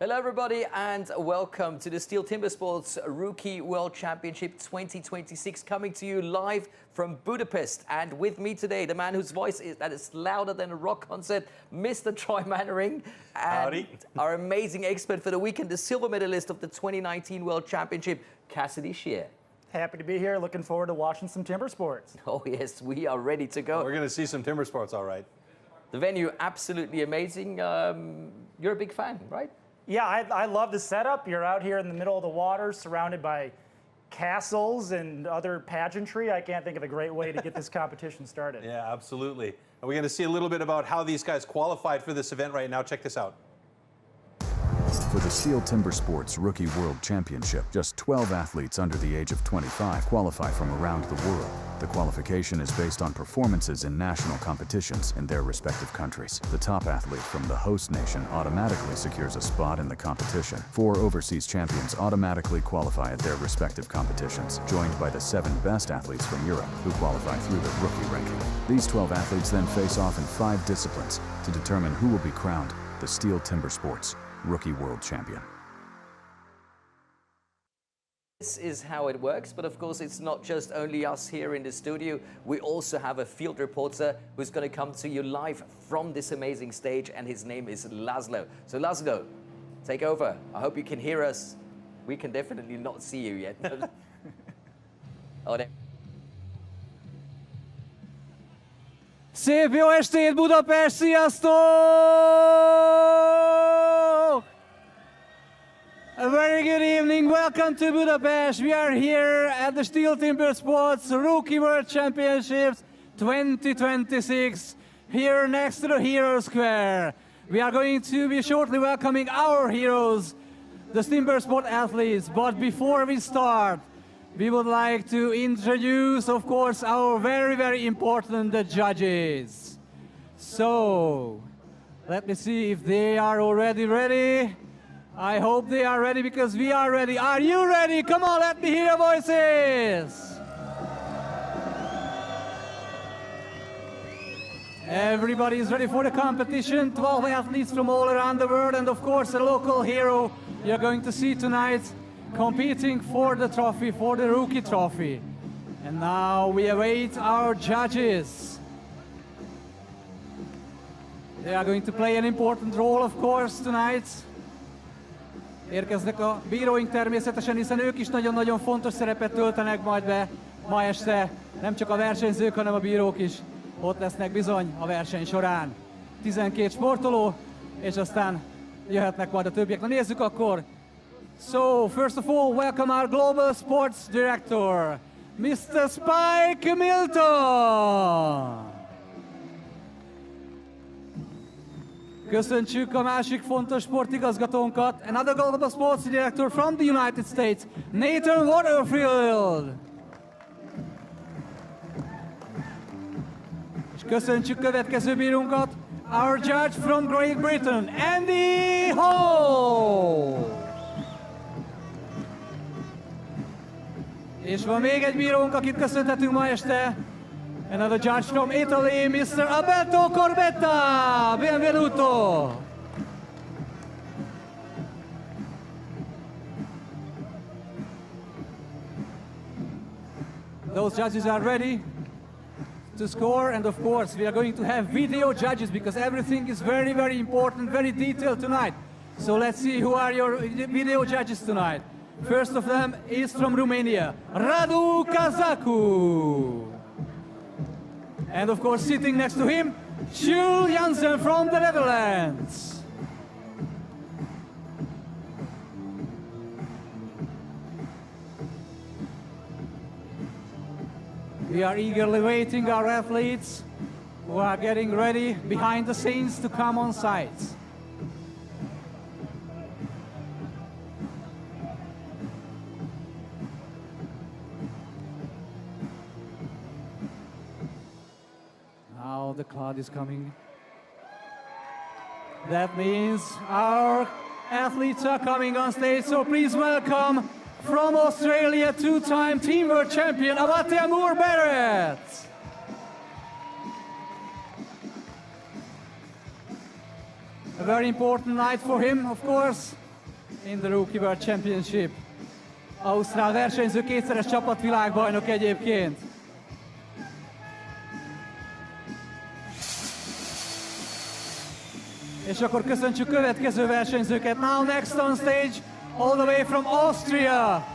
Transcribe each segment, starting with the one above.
Hello everybody and welcome to the STIHL TIMBERSPORTS Rookie World Championship 2026, coming to you live from Budapest. And with me today, the man whose voice is louder than a rock concert, Mr. Troy Mannering, and Howdy. our amazing expert for the weekend, the silver medalist of the 2019 World Championship, Cassidy Shear. Happy to be here. Looking forward to watching some timber sports. Oh yes, we are ready to go. We're going to see some timber sports, all right. The venue, absolutely amazing. You're a big fan, right? Yeah, I love the setup. You're out here in the middle of the water, surrounded by castles and other pageantry. I can't think of a great way to get this competition started. Yeah, absolutely. And we're going to see a little bit about how these guys qualified for this event right now. Check this out. For the STIHL TIMBERSPORTS Rookie World Championship, just 12 athletes under the age of 25 qualify from around the world. The qualification is based on performances in national competitions in their respective countries. The top athlete from the host nation automatically secures a spot in the competition. 4 overseas champions automatically qualify at their respective competitions, joined by the 7 best athletes from Europe who qualify through the rookie ranking. These 12 athletes then face off in 5 disciplines to determine who will be crowned the STIHL TIMBERSPORTS Rookie World Champion. This is how it works, but of course it's not just only us here in the studio. We also have a field reporter who's going to come to you live from this amazing stage, and his name is Laszlo. So Laszlo, take over. I hope you can hear us. We can definitely not see you yet. Oh, there. Szép jó estét, Budapest! Sziasztok! A very good evening. Welcome to Budapest. We are here at the STIHL TIMBERSPORTS Rookie World Championships 2026, here next to the Hero Square. We are going to be shortly welcoming our heroes, the TimberSport athletes. But before we start, we would like to introduce, of course, our very, very important judges. So, let me see if they are already ready. I hope they are ready, because we are ready. Are you ready? Come on, let me hear your voices. Everybody is ready for the competition. 12 athletes from all around the world, and of course a local hero you're going to see tonight competing for the trophy, for the rookie trophy. And now we await our judges. They are going to play an important role, of course, tonight. Érkeznek a bíróink természetesen, hiszen ők is nagyon-nagyon fontos szerepet töltenek majd be ma este. Nem csak a versenyzők, hanem a bírók is ott lesznek bizony a verseny során. 12 sportoló, és aztán jöhetnek majd a többiek. Na nézzük akkor! So, first of all, welcome our Global Sports Director, Mr. Spike Milton! Köszöntsük a másik fontos sportigazgatónkat, another Global Sports Director from the United States, Nathan Waterfield! És köszöntsük következő bírunkat, our judge from Great Britain, Andy Hall! És van még egy bírónk, akit köszönhetünk ma este. Another judge from Italy, Mr. Alberto Corbetta. Benvenuto. Those judges are ready to score, and of course we are going to have video judges, because everything is very, very important, very detailed tonight. So let's see who are your video judges tonight. First of them is from Romania, Radu Kazaku. And of course, sitting next to him, Jules Jansen from the Netherlands. We are eagerly waiting our athletes who are getting ready behind the scenes to come on site. Now the cloud is coming. That means our athletes are coming on stage, so please welcome from Australia, 2-time Team World Champion, Abate Amour Barrett. A very important night for him, of course. in the Rookie World Championship. Ausztrál versenyző, kétszeres csapatvilágbajnok egyébként. És akkor köszöntsük következő versenyzőket. Now next on stage, all the way from Austria,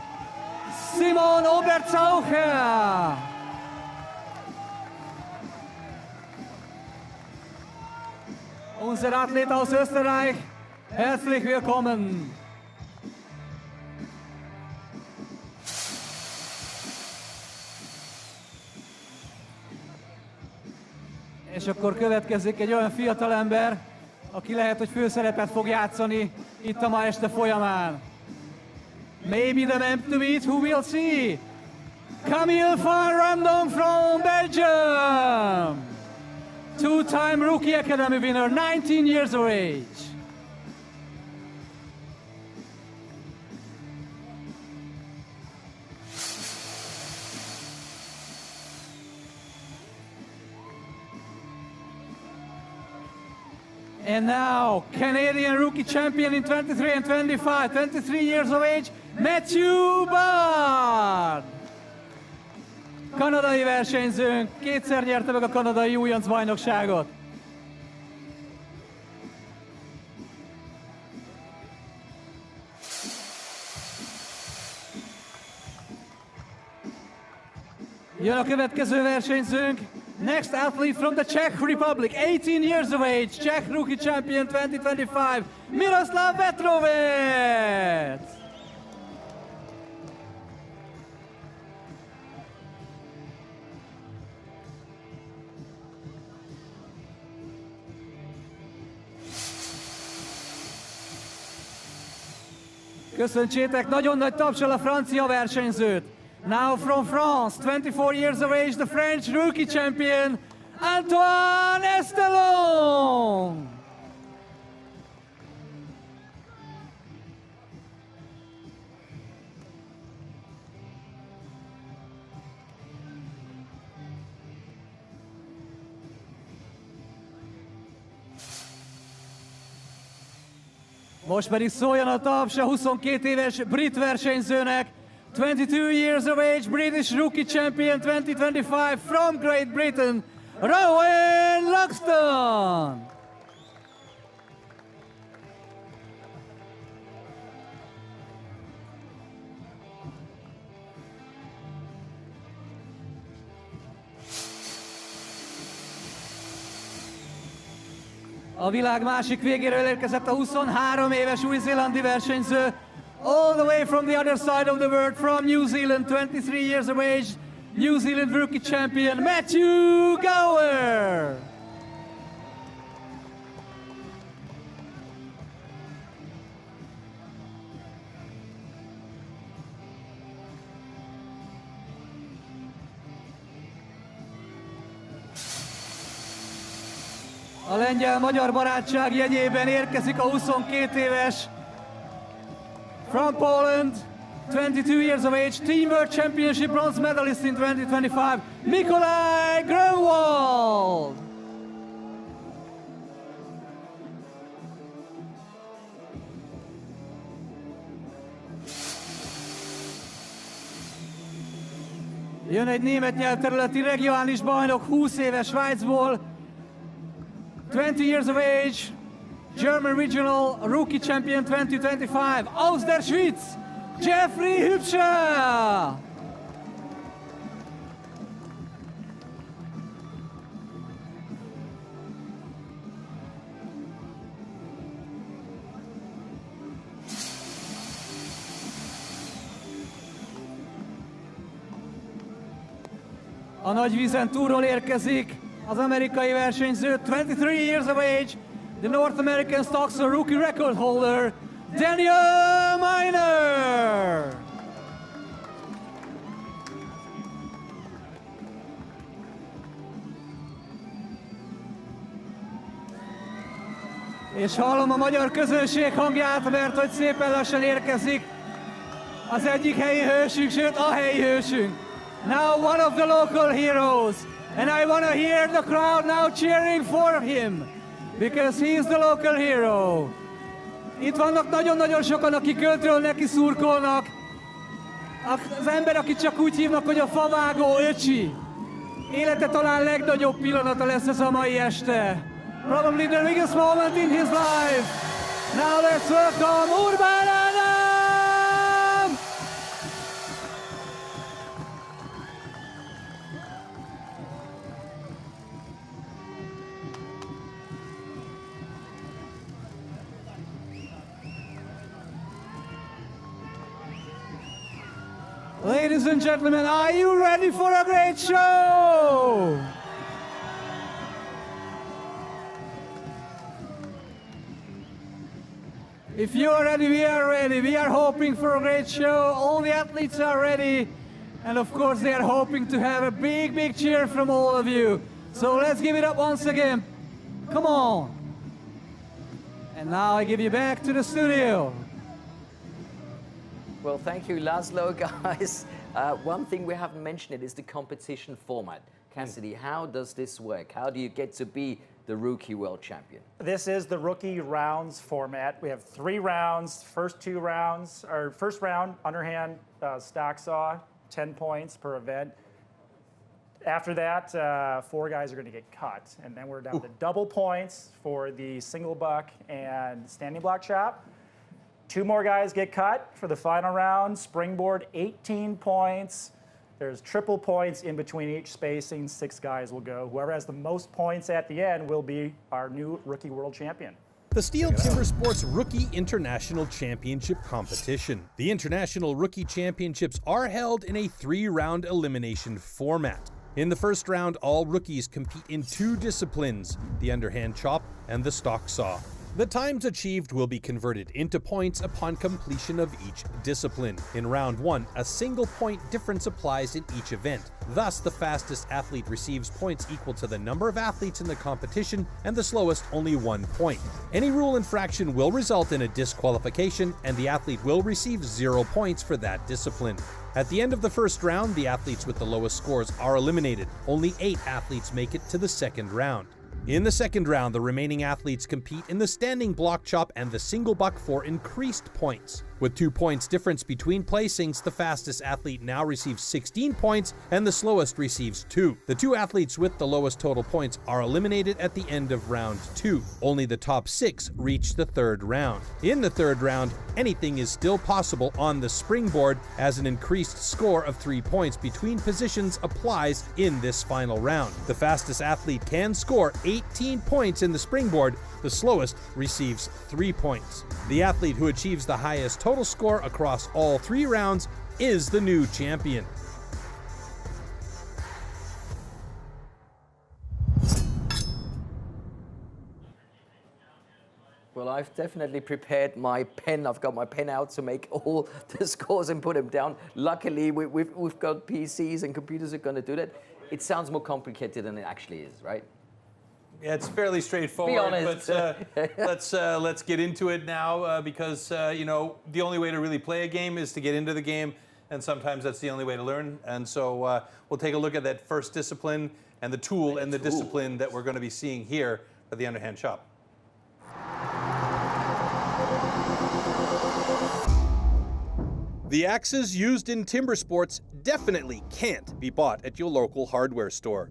Simon Obertzaucher. Unser Athlet aus Österreich, herzlich willkommen. És akkor következik egy olyan fiatalember, aki lehet, hogy főszerepet fog játszani itt a ma este folyamán. Maybe the man to beat, who will see? Camille van Randonk from Belgium! Two-time Rookie Academy winner, 19 years of age. And now, Canadian Rookie Champion in 23 and 25, 23 years of age, Matthew Bard! Kanadai versenyzőnk, kétszer nyerte meg a kanadai újonc bajnokságot. Jön a következő versenyzőnk, next athlete from the Czech Republic, 18 years of age, Czech Rookie Champion 2025, Miroslav Vetrovec! Köszöntsétek nagyon nagy tapsal a francia versenyzőt. Now from France, 24 years of age, the French Rookie Champion, Antoine Estelon. Most pedig szóljon a taps a 22 éves brit versenyzőnek, 22 years of age, British Rookie Champion 2025 from Great Britain, Rowan Luxton! A világ másik végéről érkezett a 23 éves új-zélandi versenyző, all the way from the other side of the world, from New Zealand, 23 years of age, New Zealand Rookie Champion, Matthew Gower! A lengyel-magyar barátság jegyében érkezik a 22 éves from Poland, 22 years of age, Team World Championship bronze medalist in 2025, Nikolaj Grönwald! Jön egy német nyelvterületi regionális bajnok, 20 éves Svájcból, 20 years of age, German Regional Rookie Champion 2025, aus der Schweiz, Jeffrey Hübscher! A nagyvízen túról érkezik az amerikai versenyző, 23 years of age, the North American Stockster rookie record holder, Daniel Miner! És hallom a magyar közönség hangját, mert hogy szépen lassan érkezik az egyik helyi hősünk, sőt a helyi hősünk. Now one of the local heroes, and I want to hear the crowd now cheering for him, because he is the local hero. Itt vannak nagyon-nagyon sokan, akik költről neki szurkolnak. Az ember, akit csak úgy hívnak, hogy a favágó öcsi. Élete talán legnagyobb pillanata lesz ez a mai este. Probably the biggest moment in his life. Now let's welcome Urbán Ádám! Ladies and gentlemen, are you ready for a great show? If you are ready, we are ready. We are hoping for a great show. All the athletes are ready. And of course, they are hoping to have a big, big cheer from all of you. So let's give it up once again. Come on. And now I give you back to the studio. Well, thank you, Laszlo, guys. One thing we haven't mentioned is the competition format. Cassidy, how does this work? How do you get to be the Rookie World Champion? This is the rookie rounds format. We have 3 rounds. First round, underhand stock saw, 10 points per event. After that, 4 guys are going to get cut. And then we're down to double points for the single buck and standing block chop. 2 more guys get cut for the final round. Springboard, 18 points. There's triple points in between each spacing. 6 guys will go. Whoever has the most points at the end will be our new Rookie World Champion. The STIHL Timbersports Rookie International Championship competition. The International Rookie Championships are held in a 3-round elimination format. In the first round, all rookies compete in 2 disciplines, the underhand chop and the stock saw. The times achieved will be converted into points upon completion of each discipline. In round 1, a single point difference applies in each event. Thus, the fastest athlete receives points equal to the number of athletes in the competition, and the slowest only 1 point. Any rule infraction will result in a disqualification, and the athlete will receive 0 points for that discipline. At the end of the first round, the athletes with the lowest scores are eliminated. Only 8 athletes make it to the second round. In the second round, the remaining athletes compete in the standing block chop and the single buck for increased points. With 2 points difference between placings, the fastest athlete now receives 16 points and the slowest receives 2. The 2 athletes with the lowest total points are eliminated at the end of round 2. Only the top 6 reach the third round. In the third round, anything is still possible on the springboard, as an increased score of 3 points between positions applies in this final round. The fastest athlete can score 18 points in the springboard. The slowest receives 3 points. The athlete who achieves the highest total score across all 3 rounds is the new champion. Well, I've definitely prepared my pen. I've got my pen out to make all the scores and put them down. Luckily, we've got PCs and computers that are going to do that. It sounds more complicated than it actually is, right? Yeah, it's fairly straightforward. Be honest. But let's get into it now because you know, the only way to really play a game is to get into the game, and sometimes that's the only way to learn. And so we'll take a look at that first discipline and the tool and the discipline that we're going to be seeing here for the underhand chop. The axes used in timber sports definitely can't be bought at your local hardware store.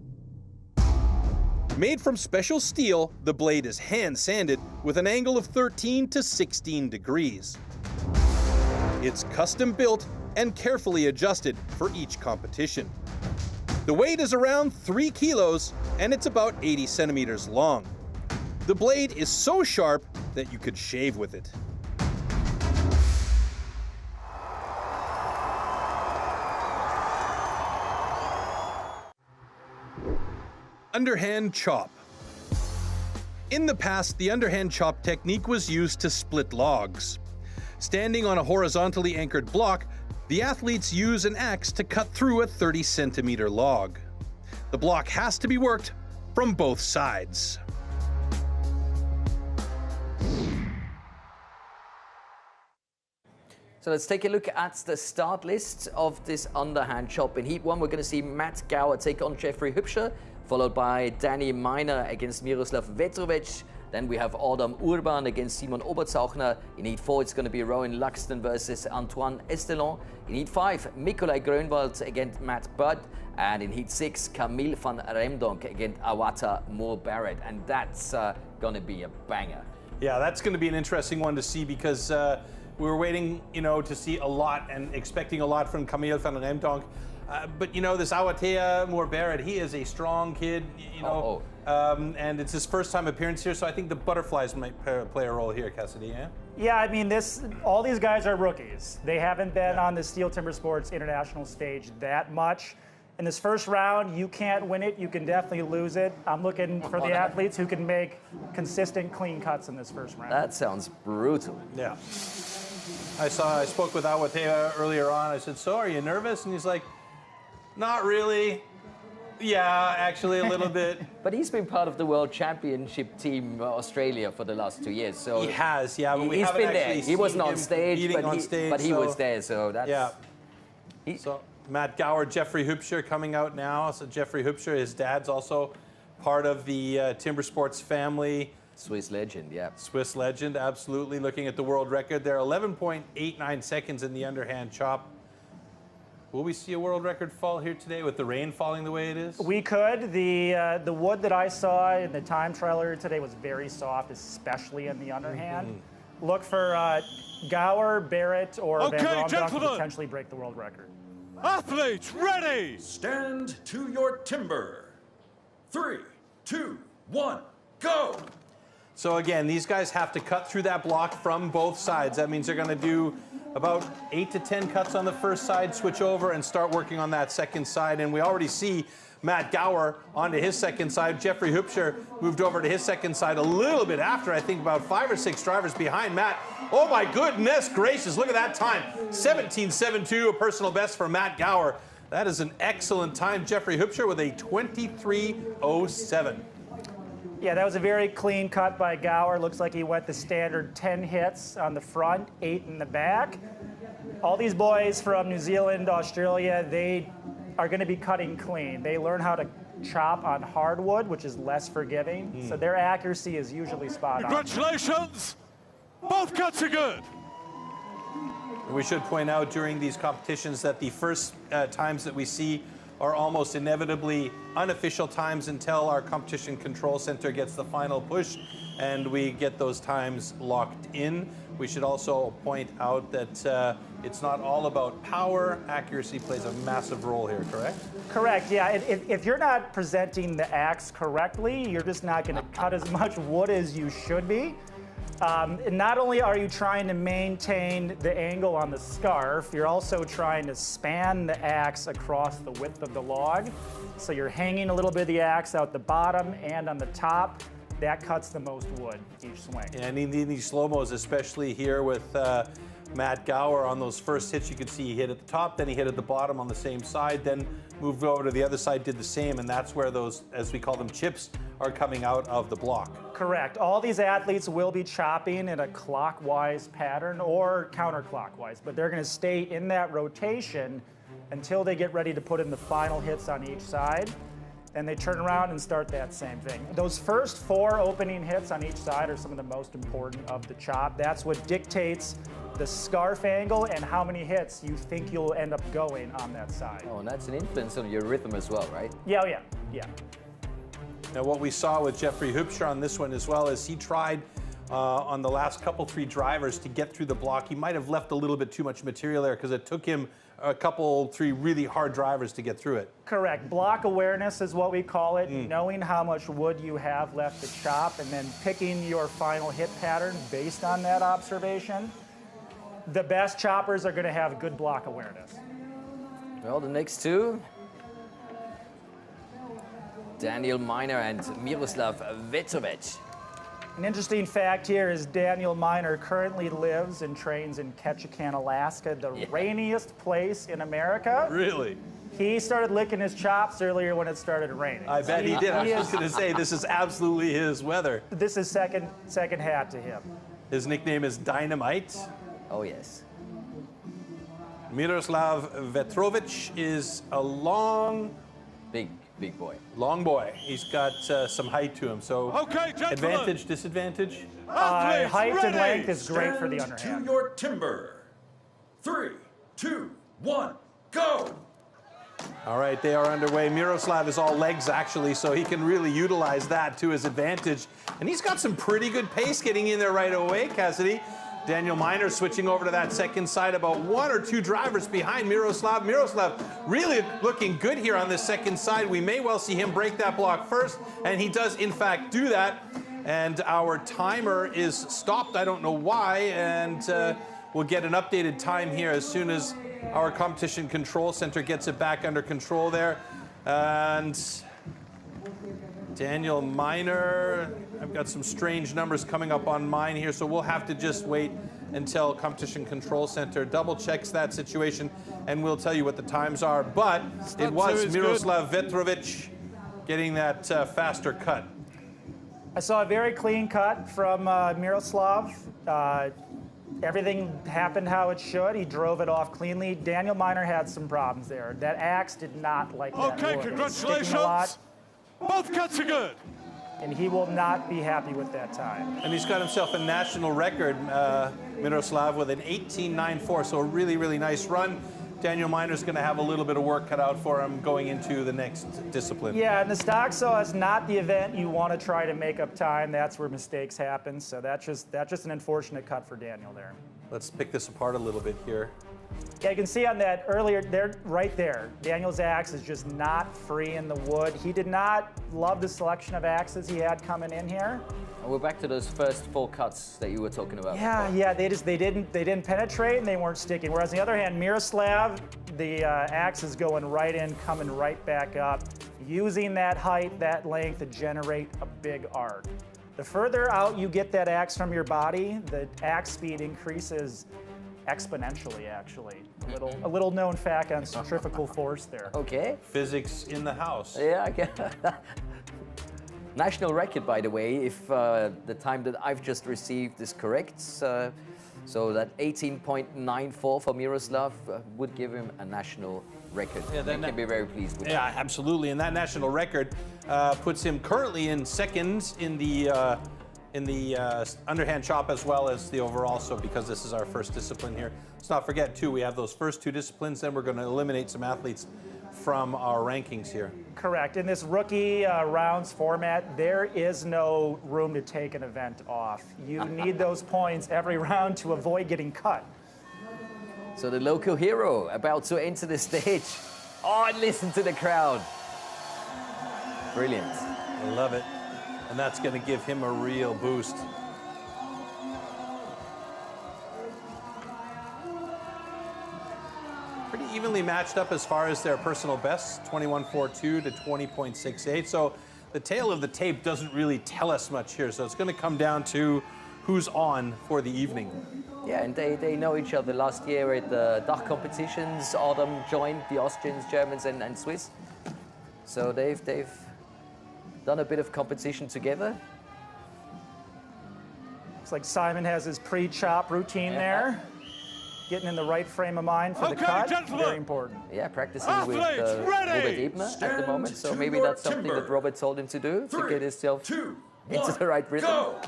Made from special steel, the blade is hand-sanded with an angle of 13 to 16 degrees. It's custom-built and carefully adjusted for each competition. The weight is around 3 kilos and it's about 80 centimeters long. The blade is so sharp that you could shave with it. Underhand chop. In the past, the underhand chop technique was used to split logs. Standing on a horizontally anchored block, the athletes use an axe to cut through a 30-centimeter log. The block has to be worked from both sides. So let's take a look at the start list of this underhand chop. In Heat 1, we're going to see Matt Gower take on Jeffrey Hübscher, followed by Danny Miner against Miroslav Vetrovic. Then we have Adam Urban against Simon Oberzauchner. In Heat 4, it's going to be Rowan Luxton versus Antoine Estelon. In Heat 5, Mikolaj Grönwald against Matt Budd. And in Heat 6, Camille van Remdonk against Awata Moore Barrett. And that's going to be a banger. Yeah, that's going to be an interesting one to see because we were waiting, to see a lot and expecting a lot from Camille van Remdonk. But this Awatea Moore Barrett, he is a strong kid, and it's his first time appearance here, so I think the butterflies might play a role here, Cassidy, yeah? Yeah, I mean, all these guys are rookies. They haven't been on the STIHL Timbersports international stage that much. In this first round, you can't win it. You can definitely lose it. I'm looking for the athletes who can make consistent, clean cuts in this first round. That sounds brutal. Yeah. I spoke with Awatea earlier on. I said, so are you nervous? And he's like, not really. Yeah, actually a little bit. But he's been part of the World Championship team Australia for the last 2 years. So he has, yeah. But he's been there. He wasn't on stage, but he was there. So that's So Matt Gower, Jeffrey Hupscher coming out now. So Jeffrey Hupscher, his dad's also part of the Timbersports family. Swiss legend, yeah. Swiss legend, absolutely. Looking at the world record there, 11.89 seconds in the underhand chop. Will we see a world record fall here today with the rain falling the way it is? We could. The wood that I saw in the time trial earlier today was very soft, especially in the underhand. Look for Gower, Barrett, or Van Romdonk to potentially break the world record. Athletes ready! Stand to your timber. 3, 2, 1, go! So again, these guys have to cut through that block from both sides. That means they're going to do about 8 to 10 cuts on the first side, switch over, and start working on that second side. And we already see Matt Gower onto his second side. Jeffrey Hupscher moved over to his second side a little bit after, I think about 5 or 6 drivers behind Matt. Oh my goodness gracious, look at that time. 17.72, a personal best for Matt Gower. That is an excellent time. Jeffrey Hupscher with a 23.07. Yeah, that was a very clean cut by Gower. Looks like he went the standard 10 hits on the front, 8 in the back. All these boys from New Zealand, Australia, they are going to be cutting clean. They learn how to chop on hardwood, which is less forgiving. So their accuracy is usually spot on. Congratulations! Both cuts are good. We should point out during these competitions that the first times that we see are almost inevitably unofficial times until our competition control center gets the final push and we get those times locked in. We should also point out that it's not all about power. Accuracy plays a massive role here, correct? Correct, yeah. If you're not presenting the axe correctly, you're just not going to cut as much wood as you should be. And not only are you trying to maintain the angle on the scarf, you're also trying to span the axe across the width of the log. So you're hanging a little bit of the axe out the bottom and on the top. That cuts the most wood each swing. And in these slow-mos, especially here with Matt Gower on those first hits, you could see he hit at the top, then he hit at the bottom on the same side, then moved over to the other side, did the same, and that's where those, as we call them, chips are coming out of the block. Correct. All these athletes will be chopping in a clockwise pattern or counterclockwise, but they're going to stay in that rotation until they get ready to put in the final hits on each side. And they turn around and start that same thing. Those first 4 opening hits on each side are some of the most important of the chop. That's what dictates the scarf angle and how many hits you think you'll end up going on that side. Oh, and that's an influence on your rhythm as well, right? Yeah, yeah. Now what we saw with Jeffrey Hupscher on this one as well is he tried on the last couple 3 drivers to get through the block. He might have left a little bit too much material there because it took him a couple 3 really hard drivers to get through it. Correct. Block awareness is what we call it. Knowing how much wood you have left to chop and then picking your final hit pattern based on that observation. The best choppers are going to have good block awareness. Well, the next 2, Daniel Miner and Miroslav Vetrovic. An interesting fact here is Daniel Miner currently lives and trains in Ketchikan, Alaska, the rainiest place in America. Really? He started licking his chops earlier when it started raining. I bet he did. I was just going to say, this is absolutely his weather. This is second hat to him. His nickname is Dynamite. Oh, yes. Miroslav Vetrovic is a long, big big boy. Long boy. He's got some height to him. So Okay, gentlemen. advantage, disadvantage. Athletes Height ready. and length is great for the Stand to underhand. your timber. 3, 2, 1, go! All right, they are underway. Miroslav is all legs, actually, so he can really utilize that to his advantage. And he's got some pretty good pace getting in there right away, Cassidy. Daniel Miner switching over to that second side, about 1 or 2 drivers behind Miroslav. Miroslav really looking good here on this second side. We may well see him break that block first, and he does, in fact, do that. And our timer is stopped. I don't know why, and we'll get an updated time here as soon as our competition control center gets it back under control there. And Daniel Miner, I've got some strange numbers coming up on mine here, so we'll have to just wait until competition control center double checks that situation, and we'll tell you what the times are. But it was Miroslav Vetrovic getting that faster cut. I saw a very clean cut from Miroslav. Everything happened how it should. He drove it off cleanly. Daniel Miner had some problems there. That axe did not like that Okay, wood. It was sticking a congratulations. lot, Both cuts are good. and he will not be happy with that time. And he's got himself a national record, Miroslav, with an 18.94, so a really, really nice run. Daniel Miner's going to have a little bit of work cut out for him going into the next discipline. Yeah, and the stock saw is not the event you want to try to make up time. That's where mistakes happen. So that's just an unfortunate cut for Daniel there. Let's pick this apart a little bit here. Yeah, you can see on that earlier, there, right there, Daniel's axe is just not free in the wood. He did not love the selection of axes he had coming in here. And we're back to those first 4 cuts that you were talking about. Yeah, they didn't penetrate and they weren't sticking. Whereas on the other hand, Miroslav, the axe is going right in, coming right back up, using that height, that length to generate a big arc. The further out you get that axe from your body, the axe speed increases exponentially, actually. A little known fact on centrifugal force there. Okay. Physics in the house. Yeah, I get National record, by the way, if the time that I've just received is correct. So that 18.94 for Miroslav would give him a national record. Yeah, I can be very pleased with that. Yeah, absolutely. And that national record puts him currently in second in the underhand chop as well as the overall. So because this is our first discipline here, let's not forget too, we have those first 2 disciplines, then we're going to eliminate some athletes from our rankings here. Correct. In this rookie rounds format, there is no room to take an event off. You need those points every round to avoid getting cut. So the local hero about to enter the stage. Oh, and listen to the crowd. Brilliant. I love it. And that's going to give him a real boost. Pretty evenly matched up as far as their personal bests, 21.42 to 20.68. So the tail of the tape doesn't really tell us much here. So it's going to come down to who's on for the evening. Yeah, and they know each other. Last year at the Dach competitions, Adam joined the Austrians, Germans, and Swiss. So they've done a bit of competition together. Looks like Simon has his pre-chop routine there. Getting in the right frame of mind for the cut. Gentlemen. Very important. Yeah, practicing with Athletes, Robert ready. Ebner at the moment. So Stand maybe to that's your something timber. that Robert told him to do, to 3, get himself 2, into 1, the right rhythm. go!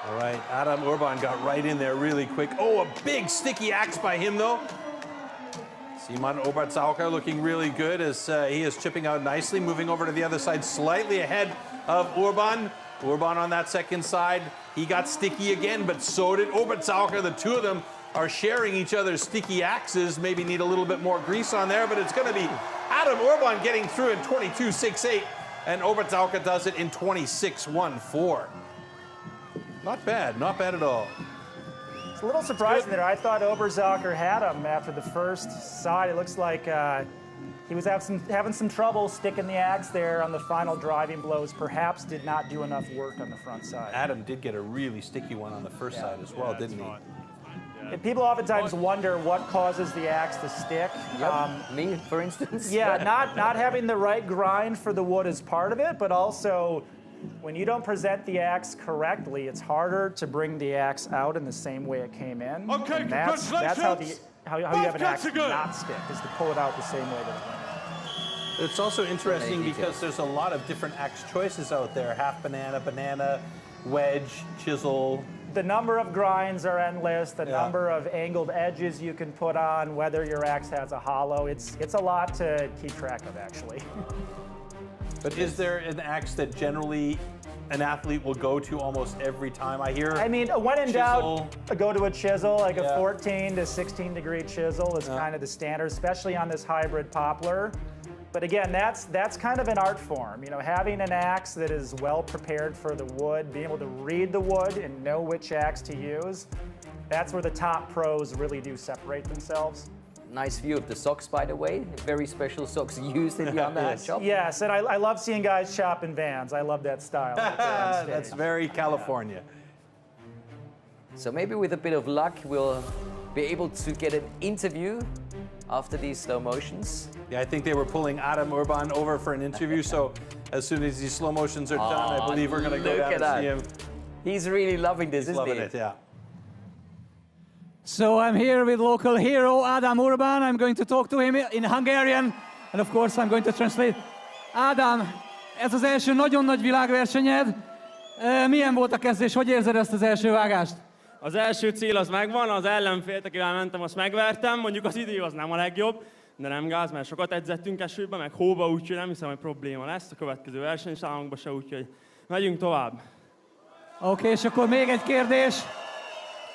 All right, Adam Urban got right in there really quick. Oh, a big sticky axe by him though. Simon Obertzaucher looking really good as he is chipping out nicely, moving over to the other side, slightly ahead of Urban. Urban on that second side. He got sticky again, but so did Obertzaucher. The two of them are sharing each other's sticky axes. Maybe need a little bit more grease on there, but it's going to be Adam Urban getting through in 22.68, and Obertzaucher does it in 26.14. Not bad at all. It's a little surprising there. I thought Obertzaucher had him after the first side. It looks like he was having some trouble sticking the axe there on the final driving blows. Perhaps did not do enough work on the front side. Adam did get a really sticky one on the first side as well, didn't he? And people oftentimes wonder what causes the axe to stick. Me, for instance. Yeah, not having the right grind for the wood is part of it, but also when you don't present the axe correctly, it's harder to bring the axe out in the same way it came in. Okay, and that's how congratulations. you have an Both axe cuts are good. not stick, is to pull it out the same way that it went in. It's also interesting details. because there's a lot of different axe choices out there. Half banana, banana, wedge, chisel. The number of grinds are endless. The Yeah. number of angled edges you can put on, whether your axe has a hollow. It's a lot to keep track of, actually. But is there an axe that generally an athlete will go to almost every time? I hear. I mean, when in chisel. doubt, go to a chisel, like Yeah. a 14 to 16 degree chisel is kind of the standard, especially on this hybrid poplar. But again, that's kind of an art form. You know, having an axe that is well prepared for the wood, being able to read the wood and know which axe to use, that's where the top pros really do separate themselves. Nice view of the socks, by the way. Very special socks used in the underhand chop. Yes, and I love seeing guys chop in Vans. I love that style. out there on stage. That's very California. So maybe with a bit of luck, we'll be able to get an interview after these slow motions. Yeah, I think they were pulling Adam Urban over for an interview, so as soon as these slow motions are done, I believe we're going to go look down at and see that. him. He's really loving this, isn't Loving he? it, yeah. So I'm here with local hero Adam Urban. I'm going to talk to him in Hungarian, and of course I'm going to translate. Ádám, ez az első nagyon nagy világversenyed. Milyen volt a kezdés? Hogy érzed ezt az első vágást? Az első cél az megvan, az ellenfélt, akivel mentem, azt megvertem. Mondjuk az idő az nem a legjobb, de nem gáz, mert sokat edzettünk esőben, meg hóba, úgyhogy nem hiszem, hogy probléma lesz a következő versenyszámunkban se, úgyhogy megyünk tovább. Oké, és akkor még egy kérdés.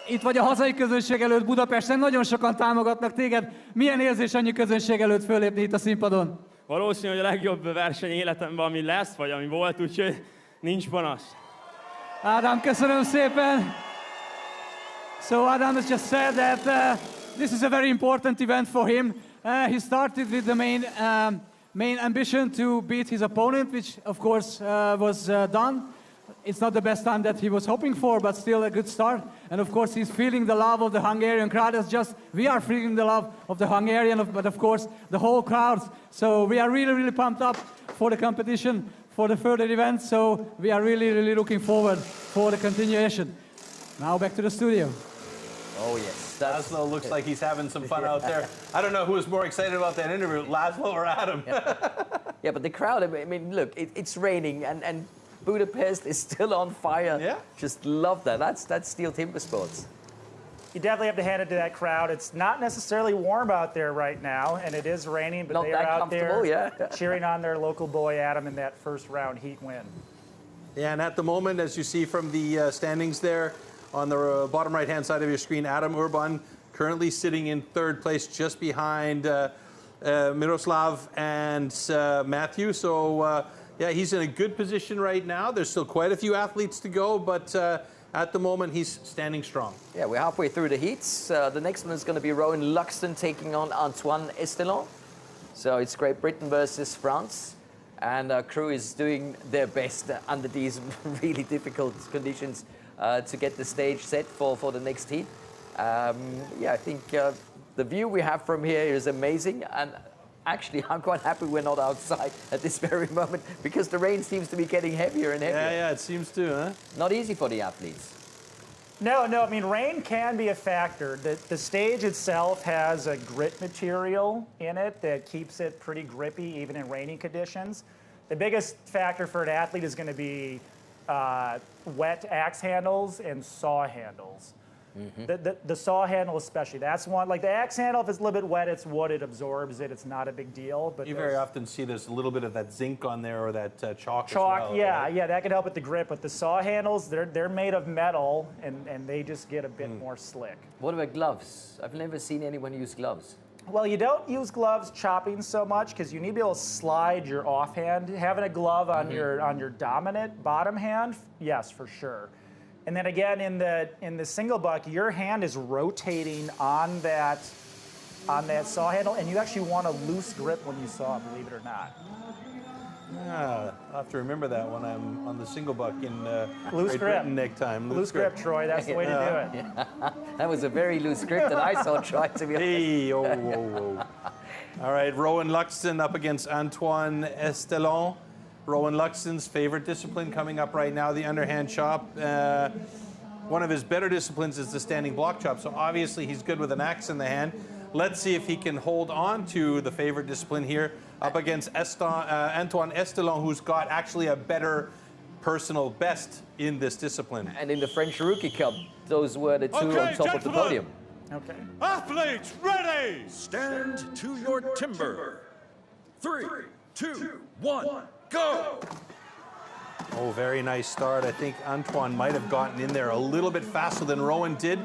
Itt vagy a hazai közönség előtt Budapesten, nagyon sokan támogatnak téged. Milyen érzés annyi közönség előtt fölépni itt a színpadon? Valószínű, hogy a legjobb verseny életemben, ami lesz, vagy ami volt, úgyhogy nincs panasz. Ádám, köszönöm szépen. So Adam has just said that this is a very important event for him. He started with the main ambition to beat his opponent, which of course was done. It's not the best time that he was hoping for, but still a good start. And of course, he's feeling the love of the Hungarian crowd. As just we are feeling the love of the Hungarian, but of course the whole crowd. So we are really, really pumped up for the competition, for the further events. So we are really, really looking forward for the continuation. Now back to the studio. Oh, yes. Laszlo looks like he's having some fun out there. I don't know who was more excited about that interview, Laszlo or Adam. Yeah, but the crowd, I mean, look, it's raining and Budapest is still on fire. Yeah. Just love that. That's STIHL Timbersports. You definitely have to hand it to that crowd. It's not necessarily warm out there right now, and it is raining, but Not they that are out there comfortable, yeah. cheering on their local boy Adam in that first round heat win. Yeah, and at the moment, as you see from the standings there, on the bottom right-hand side of your screen, Adam Urban currently sitting in third place just behind Miroslav and Matthew. So, yeah, he's in a good position right now. There's still quite a few athletes to go, but at the moment, he's standing strong. Yeah, we're halfway through the heats. The next one is going to be Rowan Luxton taking on Antoine Estelon. So it's Great Britain versus France. And our crew is doing their best under these really difficult conditions to get the stage set for the next heat. Yeah, I think the view we have from here is amazing. And actually, I'm quite happy we're not outside at this very moment because the rain seems to be getting heavier and heavier. Yeah, it seems to, huh? Not easy for the athletes. No, I mean, rain can be a factor. The stage itself has a grit material in it that keeps it pretty grippy even in rainy conditions. The biggest factor for an athlete is going to be wet axe handles and saw handles. Mm-hmm. The saw handle especially, that's one. Like the axe handle, if it's a little bit wet, it's wood, it absorbs it, it's not a big deal. But You very often see there's a little bit of that zinc on there or that chalk as chalk, well, yeah, right? yeah, that can help with the grip. But the saw handles, they're made of metal and they just get a bit more slick. What about gloves? I've never seen anyone use gloves. Well, you don't use gloves chopping so much because you need to be able to slide your offhand. Having a glove on your dominant bottom hand, yes, for sure. And then again, in the single buck, your hand is rotating on that saw handle, and you actually want a loose grip when you saw, believe it or not. Yeah, I'll have to remember that when I'm on the single buck in Loose Great grip. Britain next time. Loose grip, Troy. That's the way to do it. That was a very loose grip that I saw try, to be honest. Hey, oh, whoa, whoa. All right, Rowan Luxton up against Antoine Estelon. Rowan Luxton's favorite discipline coming up right now, the underhand chop. One of his better disciplines is the standing block chop, so obviously he's good with an axe in the hand. let's see if he can hold on to the favorite discipline here up against Antoine Estelon, who's got actually a better personal best in this discipline. And in the French Rookie Cup, those were the two on top of the podium. Okay. Athletes ready. Stand to your timber. 3, 2, 1, go! Oh, very nice start. I think Antoine might have gotten in there a little bit faster than Rowan did.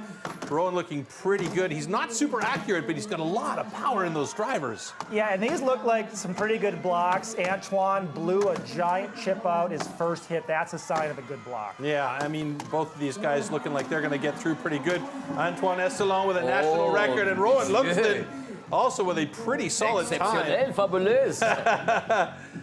Rowan looking pretty good. He's not super accurate, but he's got a lot of power in those drivers. Yeah, and these look like some pretty good blocks. Antoine blew a giant chip out his first hit. That's a sign of a good block. Yeah, I mean, both of these guys looking like they're going to get through pretty good. Antoine Estelon with a national record, and Rowan Luxton also with a pretty solid time. Exceptionnel, fabuleuse.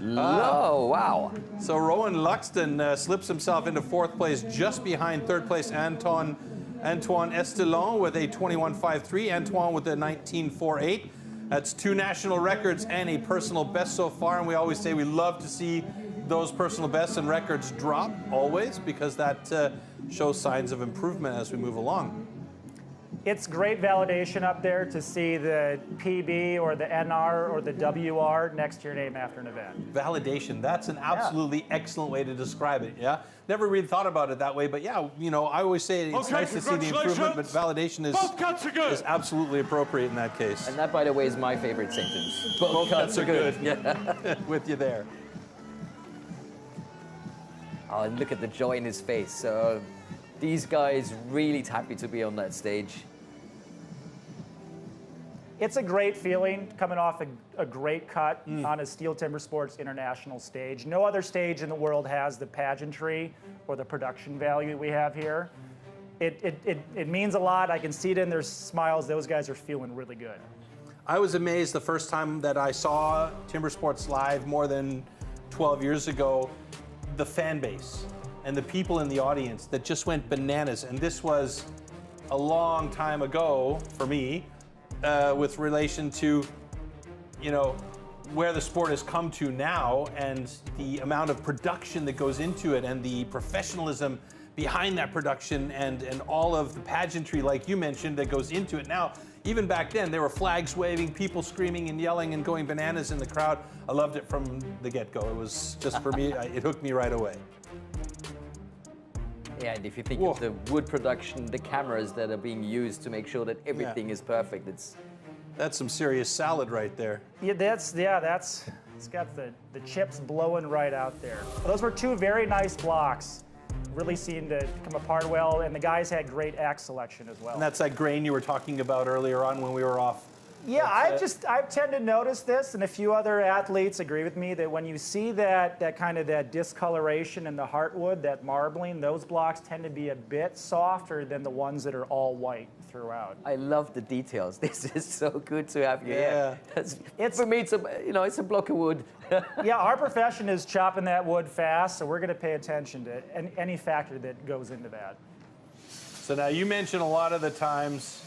Oh, wow. So Rowan Luxton slips himself into 4th place, just behind 3rd place Antoine Estelon with a 21.53. Antoine with a 19.48. That's 2 national records and a personal best so far. And we always say we love to see those personal bests and records drop always, because that shows signs of improvement as we move along. It's great validation up there to see the PB or the NR or the WR next to your name after an event. Validation, that's an absolutely excellent way to describe it, yeah? Never really thought about it that way, but yeah, you know, I always say it's nice to see the improvement, but validation is absolutely appropriate in that case. And that, by the way, is my favorite sentence. Both cuts are good. Yeah. With you there. Oh, and look at the joy in his face. So these guys really happy to be on that stage. It's a great feeling coming off a great cut on a STIHL Timbersports international stage. No other stage in the world has the pageantry or the production value we have here. It means a lot. I can see it in their smiles. Those guys are feeling really good. I was amazed the first time that I saw Timbersports live more than 12 years ago, the fan base and the people in the audience that just went bananas. And this was a long time ago for me. With relation to, you know, where the sport has come to now and the amount of production that goes into it and the professionalism behind that production and all of the pageantry, like you mentioned, that goes into it now. Even back then, there were flags waving, people screaming and yelling and going bananas in the crowd. I loved it from the get-go. It was just, for me, it hooked me right away. Yeah, and if you think of the wood production, the cameras that are being used to make sure that everything is perfect, that's some serious salad right there. Yeah, it's got the chips blowing right out there. Those were 2 very nice blocks. Really seemed to come apart well, and the guys had great axe selection as well. And that's that grain you were talking about earlier on when we were off. Yeah, I tend to notice this, and a few other athletes agree with me, that when you see that kind of that discoloration in the heartwood, that marbling, those blocks tend to be a bit softer than the ones that are all white throughout. I love the details. This is so good to have you here. For me, it's a block of wood. Yeah, our profession is chopping that wood fast, so we're going to pay attention to any factor that goes into that. So now you mentioned a lot of the times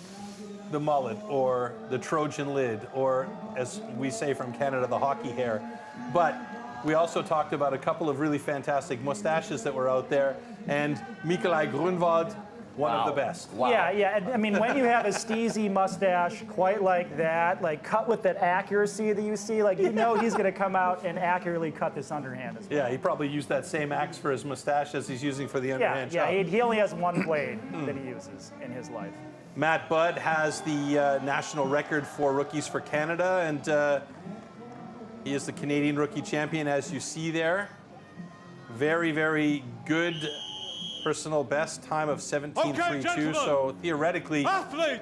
the mullet or the Trojan lid, or as we say from Canada, the hockey hair. But we also talked about a couple of really fantastic mustaches that were out there, and Nikolai Grunwald, one of the best. Wow. Yeah. I mean, when you have a steezy mustache quite like that, like cut with that accuracy that you see, like you know he's going to come out and accurately cut this underhand as well. Yeah, he probably used that same axe for his mustache as he's using for the underhand chop. Yeah, he only has one blade that he uses in his life. Matt Budd has the national record for rookies for Canada, and he is the Canadian rookie champion, as you see there. Very, very good personal best time of 17.32, so theoretically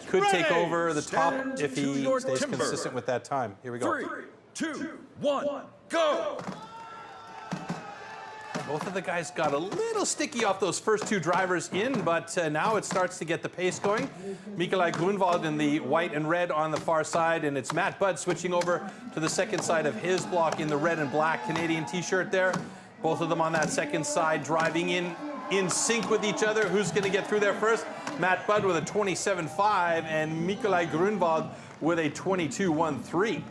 could take over the top if he stays consistent with that time. Here we go. 3, 2, 1, go! Both of the guys got a little sticky off those first 2 drivers in, but now it starts to get the pace going. Nikolai Grunwald in the white and red on the far side, and it's Matt Budd switching over to the second side of his block in the red and black Canadian t-shirt there. Both of them on that second side driving in sync with each other. Who's going to get through there first? Matt Budd with a 27.5 and Nikolai Grunwald with a 22.13.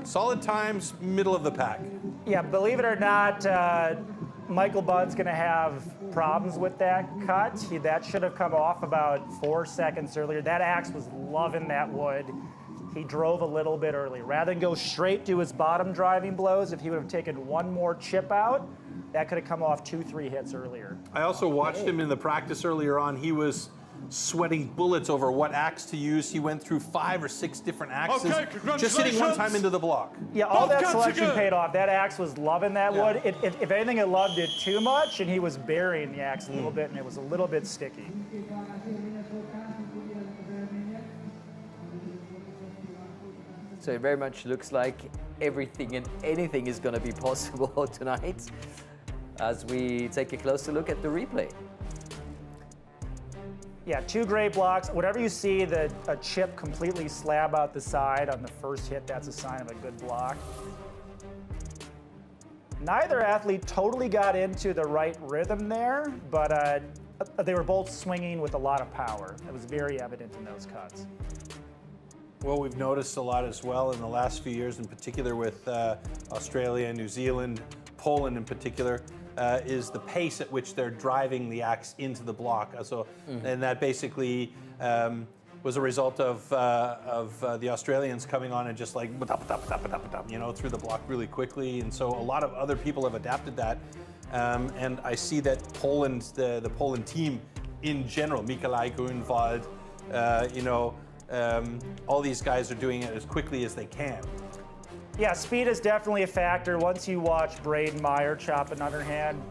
Solid times, middle of the pack. Yeah, believe it or not, Michael Budd's going to have problems with that cut. That should have come off about 4 seconds earlier. That axe was loving that wood. He drove a little bit early. Rather than go straight to his bottom driving blows, if he would have taken one more chip out, that could have come off 2-3 hits earlier. I also watched him in the practice earlier on. He was sweating bullets over what axe to use. He went through 5 or 6 different axes, just hitting one time into the block. Yeah, all that selection paid off. That axe was loving that wood. If anything, it loved it too much, and he was burying the axe a little bit, and it was a little bit sticky. So it very much looks like everything and anything is going to be possible tonight as we take a closer look at the replay. Yeah, 2 great blocks. Whenever you see a chip completely slab out the side on the first hit, that's a sign of a good block. Neither athlete totally got into the right rhythm there, but they were both swinging with a lot of power. It was very evident in those cuts. Well, we've noticed a lot as well in the last few years, in particular with Australia, New Zealand, Poland in particular, is the pace at which they're driving the axe into the block. And that basically was a result of the Australians coming on and just like, you know, through the block really quickly. And so a lot of other people have adapted that. And I see that Poland, the Poland team in general, Mikolaj Grunwald, you know, all these guys are doing it as quickly as they can. Yeah, speed is definitely a factor. Once you watch Braden Meyer chop an underhand,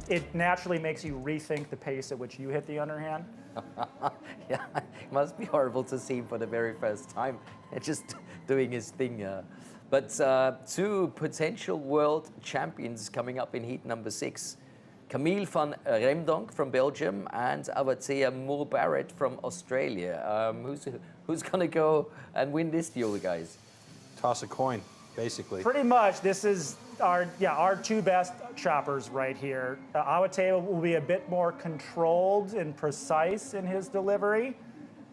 it naturally makes you rethink the pace at which you hit the underhand. Yeah, it must be horrible to see him for the very first time, just doing his thing. But 2 potential world champions coming up in heat number 6. Camille van Remdonk from Belgium and Avatea Moore-Barrett from Australia. Who's going to go and win this duel, guys? Toss a coin, basically. Pretty much. This is our 2 best choppers right here. Avatea will be a bit more controlled and precise in his delivery.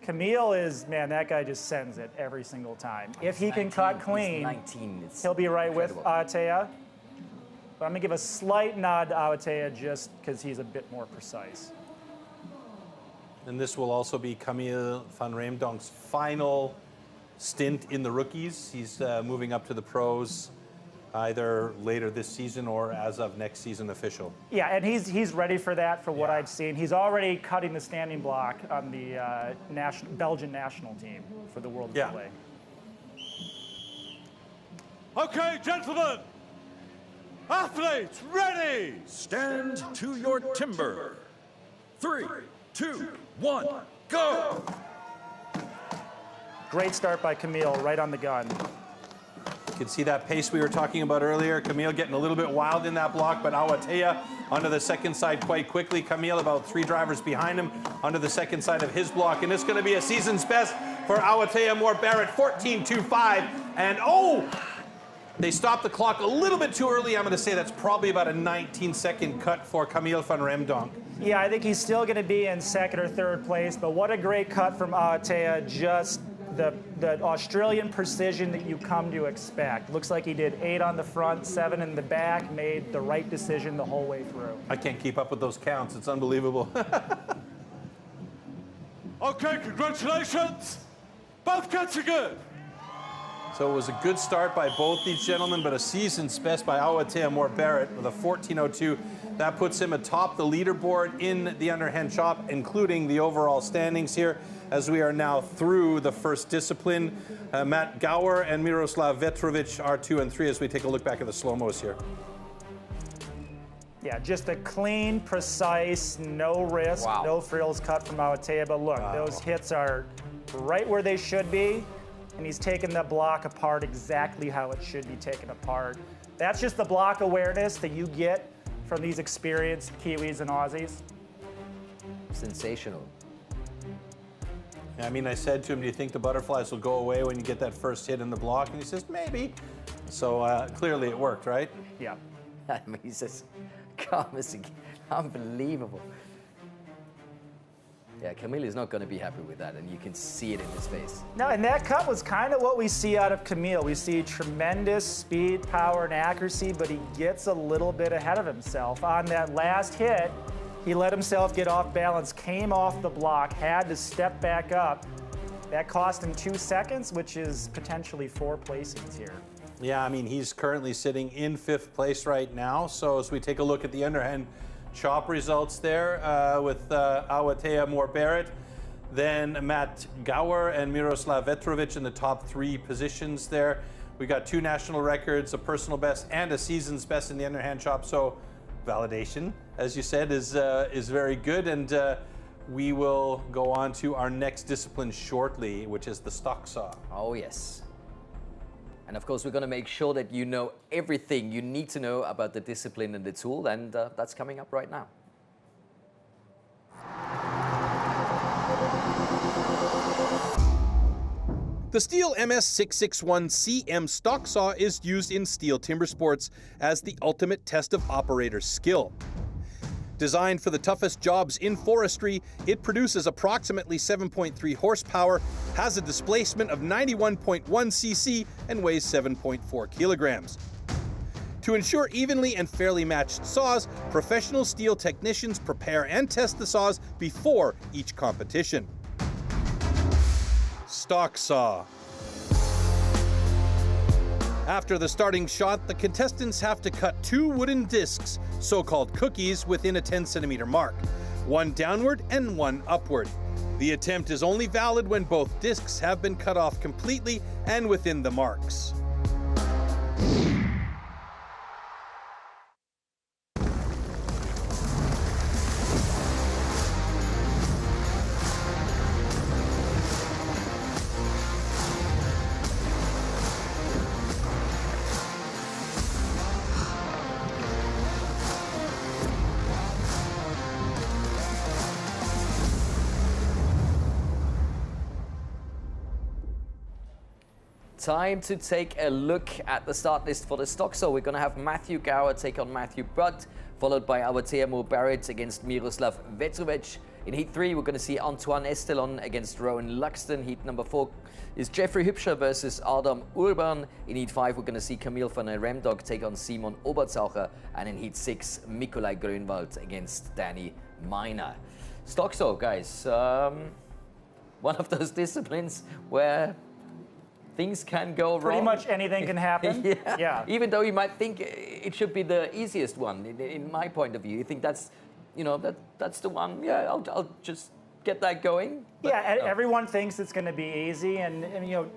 Camille is, man, that guy just sends it every single time. If he can cut clean, he'll be right with Avatea. But I'm going to give a slight nod to Avatea just because he's a bit more precise. And this will also be Camille van Remdonk's final stint in the rookies. He's moving up to the pros either later this season or as of next season official. Yeah, and he's ready for that for what I've seen. He's already cutting the standing block on the Belgian national team for the World Relay. Okay, gentlemen. Athletes, ready! Stand to your timber. 3, 2, 1, go! Great start by Camille, right on the gun. You can see that pace we were talking about earlier. Camille getting a little bit wild in that block, but Avatea onto the second side quite quickly. Camille about 3 drivers behind him onto the second side of his block. And it's going to be a season's best for Avatea Moore-Barrett, 14.25. And they stopped the clock a little bit too early. I'm going to say that's probably about a 19-second cut for Camille van Remdonk. Yeah, I think he's still going to be in 2nd or 3rd place, but what a great cut from Avatea. Just the Australian precision that you come to expect. Looks like he did 8 on the front, 7 in the back, made the right decision the whole way through. I can't keep up with those counts. It's unbelievable. Okay, congratulations. Both cuts are good. So it was a good start by both these gentlemen, but a season's best by Avatea Moore-Barrett with a 14.02. That puts him atop the leaderboard in the underhand chop, including the overall standings here, as we are now through the first discipline. Matt Gower and Miroslav Vetrovic are 2 and 3 as we take a look back at the slow-mos here. Yeah, just a clean, precise, no risk, no frills cut from Avatea. But look, those hits are right where they should be. And he's taken the block apart exactly how it should be taken apart. That's just the block awareness that you get from these experienced Kiwis and Aussies. Sensational. Yeah, I mean, I said to him, do you think the butterflies will go away when you get that first hit in the block? And he says, maybe. So clearly it worked, right? Yeah. I mean, he says, calm as unbelievable. Yeah, Camille is not going to be happy with that, and you can see it in his face. No, and that cut was kind of what we see out of Camille. We see tremendous speed, power, and accuracy, but he gets a little bit ahead of himself. On that last hit, He let himself get off balance, came off the block, had to step back up. That cost him 2 seconds, which is potentially 4 placings here. Yeah, I mean, he's currently sitting in 5th place right now. So as we take a look at the underhand chop results there with Awatea Moore-Barrett, then Matt Gower and Miroslav Vetrovic in the top 3 positions there. We got 2 national records, a personal best and a season's best in the underhand chop. So validation, as you said, is very good. And we will go on to our next discipline shortly, which is the stock saw. Oh, yes. And of course, we're going to make sure that you know everything you need to know about the discipline and the tool, and that's coming up right now. The STIHL MS661CM stock saw is used in STIHL Timbersports as the ultimate test of operator skill. Designed for the toughest jobs in forestry, it produces approximately 7.3 horsepower, has a displacement of 91.1 cc, and weighs 7.4 kilograms. To ensure evenly and fairly matched saws, professional STIHL technicians prepare and test the saws before each competition. Stock saw. After the starting shot, the contestants have to cut 2 wooden discs, so-called cookies, within a 10-centimeter mark, 1 downward and 1 upward. The attempt is only valid when both discs have been cut off completely and within the marks. Time to take a look at the start list for the stock. So we're going to have Matthew Gower take on Matthew Budd, followed by Awatea Moore-Barrett against Miroslav Vetrovic. In Heat 3, we're going to see Antoine Estelon against Rowan Luxton. Heat number 4 is Jeffrey Hübscher versus Adam Urban. In Heat 5, we're going to see Camille van der Remdog take on Simon Obertzaucher. And in Heat 6, Mikolaj Grönwald against Danny Miner. Stock saw, guys. One of those disciplines where things can go wrong. Pretty much anything can happen. Yeah. Even though you might think it should be the easiest one, in my point of view, you think that's, you know, that's the one. Yeah, I'll just get that going. But yeah, no. Everyone thinks it's going to be easy, and you know,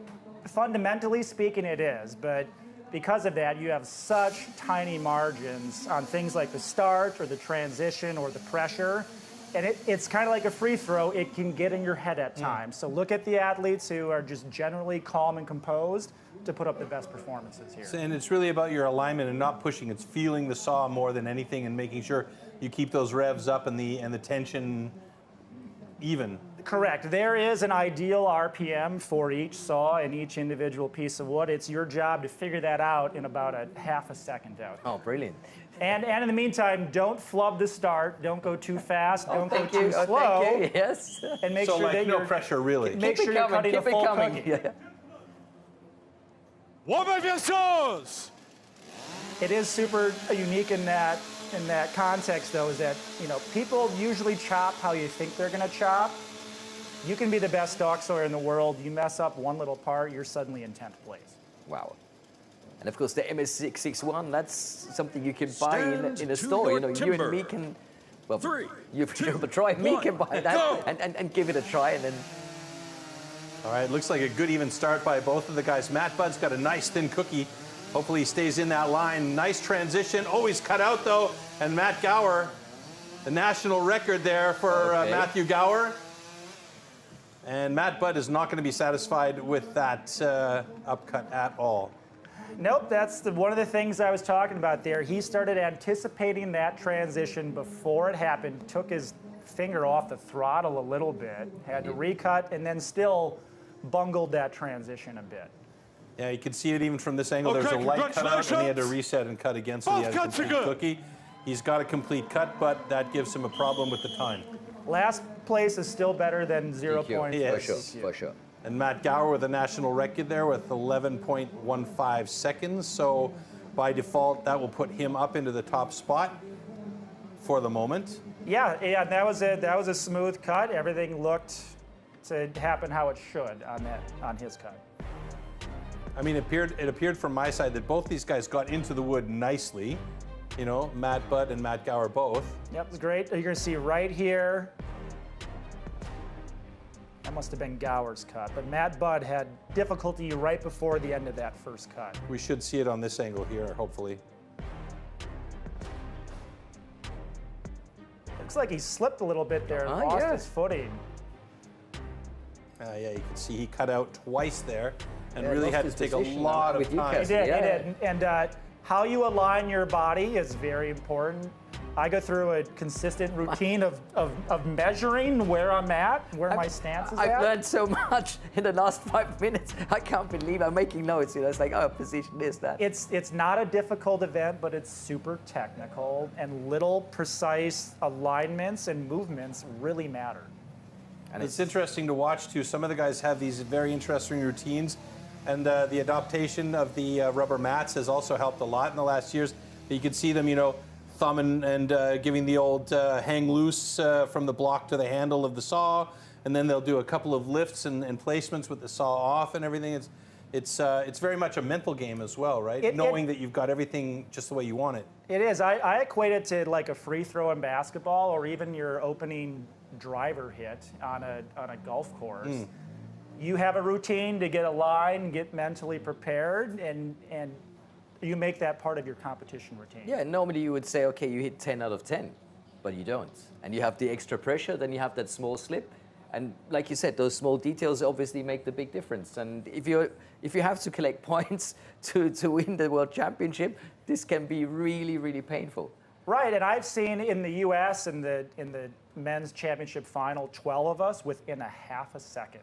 fundamentally speaking, it is. But because of that, you have such tiny margins on things like the start or the transition or the pressure. And it's kind of like a free throw. It can get in your head at times. So look at the athletes who are just generally calm and composed to put up the best performances here. And it's really about your alignment and not pushing. It's feeling the saw more than anything and making sure you keep those revs up and the tension even. Correct. There is an ideal RPM for each saw and each individual piece of wood. It's your job to figure that out in about a half a second out. Oh, brilliant. And in the meantime, don't flub the start. Don't go too fast. Don't go too slow. Thank you. Yes. And make so sure like that no you're pressure really. Make sure you're cutting a full cookie. Yeah. It is super unique in that context, though, is that, you know, people usually chop how you think they're going to chop. You can be the best stock sawyer in the world. You mess up one little part, you're suddenly in 10th place. Wow. And of course, the MS661, that's something you can buy in a store. You know, you and me can, well, you try and me can buy that and give it a try, and then. All right, looks like a good even start by both of the guys. Matt Budd's got a nice thin cookie. Hopefully he stays in that line. Nice transition. Oh, he's cut out though. And Matt Gower, the national record there for Matthew Gower. And Matt Budd is not going to be satisfied with that upcut at all. Nope, that's one of the things I was talking about there. He started anticipating that transition before it happened, took his finger off the throttle a little bit, had to recut, and then still bungled that transition a bit. Yeah, you can see it even from this angle. There's a light cut out, and he had to reset and cut again, so he had a complete cookie. He's got a complete cut, but that gives him a problem with the time. Last place is still better than 0 points. Yes, for sure. And Matt Gower with a national record there with 11.15 seconds. So by default, that will put him up into the top spot for the moment. Yeah, that was a smooth cut. Everything looked to happen how it should on his cut. I mean, it appeared from my side that both these guys got into the wood nicely. You know, Matt Budd and Matt Gower both. Yep, it's great. You're going to see right here. That must have been Gower's cut, but Matt Budd had difficulty right before the end of that first cut. We should see it on this angle here, hopefully. Looks like he slipped a little bit there and lost his footing. Yeah, you can see he cut out twice there and really had to take a lot of time. He did. And how you align your body is very important. I go through a consistent routine of measuring where I'm at, where my stance is at. I've learned so much in the last 5 minutes. I can't believe I'm making notes. You know, it's like, oh, position is that. It's not a difficult event, but it's super technical, and little precise alignments and movements really matter. And it's interesting to watch too. Some of the guys have these very interesting routines, and the adaptation of the rubber mats has also helped a lot in the last years. You can see them, you know, thumbing and giving the old hang loose from the block to the handle of the saw, and then they'll do a couple of lifts and placements with the saw off and everything. It's very much a mental game as well, right? Knowing that you've got everything just the way you want it. It is. I equate it to like a free throw in basketball, or even your opening driver hit on a golf course. You have a routine to get a line, get mentally prepared, and you make that part of your competition routine. Yeah, normally you would say, okay, you hit 10 out of 10, but you don't. And you have the extra pressure, then you have that small slip. And like you said, those small details obviously make the big difference. And if you have to collect points to win the World Championship, this can be really, really painful. Right, and I've seen in the U.S. in the men's championship final, 12 of us within a half a second.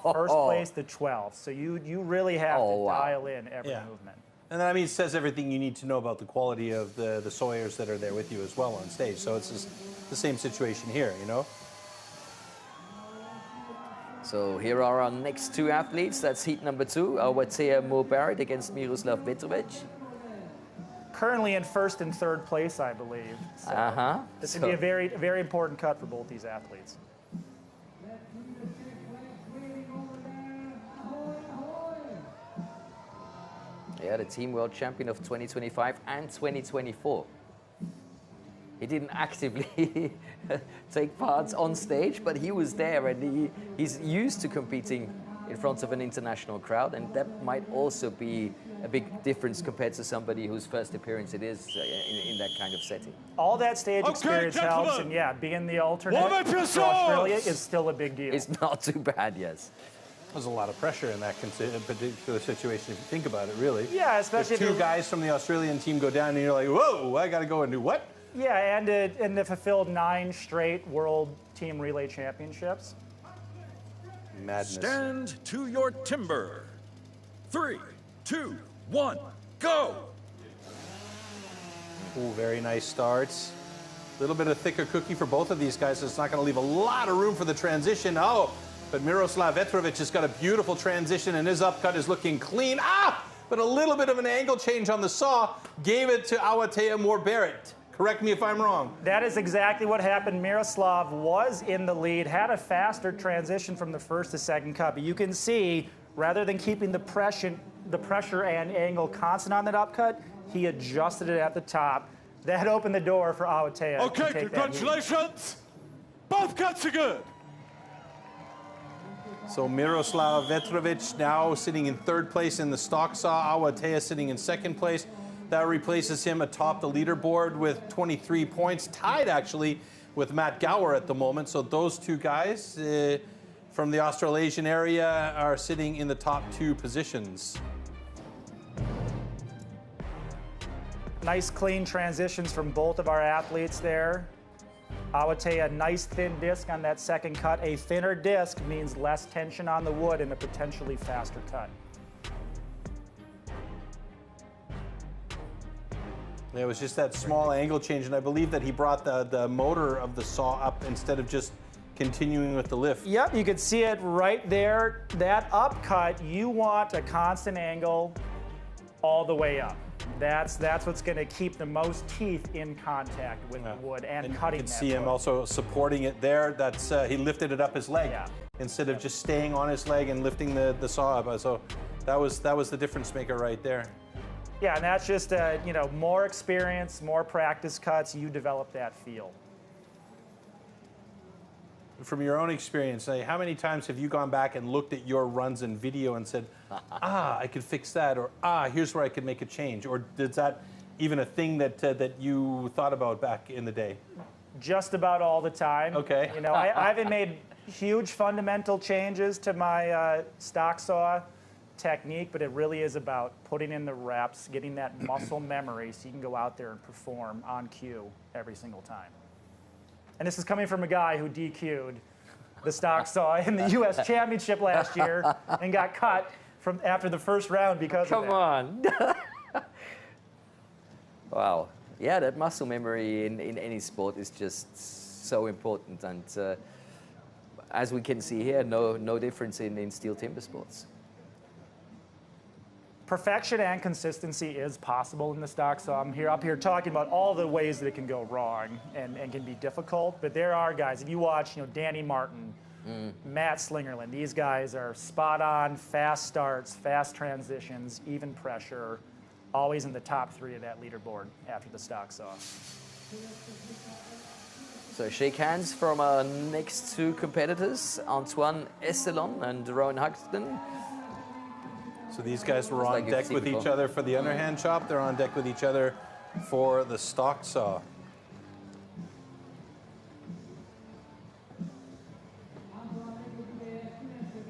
First place to 12. So you really have to dial in every movement. And that, I mean, it says everything you need to know about the quality of the sawyers that are there with you as well on stage. So it's just the same situation here, you know? So here are our next two athletes. That's heat number 2, Awatea Moore-Barrett against Miroslav Vetrovic. Currently in first and third place, I believe. So this would be a very, very important cut for both these athletes. Yeah, the team world champion of 2025 and 2024. He didn't actively take part on stage, but he was there, and he's used to competing in front of an international crowd, and that might also be a big difference compared to somebody whose first appearance it is in that kind of setting. All that stage experience helps, and yeah, being the alternate for Australia is still a big deal. It's not too bad, yes. There's a lot of pressure in that particular situation if you think about it, really. Yeah, especially if two guys from the Australian team go down and you're like, whoa, I got to go and do what? Yeah, and to fulfill 9 straight World Team Relay Championships. Madness. Stand to your timber. 3, 2, 1, go! Ooh, very nice starts. A little bit of thicker cookie for both of these guys, so it's not going to leave a lot of room for the transition. Oh, but Miroslav Vetrovic has got a beautiful transition, and his upcut is looking clean. But a little bit of an angle change on the saw gave it to Awatea Moore-Barrett. Correct me if I'm wrong. That is exactly what happened. Miroslav was in the lead, had a faster transition from the first to second cut. But you can see, rather than keeping the pressure and angle constant on that upcut, he adjusted it at the top. That opened the door for Awatea. Okay, congratulations. Both cuts are good. So Miroslav Vetrovic now sitting in third place in the stock saw. Awatea sitting in second place. That replaces him atop the leaderboard with 23 points, tied actually with Matt Gower at the moment. So those two guys from the Australasian area are sitting in the top 2 positions. Nice clean transitions from both of our athletes there. Awatea, nice thin disc on that second cut. A thinner disc means less tension on the wood and a potentially faster cut. It was just that small angle change, and I believe that he brought the motor of the saw up instead of just continuing with the lift. Yep, you can see it right there. That upcut, you want a constant angle all the way up. That's what's going to keep the most teeth in contact with the wood and cutting. You can that see him wood. also supporting it there. That's he lifted it up his leg instead of just staying on his leg and lifting the saw up. So that was the difference maker right there. Yeah, and that's just you know, more experience, more practice cuts. You develop that feel. From your own experience, how many times have you gone back and looked at your runs in video and said, I could fix that, or here's where I could make a change? Or is that even a thing that you thought about back in the day? Just about all the time. Okay. You know, I haven't made huge fundamental changes to my stock saw technique, but it really is about putting in the reps, getting that muscle memory so you can go out there and perform on cue every single time. And this is coming from a guy who DQ'd the stock saw in the U.S. Championship last year and got cut from after the first round because of that. Come on. Wow. Yeah, that muscle memory in any sport is just so important. And as we can see here, no difference in STIHL Timbersports. Perfection and consistency is possible in the stock saw. I'm up here talking about all the ways that it can go wrong and can be difficult, but there are guys, if you watch, you know, Danny Martin, Matt Slingerland, these guys are spot on, fast starts, fast transitions, even pressure, always in the top 3 of that leaderboard after the stock saw. So shake hands from our next 2 competitors, Antoine Estelon and Rowan Huxton. So these guys were Just on like you've deck seen with before. each other for the underhand chop. They're on deck with each other for the stock saw.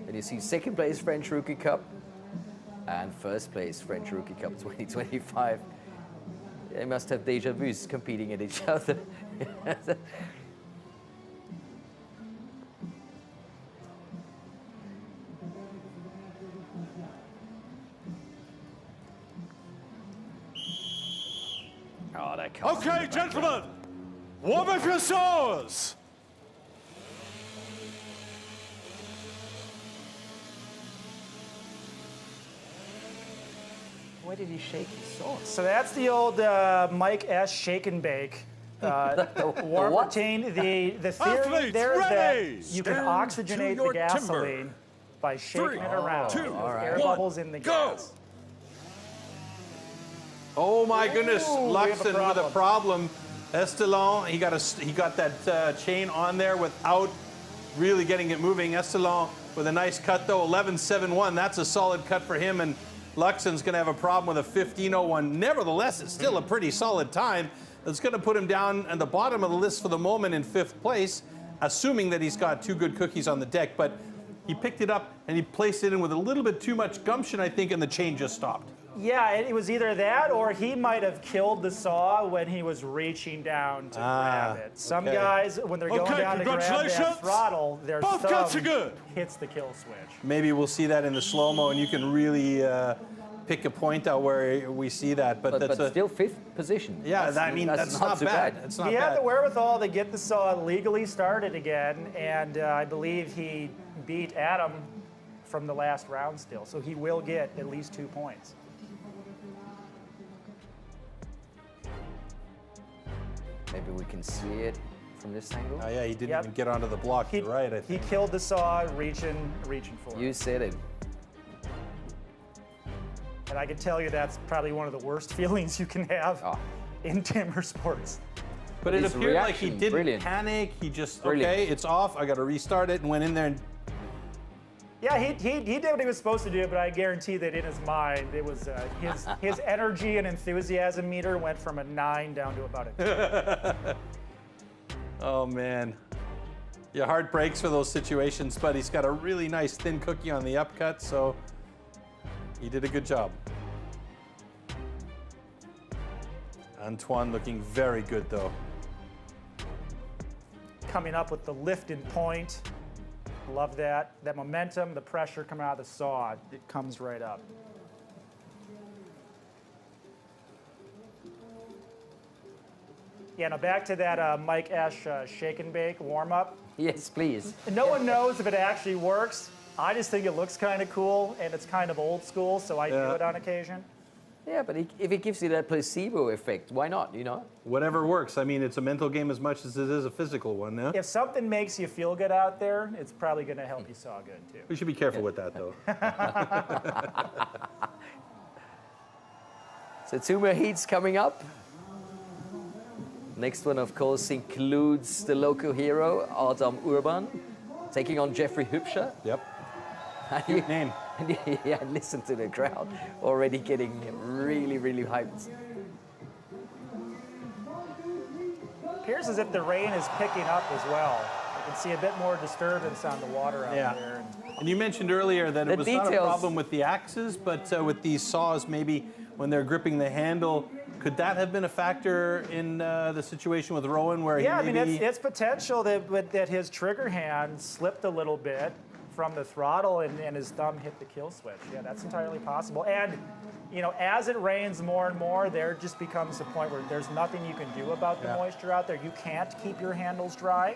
And you see second place French Rookie Cup and first place French Rookie Cup 2025. They must have déjà vus competing at each other. Oh, that comes from Okay, the back gentlemen, warm up your saws. Why did he shake his saw? So that's the old Mike S. shake and bake. Warm what? routine. The theory Athletes, there is ready. that you can Stand oxygenate to the your gasoline timber. by shaking 3, it around. 2, Air 1, bubbles in the go. gas. Oh my goodness, Ooh, we have a Luxon with a problem. Estelon, he got that chain on there without really getting it moving. Estelon with a nice cut though, 11.71. That's a solid cut for him, and Luxon's going to have a problem with a 15.01. Nevertheless, it's still a pretty solid time. That's going to put him down at the bottom of the list for the moment in 5th place, assuming that he's got 2 good cookies on the deck. But he picked it up and he placed it in with a little bit too much gumption, I think, and the chain just stopped. Yeah, it was either that or he might have killed the saw when he was reaching down to grab it. Some guys, when they're going Okay, down to grab that congratulations. throttle, their Both cuts are thumb good. hits the kill switch. Maybe we'll see that in the slow-mo, and you can really pick a point out where we see that. But But that's still 5th position. yeah, I mean, that's not too bad. It's not He had bad. the wherewithal to get the saw legally started again, and I believe he beat Adam from the last round still, so he will get at least 2 points. Maybe we can see it from this angle. Oh yeah, he didn't Yep. even get onto the block. He, You're right, I he think. killed the saw reaching for You it. said it. And I can tell you that's probably one of the worst feelings you can have Oh. in timber sports. But it his appeared like he reaction, didn't brilliant. panic. He just, Brilliant. okay, it's off. I got to restart it, and went in there and Yeah, he did what he was supposed to do, but I guarantee that in his mind, it was his energy and enthusiasm meter went from a 9 down to about a 2. oh man. Your heart breaks for those situations, but he's got a really nice thin cookie on the upcut, so he did a good job. Antoine looking very good though. Coming up with the lift in point. Love that. That momentum, the pressure coming out of the saw, it comes right up. Yeah, now back to that Mike Esch shake and bake warm-up. Yes, please. No one knows if it actually works. I just think it looks kind of cool, and it's kind of old school, so I do it on occasion. Yeah, but if it gives you that placebo effect, why not, you know? Whatever works. I mean, it's a mental game as much as it is a physical one, yeah? If something makes you feel good out there, it's probably going to help you saw good too. We should be careful with that, though. So 2 more heats coming up. Next one, of course, includes the local hero, Adam Urban, taking on Jeffrey Hübscher. Yep. Cute name. Yeah, listen to the crowd already getting really, really hyped. Appears as if the rain is picking up as well. You can see a bit more disturbance on the water out there. And you mentioned earlier that it was not a problem with the axes, but with these saws, maybe when they're gripping the handle, could that have been a factor in the situation with Rowan where yeah, he maybe... I mean, it's potential that his trigger hand slipped a little bit from the throttle and his thumb hit the kill switch. Yeah, that's entirely possible. And, you know, as it rains more and more, there just becomes a point where there's nothing you can do about the moisture out there. You can't keep your handles dry,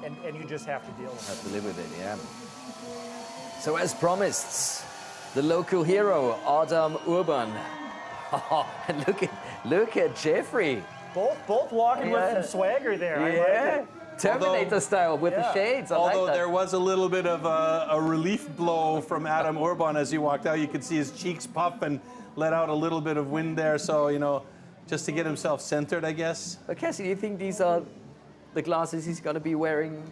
and you just have to deal with it. Have to live with it, yeah. So as promised, the local hero, Adam Urban. Oh, and look at Jeffrey. Both walking with some swagger there. I like it. Terminator style with the shades. Although there was a little bit of a relief blow from Adam Urban as he walked out. You could see his cheeks puff and let out a little bit of wind there. So, you know, just to get himself centered, I guess. But Cassie, do you think these are the glasses he's going to be wearing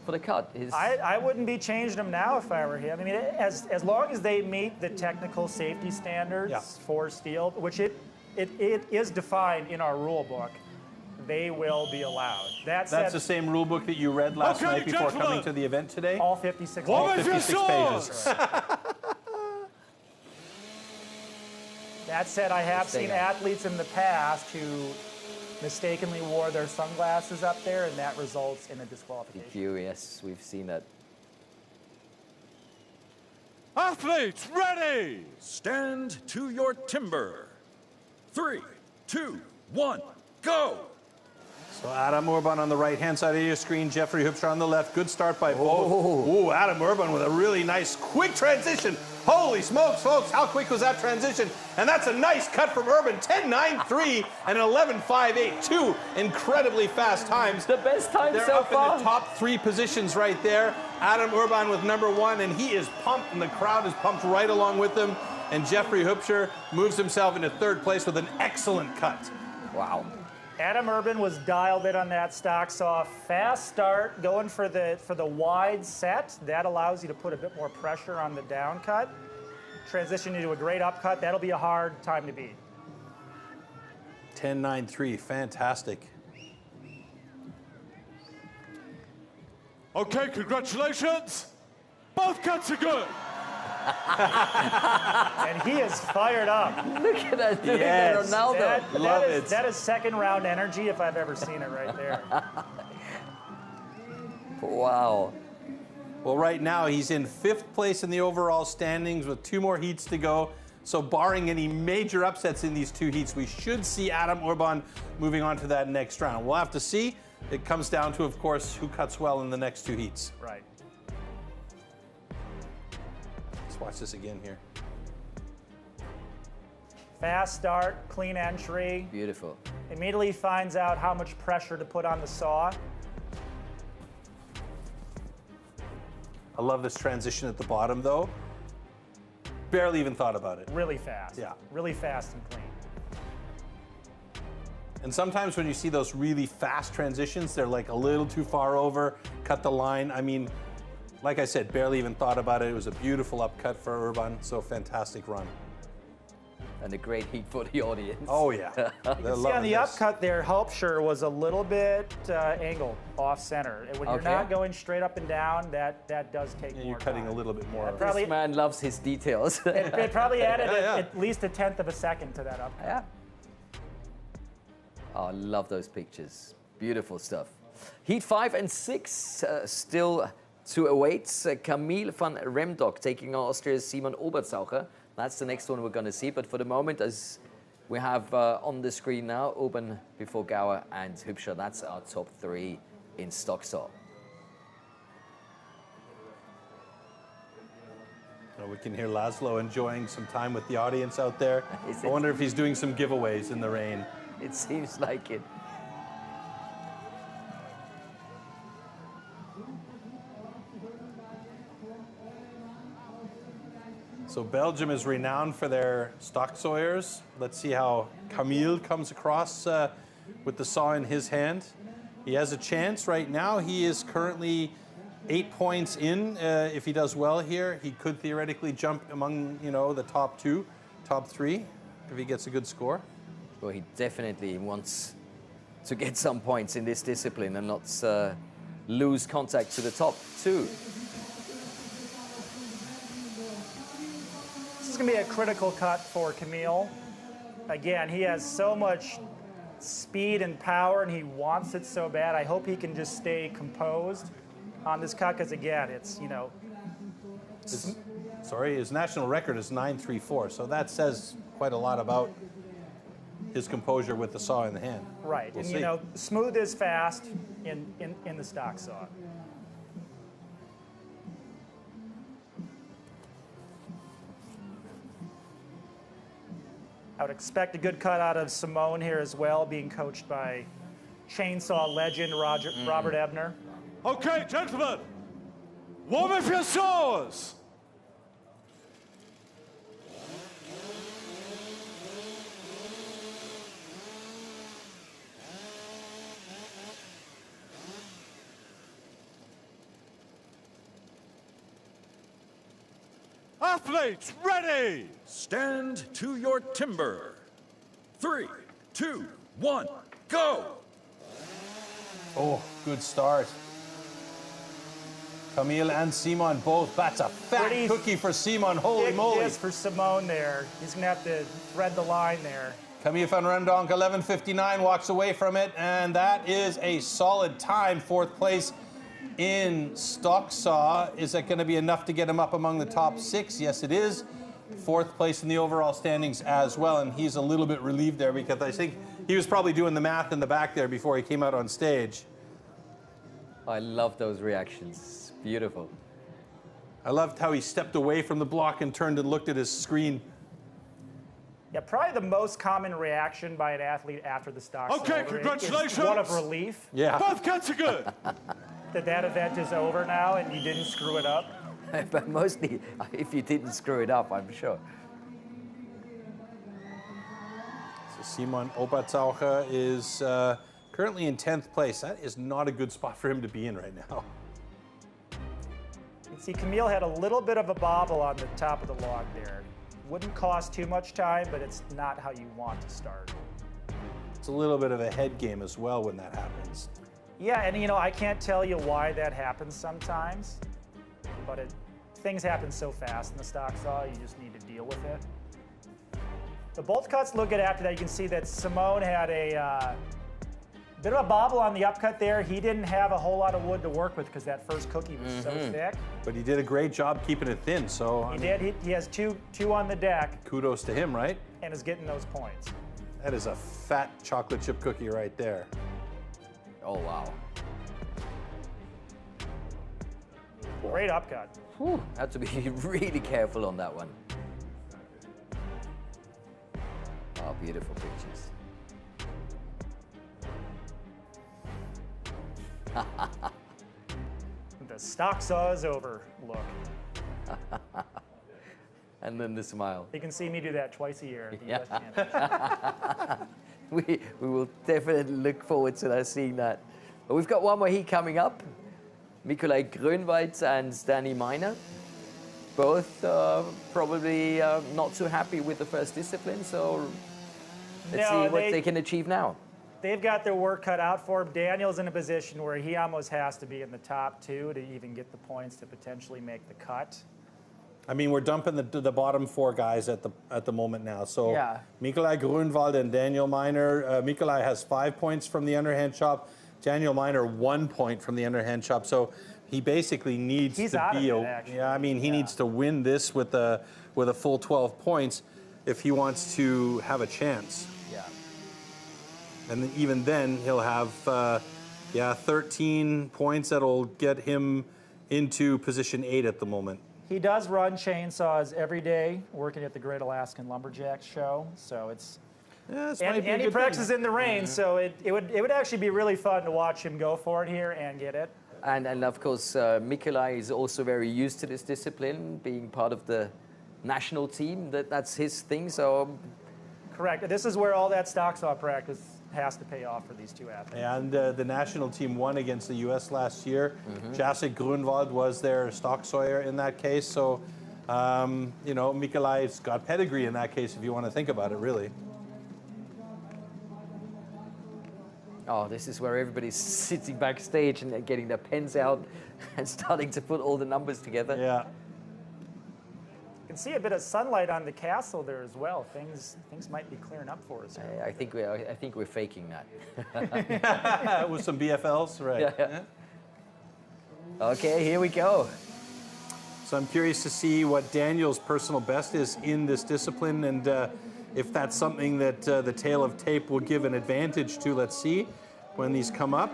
for the cut? I wouldn't be changing them now if I were him. I mean, as long as they meet the technical safety standards for steel, which it is defined in our rule book, they will be allowed. That's the same rule book that you read last night before coming to the event today? All 56 All pages. 56 pages. That said, I have seen athletes in the past who mistakenly wore their sunglasses up there, and that results in a disqualification. Yes, we've seen that. Athletes ready! Stand to your timber. 3, 2, 1, go! So Adam Urban on the right-hand side of your screen, Jeffrey Hübscher on the left. Good start by both. Ooh, Adam Urban with a really nice quick transition. Holy smokes, folks, how quick was that transition? And that's a nice cut from Urban. 10.93 and an 11.58. 2 incredibly fast times. The best time They're so up far. in the top 3 positions right there. Adam Urban with #1, and he is pumped, and the crowd is pumped right along with him. And Jeffrey Hübscher moves himself into 3rd place with an excellent cut. Wow. Adam Urban was dialed in on that stock saw. Fast start, going for the wide set. That allows you to put a bit more pressure on the down cut. Transition into a great upcut. That'll be a hard time to beat. 10.93, fantastic. Okay, congratulations. Both cuts are good. And he is fired up. Look at that, doing that Ronaldo. That is second round energy if I've ever seen it right there. Wow. Well, right now he's in 5th place in the overall standings with 2 more heats to go. So barring any major upsets in these 2 heats, we should see Adam Urban moving on to that next round. We'll have to see. It comes down to, of course, who cuts well in the next 2 heats. Right. Let's watch this again here. Fast start, clean entry. Beautiful. Immediately finds out how much pressure to put on the saw. I love this transition at the bottom, though. Barely even thought about it. Really fast. Yeah. Really fast and clean. And sometimes when you see those really fast transitions, they're like a little too far over, cut the line. I mean, like I said, barely even thought about it. It was a beautiful upcut for Urban, so fantastic run. And a great heat for the audience. Oh, yeah. See on the upcut there, Hübscher was a little bit angled off center. And when you're not going straight up and down, that does take more You're cutting time. a little bit more. This man loves his details. It probably added at least 1/10 of a second to that upcut. Yeah. Oh, I love those pictures. Beautiful stuff. Heat 5 and 6 still to await. Camille van Remdok taking on Austria's Simon Obertzaucher. That's the next one we're going to see. But for the moment, as we have on the screen now, Urban before Gower and Hübscher. That's our top 3 in stock saw. We can hear Laszlo enjoying some time with the audience out there. I wonder if he's doing some giveaways in the rain. It seems like it. So Belgium is renowned for their stock sawyers. Let's see how Camille comes across with the saw in his hand. He has a chance right now. He is currently 8 points in. If he does well here, he could theoretically jump among, you know, the top 3, if he gets a good score. Well, he definitely wants to get some points in this discipline and not lose contact to the top 2. This is going to be a critical cut for Camille. Again, he has so much speed and power, and he wants it so bad. I hope he can just stay composed on this cut, because again, it's, you know... His national record is 9.34, so that says quite a lot about his composure with the saw in the hand. Right, We'll and see. you know, smooth is fast in the stock saw. I would expect a good cut out of Simone here as well, being coached by chainsaw legend Robert Ebner. Okay, gentlemen, warm up your saws. Athletes, ready! Stand to your timber. 3, 2, 1, go! Oh, good start. Camille and Simon both. That's a fat Pretty cookie for Simon. Holy Big moly. miss for Simone there. He's going to have to thread the line there. Camille van Rendonk, 11:59, walks away from it, and that is a solid time. 4th place in stock saw. Is that going to be enough to get him up among the top 6? Yes, it is. 4th place in the overall standings as well, and he's a little bit relieved there because I think he was probably doing the math in the back there before he came out on stage. I love those reactions. Beautiful. I loved how he stepped away from the block and turned and looked at his screen. Yeah, probably the most common reaction by an athlete after the stock saw Okay, is congratulations. one of relief Yeah. Both cuts are good. that event is over now and you didn't screw it up. But mostly, if you didn't screw it up, I'm sure. So Simon Obertaucher is currently in 10th place. That is not a good spot for him to be in right now. You can see Camille had a little bit of a bobble on the top of the log there. Wouldn't cost too much time, but it's not how you want to start. It's a little bit of a head game as well when that happens. Yeah, and you know, I can't tell you why that happens sometimes, but things happen so fast in the stock saw, you just need to deal with it. But both cuts look good after that. You can see that Simone had a bit of a bobble on the upcut there. He didn't have a whole lot of wood to work with because that first cookie was so thick. But he did a great job keeping it thin, so He did. He has two on the deck kudos to him, right? and is getting those points. That is a fat chocolate chip cookie right there. Oh, wow. Great upcut. Whew, had to be really careful on that one. Oh, beautiful pictures. The stock saw is over. Look. And then the smile. You can see me do that twice a year at the Yeah. US Championship. We will definitely look forward to seeing that. But we've got one more heat coming up. Nikolai Grönwald and Danny Miner. Both probably not too happy with the first discipline, so let's see what they can achieve now. They've got their work cut out for him. Daniel's in a position where he almost has to be in the top 2 to even get the points to potentially make the cut. I mean, we're dumping the bottom 4 guys at the moment now. So Yeah. Nikolai Grönwald and Daniel Miner. Nikolai has 5 points from the underhand chop. Daniel Miner 1 point from the underhand chop. So he basically needs He's to out of be it, actually. yeah. I mean, he needs to win this with a full 12 points if he wants to have a chance. Yeah. And even then, he'll have 13 points that'll get him into position 8 at the moment. He does run chainsaws every day, working at the Great Alaskan Lumberjacks show. So it's and he practices in the rain. So it would actually be really fun to watch him go for it here and get it. And of course, Mikolai is also very used to this discipline, being part of the national team. That's his thing. So correct. This is where all that stock saw practice has to pay off for these two athletes. And the national team won against the U.S. last year. Jacek Grunwald was their stock sawyer in that case. So, you know, Mikolai's got pedigree in that case, if you want to think about it, really. oh, this is where everybody's sitting backstage and getting their pens out and starting to put all the numbers together. Yeah. You can see a bit of sunlight on the castle there as well. Things might be clearing up for us here. I think we're faking that. With some BFLs, right? Yeah. Okay, here we go. So I'm curious to see what Daniel's personal best is in this discipline, and if that's something that the tail of tape will give an advantage to. Let's see when these come up.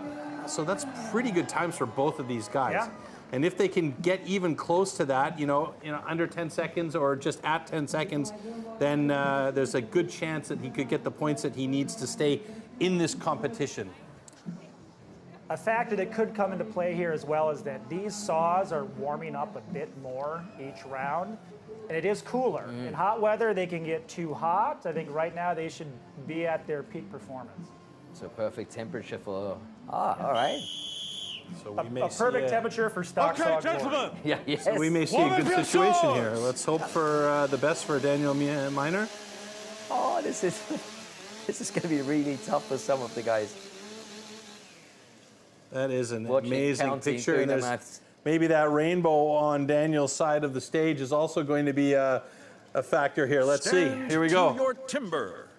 So that's pretty good times for both of these guys. Yeah. And if they can get even close to that, you know, under 10 seconds or just at 10 seconds, then there's a good chance that he could get the points that he needs to stay in this competition. A factor that could come into play here as well is that these saws are warming up a bit more each round, and it is cooler. In hot weather, they can get too hot. I think right now they should be at their peak performance. So perfect temperature for, all right. So we may A perfect temperature for stock saw Okay, glory. gentlemen. Yeah, yes. So we may see a good situation here. Let's hope for the best for Daniel Miner. Oh, this is going to be really tough for some of the guys. That is an Watching, amazing counting, picture. doing And the there's maths. maybe that rainbow on Daniel's side of the stage is also going to be a factor here. Let's see. Stand Here we to go. your timber.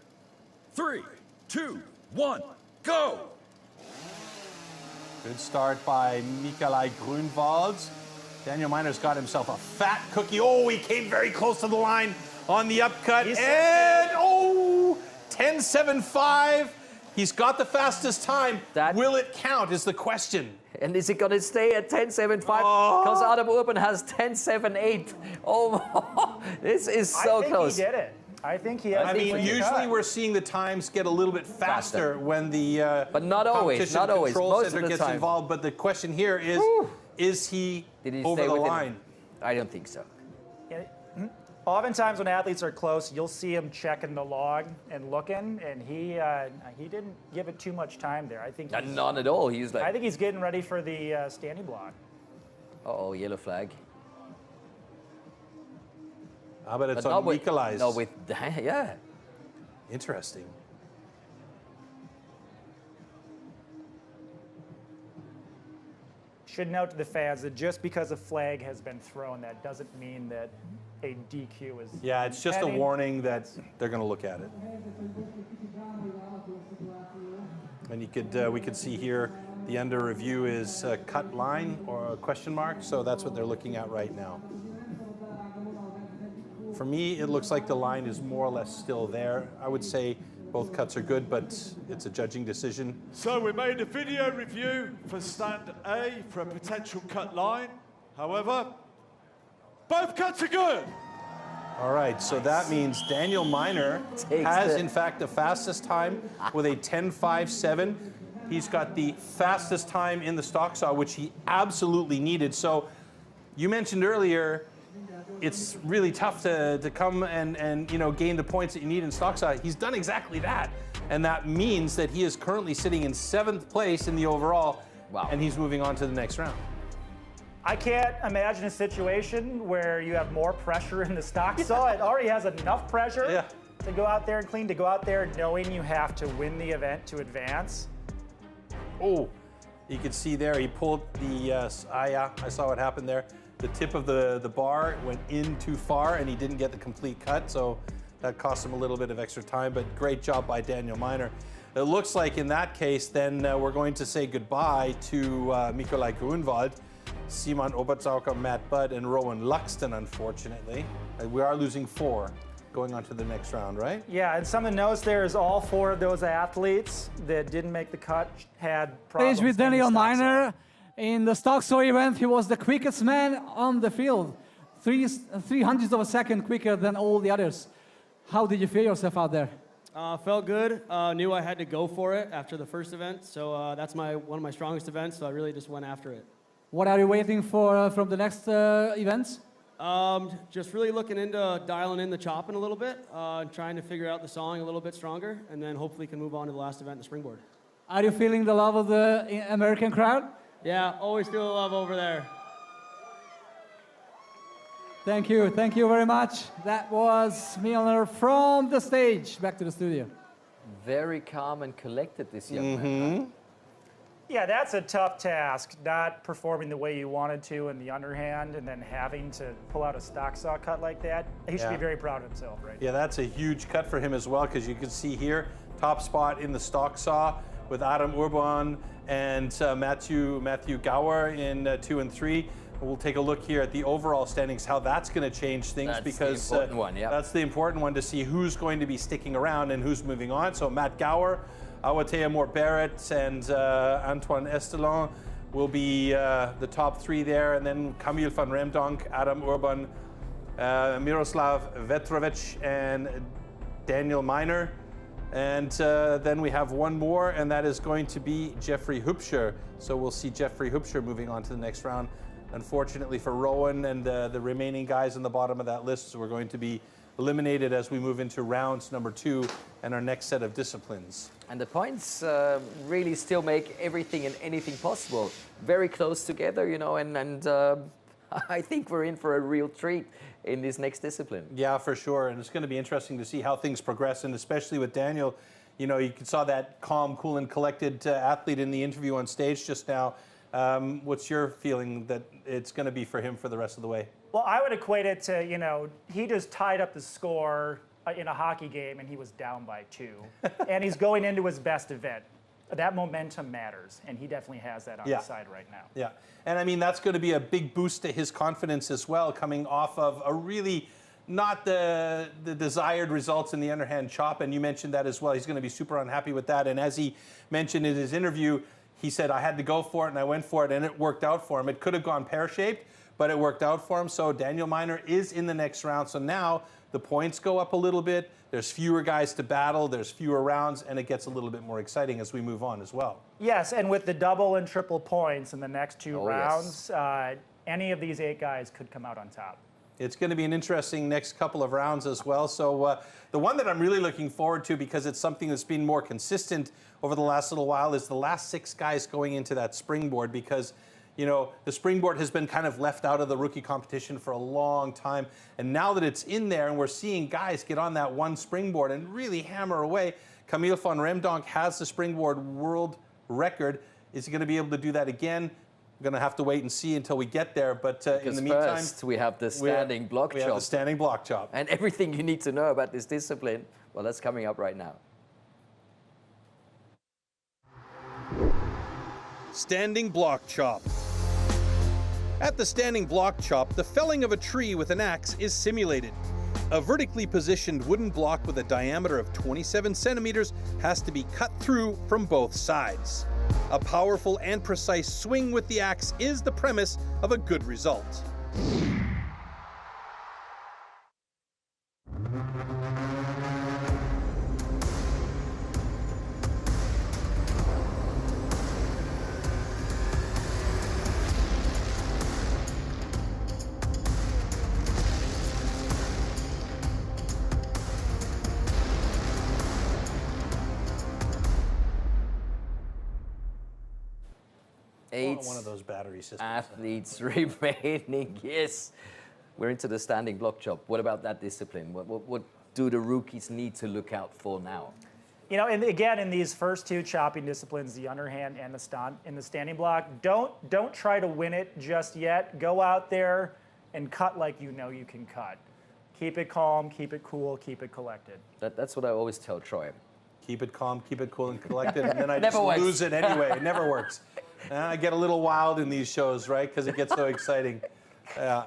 3, 2, 1, go! Good start by Mikolai Grunwald. Daniel Miner's got himself a fat cookie. Oh, he came very close to the line on the upcut. And, 10.75. He's got the fastest time. Will it count is the question. And is it going to stay at 10.75? Because Adam Urban has 10.78. Oh, this is so close. I think he did it. I think he has I mean, usually cut. we're seeing the times get a little bit faster when the But not always, competition not always. control Most of center the gets time. involved. But the question here is he Did he over stay the within? line? I don't think so. Yeah. Oftentimes when athletes are close, you'll see him checking the log and looking, and he didn't give it too much time there. I think None at all. He's like, I think he's getting ready for the standing block. oh, yellow flag. But it's But on not with, Mikolai's. no, with, yeah. Interesting. Should note to the fans that just because a flag has been thrown, that doesn't mean that a DQ is. Yeah, it's just a pending. warning that they're going to look at it. And you could, we could see here the under review is cut line or a question mark, so that's what they're looking at right now. For me, it looks like the line is more or less still there. I would say both cuts are good, but it's a judging decision. So we made a video review for stand A for a potential cut line. However, both cuts are good. All right, so that means Daniel Miner has, in fact, the fastest time with a 10.57. He's got the fastest time in the stock saw, which he absolutely needed. So you mentioned earlier, it's really tough to come and you know, gain the points that you need in stock saw. He's done exactly that. And that means that he is currently sitting in 7th place in the overall. Wow. And he's moving on to the next round. I can't imagine a situation where you have more pressure in the stock saw. It already has enough pressure to go out there and clean, to go out there knowing you have to win the event to advance. Oh, you can see there, he pulled the, I saw what happened there. The tip of the bar went in too far and he didn't get the complete cut, so that cost him a little bit of extra time, but great job by Daniel Miner. It looks like in that case, then we're going to say goodbye to Mikolai Grunwald, Simon Obertzauker, Matt Budd, and Rowan Luxton, unfortunately. We are losing 4 going on to the next round, right? Yeah, and something to notice there is all 4 of those athletes that didn't make the cut had problems. Stage with Daniel Miner. In the stock saw event, he was the quickest man on the field, 300th of a second quicker than all the others. How did you feel yourself out there? Felt good. Knew I had to go for it after the first event, so that's one of my strongest events, so I really just went after it. What are you waiting for from the next events? Just really looking into dialing in the chopping a little bit, trying to figure out the sawing a little bit stronger, and then hopefully can move on to the last event, the Springboard. Are you feeling the love of the American crowd? Yeah, always feel the love over there. Thank you very much. That was Milner from the stage. Back to the studio. Very calm and collected, this young man. Huh? Yeah, that's a tough task, not performing the way you wanted to in the underhand and then having to pull out a stock saw cut like that. He should be very proud of himself, right? Yeah, that's a huge cut for him as well, because you can see here, top spot in the stock saw with Adam Urban and Matthew Gower in 2 and 3. We'll take a look here at the overall standings, how that's going to change things, that's because the important one, yeah. That's the important one to see who's going to be sticking around and who's moving on. So Matt Gower, Awatea Moore-Barrett, and Antoine Estelon will be the top 3 there, and then Camille van Remdonk, Adam Urban, Miroslav Vetrovic, and Daniel Miner. And then we have one more, and that is going to be Jeffrey Hupscher. So we'll see Jeffrey Hupscher moving on to the next round. Unfortunately for Rowan and the remaining guys in the bottom of that list, so we're going to be eliminated as we move into rounds number 2 and our next set of disciplines. And the points really still make everything and anything possible. Very close together, you know, and I think we're in for a real treat in this next discipline. Yeah, for sure. And it's going to be interesting to see how things progress, and especially with Daniel. You know, you saw that calm, cool, and collected athlete in the interview on stage just now. What's your feeling that it's going to be for him for the rest of the way? Well, I would equate it to, you know, he just tied up the score in a hockey game and he was down by 2. And he's going into his best event. That momentum matters, and he definitely has that on his side right now. Yeah, and I mean, that's going to be a big boost to his confidence as well, coming off of a really not the desired results in the Underhand Chop, and you mentioned that as well. He's going to be super unhappy with that, and as he mentioned in his interview, he said, I had to go for it, and I went for it, and it worked out for him. It could have gone pear-shaped, but it worked out for him. So Daniel Miner is in the next round. So now the points go up a little bit. There's fewer guys to battle. There's fewer rounds, and it gets a little bit more exciting as we move on as well. Yes, and with the double and triple points in the next 2 rounds, any of these 8 guys could come out on top. It's going to be an interesting next couple of rounds as well. So the one that I'm really looking forward to, because it's something that's been more consistent over the last little while, is the last 6 guys going into that Springboard, because you know, the Springboard has been kind of left out of the rookie competition for a long time. And now that it's in there and we're seeing guys get on that one Springboard and really hammer away, Camille van Remdonk has the Springboard world record. Is he going to be able to do that again? We're going to have to wait and see until we get there. But in the meantime, first we have the standing block chop. We have the standing block chop. And everything you need to know about this discipline, well, that's coming up right now. Standing block chop. At the standing block chop, the felling of a tree with an axe is simulated. A vertically positioned wooden block with a diameter of 27 centimeters has to be cut through from both sides. A powerful and precise swing with the axe is the premise of a good result. One of those battery systems. Athletes remaining. Yes, we're into the standing block chop. What about that discipline? What do the rookies need to look out for now? You know, and again, in these first 2 chopping disciplines, the underhand and the standing block, don't try to win it just yet. Go out there and cut like you know you can cut. Keep it calm, keep it cool, keep it collected. That's what I always tell Troy. Keep it calm, keep it cool and collected, and then I just lose it anyway. It never works. I get a little wild in these shows, right? Because it gets so exciting. Yeah,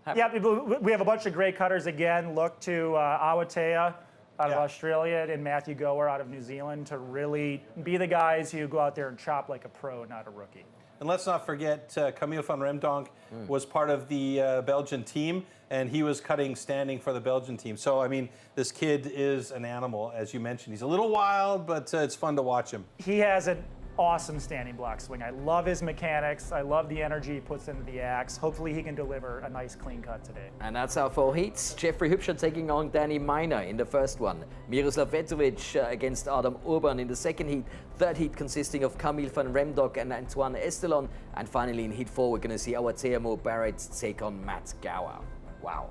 we have a bunch of great cutters again. Look to Awatea out of Australia and Matthew Gower out of New Zealand to really be the guys who go out there and chop like a pro, not a rookie. And let's not forget, Camille van Remdonk was part of the Belgian team, and he was cutting standing for the Belgian team. So, I mean, this kid is an animal, as you mentioned. He's a little wild, but it's fun to watch him. He has an awesome standing block swing. I love his mechanics. I love the energy he puts into the axe. Hopefully he can deliver a nice clean cut today. And that's our 4 heats. Jeffrey Hübscher taking on Danny Miner in the first one. Miroslav Vetrovic against Adam Urban in the second heat. Third heat consisting of Camille van Remdonk and Antoine Estelon. And finally in heat 4 we're going to see our Teemu Barrett take on Matt Gower. Wow.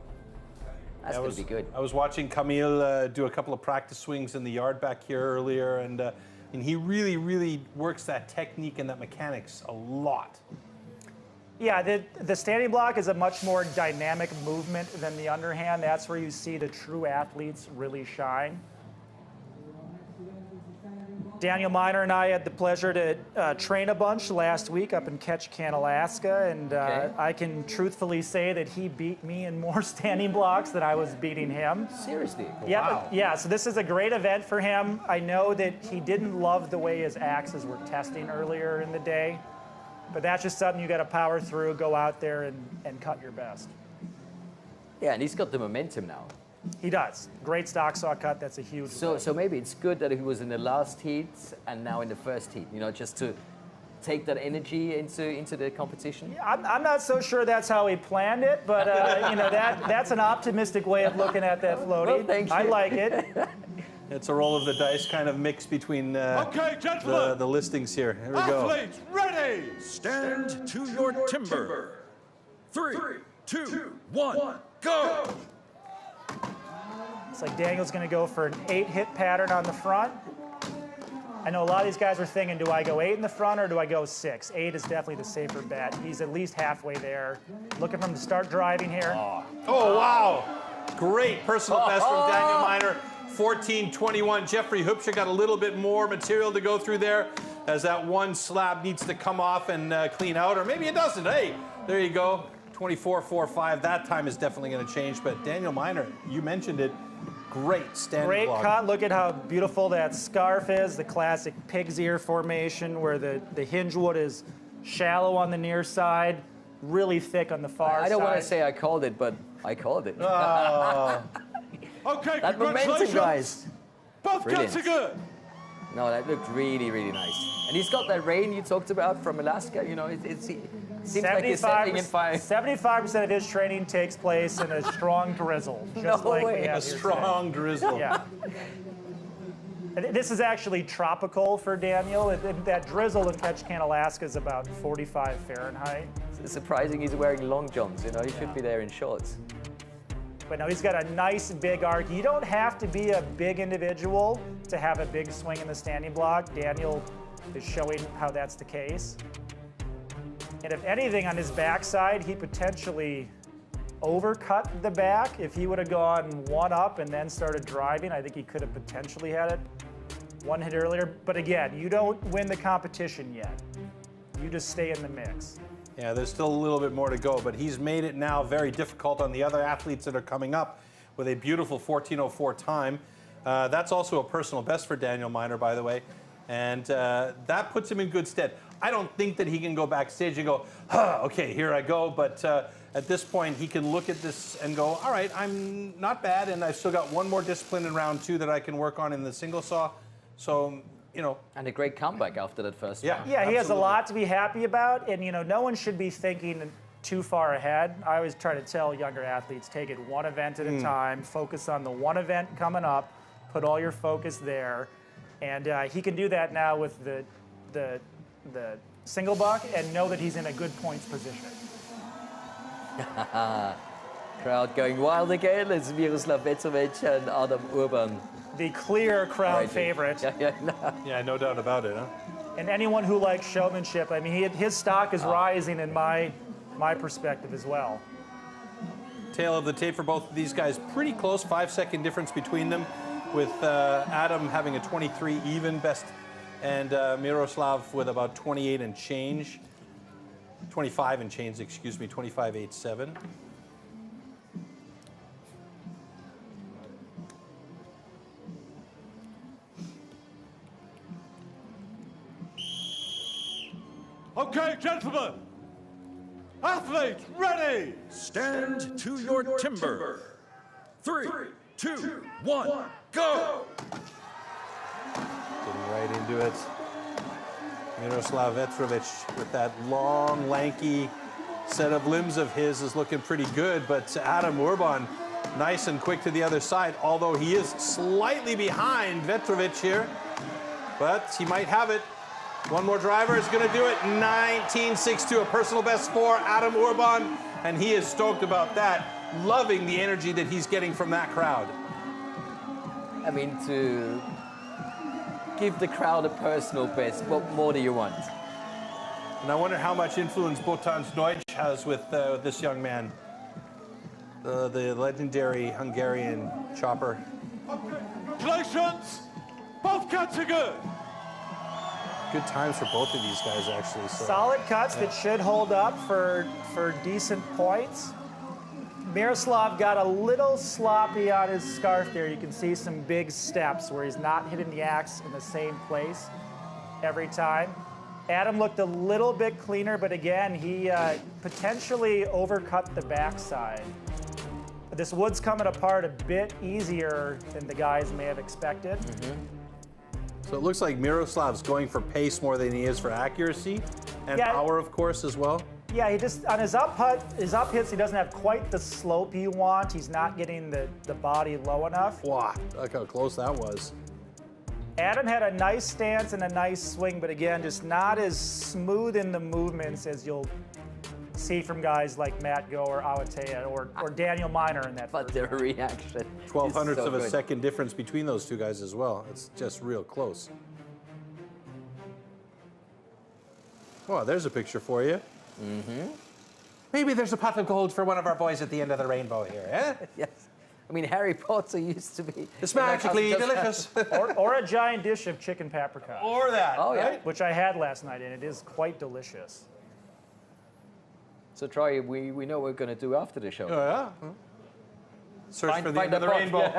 That's going to be good. I was watching Camille do a couple of practice swings in the yard back here earlier, and he really, really works that technique and that mechanics a lot. Yeah, the standing block is a much more dynamic movement than the underhand. That's where you see the true athletes really shine. Daniel Miner and I had the pleasure to train a bunch last week up in Ketchikan, Alaska, and I can truthfully say that he beat me in more standing blocks than I was beating him. Seriously? Yeah, Wow. yeah, so this is a great event for him. I know that he didn't love the way his axes were testing earlier in the day, but that's just something you got to power through, go out there and cut your best. Yeah, and he's got the momentum now. He does. Great stock saw cut. That's a huge win. So maybe it's good that he was in the last heat and now in the first heat, you know, just to take that energy into the competition. I'm not so sure that's how he planned it, but you know, that's an optimistic way of looking at that floaty. Well, thank you. I like it. It's a roll of the dice kind of mix between Okay, gentlemen. the listings here. Here we go. Athletes, ready! Stand to your timber. 3, 2, 1, go! It's like Daniel's going to go for an 8-hit pattern on the front. I know a lot of these guys are thinking, do I go 8 in the front or do I go 6? 8 is definitely the safer bet. He's at least halfway there. Looking for him to start driving here. Oh, wow. Great personal best from Daniel Miner. 14:21. Jeffrey Hübscher got a little bit more material to go through there as that one slab needs to come off and clean out, or maybe it doesn't. Hey, there you go. 24.45. That time is definitely going to change, but Daniel Miner, you mentioned it. Great standing Great block. cut. Look at how beautiful that scarf is. The classic pig's ear formation where the hinge wood is shallow on the near side, really thick on the far side. I don't want to say I called it, but I called it. Okay, That momentum, congratulations. guys. Both Brilliant. cuts are good. No, that looked really, really nice. And he's got that rain you talked about from Alaska. You know, it seems like he's setting in fire. 75% of his training takes place in a strong drizzle. Just No like way. we have A here strong drizzle. today. Yeah. And this is actually tropical for Daniel. That drizzle in Ketchikan, Alaska is about 45 Fahrenheit. It's surprising he's wearing long johns. You know, he should be there in shorts. But now he's got a nice big arc. You don't have to be a big individual to have a big swing in the standing block. Daniel is showing how that's the case. And if anything, on his backside, he potentially overcut the back. If he would have gone one up and then started driving, I think he could have potentially had it one hit earlier. But again, you don't win the competition yet. You just stay in the mix. Yeah, there's still a little bit more to go, but he's made it now very difficult on the other athletes that are coming up with a beautiful 14:04 time. That's also a personal best for Daniel Miner, by the way, and that puts him in good stead. I don't think that he can go backstage and go, okay, here I go, but at this point he can look at this and go, all right, I'm not bad, and I've still got one more discipline in round 2 that I can work on in the single saw, so, you know. And a great comeback after that first Yeah. round. Yeah, he has a Absolutely. lot to be happy about, and you know, no one should be thinking too far ahead. I always try to tell younger athletes, take it one event at a time, focus on the one event coming up, put all your focus there, and he can do that now with the single buck and know that he's in a good points position. Crowd going wild again. It's Miroslav Vetrovic and Adam Urban. The clear crowd Right. favorite. Yeah, no doubt about it, huh? And anyone who likes showmanship, I mean, his stock is rising in my perspective as well. Tail of the tape for both of these guys, pretty close, 5-second difference between them, with Adam having a 23 even best, and Miroslav with about 28 and change, 25 and change, excuse me, 25.87. Okay, gentlemen. Athletes, ready. Stand to your timber. 3, 2, 1, go! Getting right into it. Miroslav Vetrovic with that long, lanky set of limbs of his is looking pretty good, but Adam Urban nice and quick to the other side, although he is slightly behind Vetrovic here, but he might have it. One more driver is going to do it. 19.62, a personal best for Adam Urban, and he is stoked about that, loving the energy that he's getting from that crowd. I mean, to give the crowd a personal best, what more do you want? And I wonder how much influence Botans Deutsch has with this young man, the legendary Hungarian chopper. Congratulations. Both cuts are good. Good times for both of these guys, actually. So. Solid cuts that should hold up for decent points. Miroslav got a little sloppy on his scarf there. You can see some big steps where he's not hitting the axe in the same place every time. Adam looked a little bit cleaner, but again, he potentially overcut the backside. This wood's coming apart a bit easier than the guys may have expected. So it looks like Miroslav's going for pace more than he is for accuracy and power, of course, as well. Yeah, he just, on his up hits, he doesn't have quite the slope you want. He's not getting the body low enough. Wow, look how close that was. Adam had a nice stance and a nice swing, but again, just not as smooth in the movements as you'll see from guys like Matt Go or Awatea or Daniel Miner in that. But their reaction. 12/100ths of a second difference between those two guys as well. It's just real close. Well, there's a picture for you. Maybe there's a pot of gold for one of our boys at the end of the rainbow here, eh? Yes. I mean, Harry Potter used to be... It's magically delicious. or a giant dish of chicken paprika. Or that, oh, yeah. right? Which I had last night, and it is quite delicious. So, Troy, we know what we're going to do after the show. Oh, yeah? Search for the end of the pot. rainbow.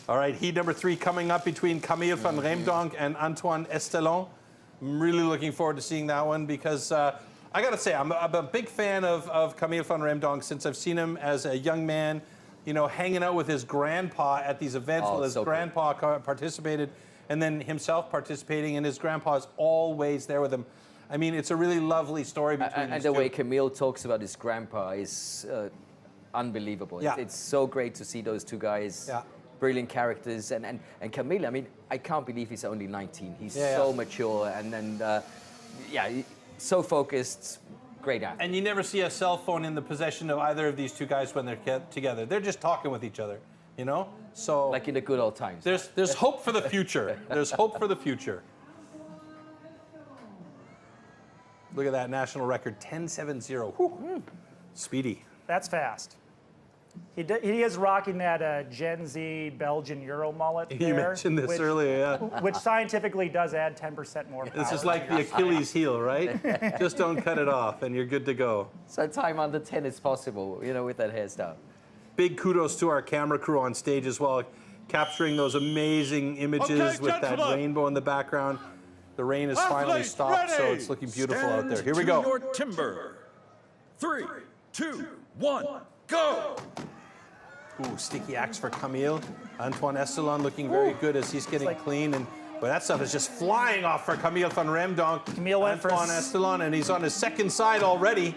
All right, heat number 3 coming up between Camille van Reemdonk and Antoine Estelon. I'm really looking forward to seeing that one because I got to say, I'm a big fan of Camille van Reemdonk since I've seen him as a young man, you know, hanging out with his grandpa at these events while his grandpa participated, and then himself participating, and his grandpa's always there with him. I mean, it's a really lovely story between these And the two. way Camille talks about his grandpa is unbelievable. Yeah. It's so great to see those two guys. Yeah. Brilliant characters. And Camille, I mean, I can't believe he's only 19. He's so mature and so focused. Great actor. And you never see a cell phone in the possession of either of these two guys when they're together. They're just talking with each other, you know? So like in the good old times. There's hope for the future. There's hope for the future. Look at that national record, 10.70. Speedy. That's fast. He is rocking that Gen Z Belgian Euro mullet there. You mentioned this earlier, yeah. Which scientifically does add 10% more power. This is like the Achilles heel, right? Just don't cut it off and you're good to go. So time under 10 is possible, you know, with that hairstyle. Big kudos to our camera crew on stage as well, capturing those amazing images with that rainbow in the background. The rain has finally stopped, so it's looking beautiful out there. Here we go. Your timber. 3, 2, 1, go! Ooh, sticky axe for Camille. Antoine Estelon looking very good as he's getting clean. But that stuff is just flying off for Camille van Reemdonk. Camille went Antoine Estelon, and he's on his second side already.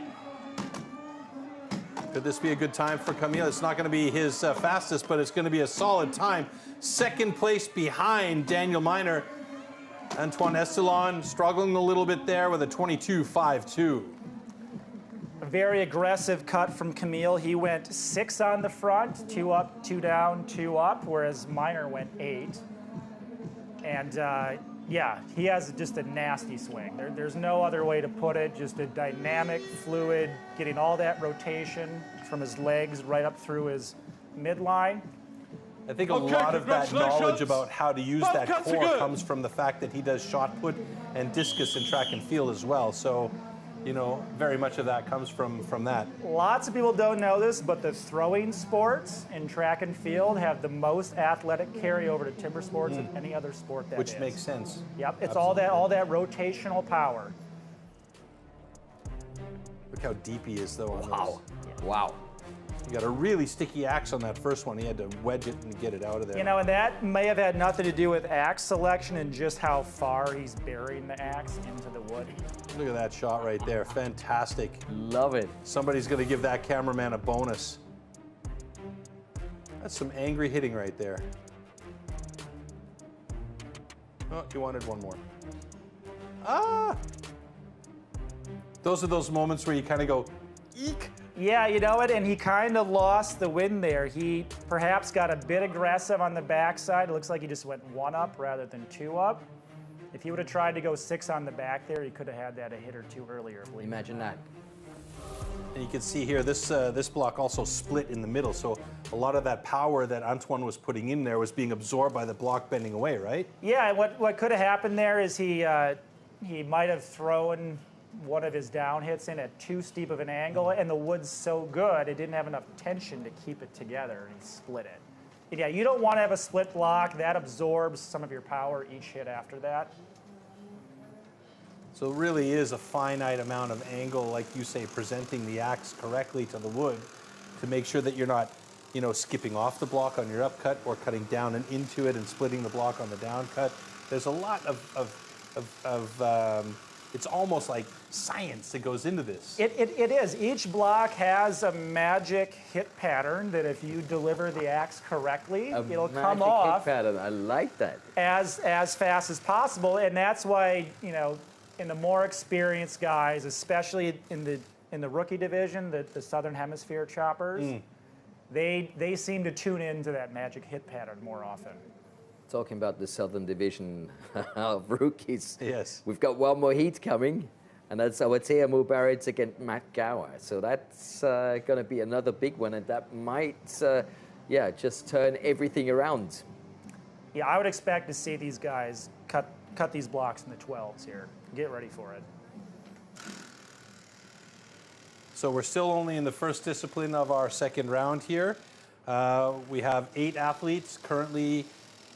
Could this be a good time for Camille? It's not going to be his fastest, but it's going to be a solid time. Second place behind Daniel Miner. Antoine Estelon struggling a little bit there with a 22.52. A very aggressive cut from Camille. He went 6 on the front, 2 up, 2 down, 2 up, whereas Miner went 8. And yeah, he has just a nasty swing. There's no other way to put it. Just a dynamic, fluid, getting all that rotation from his legs right up through his midline. I think a lot of that knowledge about how to use that core comes from the fact that he does shot put and discus in track and field as well. So you know, very much of that comes from that. Lots of people don't know this, but the throwing sports in track and field have the most athletic carryover to timber sports of any other sport that Which is. makes sense. Yep, it's all that rotational power. Look how deep he is, though, on Wow. those. Wow. You got a really sticky axe on that first one. He had to wedge it and get it out of there. You know, and that may have had nothing to do with axe selection and just how far he's burying the axe into the wood. Look at that shot right there. Fantastic. Love it. Somebody's going to give that cameraman a bonus. That's some angry hitting right there. Oh, you wanted one more. Ah! Those are those moments where you kind of go, eek. Yeah, you know what? And he kind of lost the win there. He perhaps got a bit aggressive on the backside. It looks like he just went 1 up rather than 2 up. If he would have tried to go 6 on the back there, he could have had that a hit or 2 earlier. Imagine that. And you can see here, this block also split in the middle. So a lot of that power that Antoine was putting in there was being absorbed by the block bending away, right? Yeah, what could have happened there is he might have thrown one of his down hits in at too steep of an angle, and the wood's so good it didn't have enough tension to keep it together, and he split it. And yeah, you don't want to have a split block. That absorbs some of your power each hit after that. So it really is a finite amount of angle, like you say, presenting the axe correctly to the wood to make sure that you're not, you know, skipping off the block on your upcut or cutting down and into it and splitting the block on the down cut. There's a lot of it's almost like science that goes into this. It is. Each block has a magic hit pattern that if you deliver the axe correctly, it'll come off hit pattern. I like that. as fast as possible. And that's why, you know, in the more experienced guys, especially in the rookie division, the Southern Hemisphere choppers, they seem to tune into that magic hit pattern more often. Talking about the Southern Division of rookies. Yes. We've got one more heat coming, and that's Awatea Mubarak against Matt Gower. So that's going to be another big one, and that might, just turn everything around. Yeah, I would expect to see these guys cut these blocks in the 12s here. Get ready for it. So we're still only in the first discipline of our second round here. We have 8 athletes currently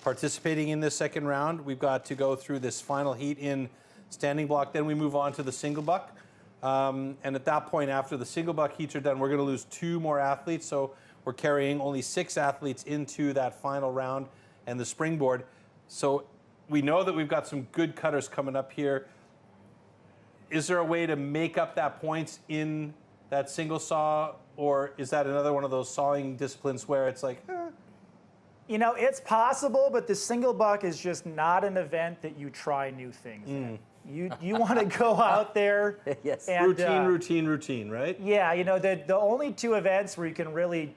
participating in this second round. We've got to go through this final heat in standing block, then we move on to the single buck. And at that point, after the single buck heats are done, we're going to lose 2 more athletes. So we're carrying only 6 athletes into that final round and the springboard. So we know that we've got some good cutters coming up here. Is there a way to make up that points in that single saw, or is that another one of those sawing disciplines where it's like, You know, it's possible, but the single buck is just not an event that you try new things in. You want to go out there Yes. and routine, right? Yeah, you know, the only 2 events where you can really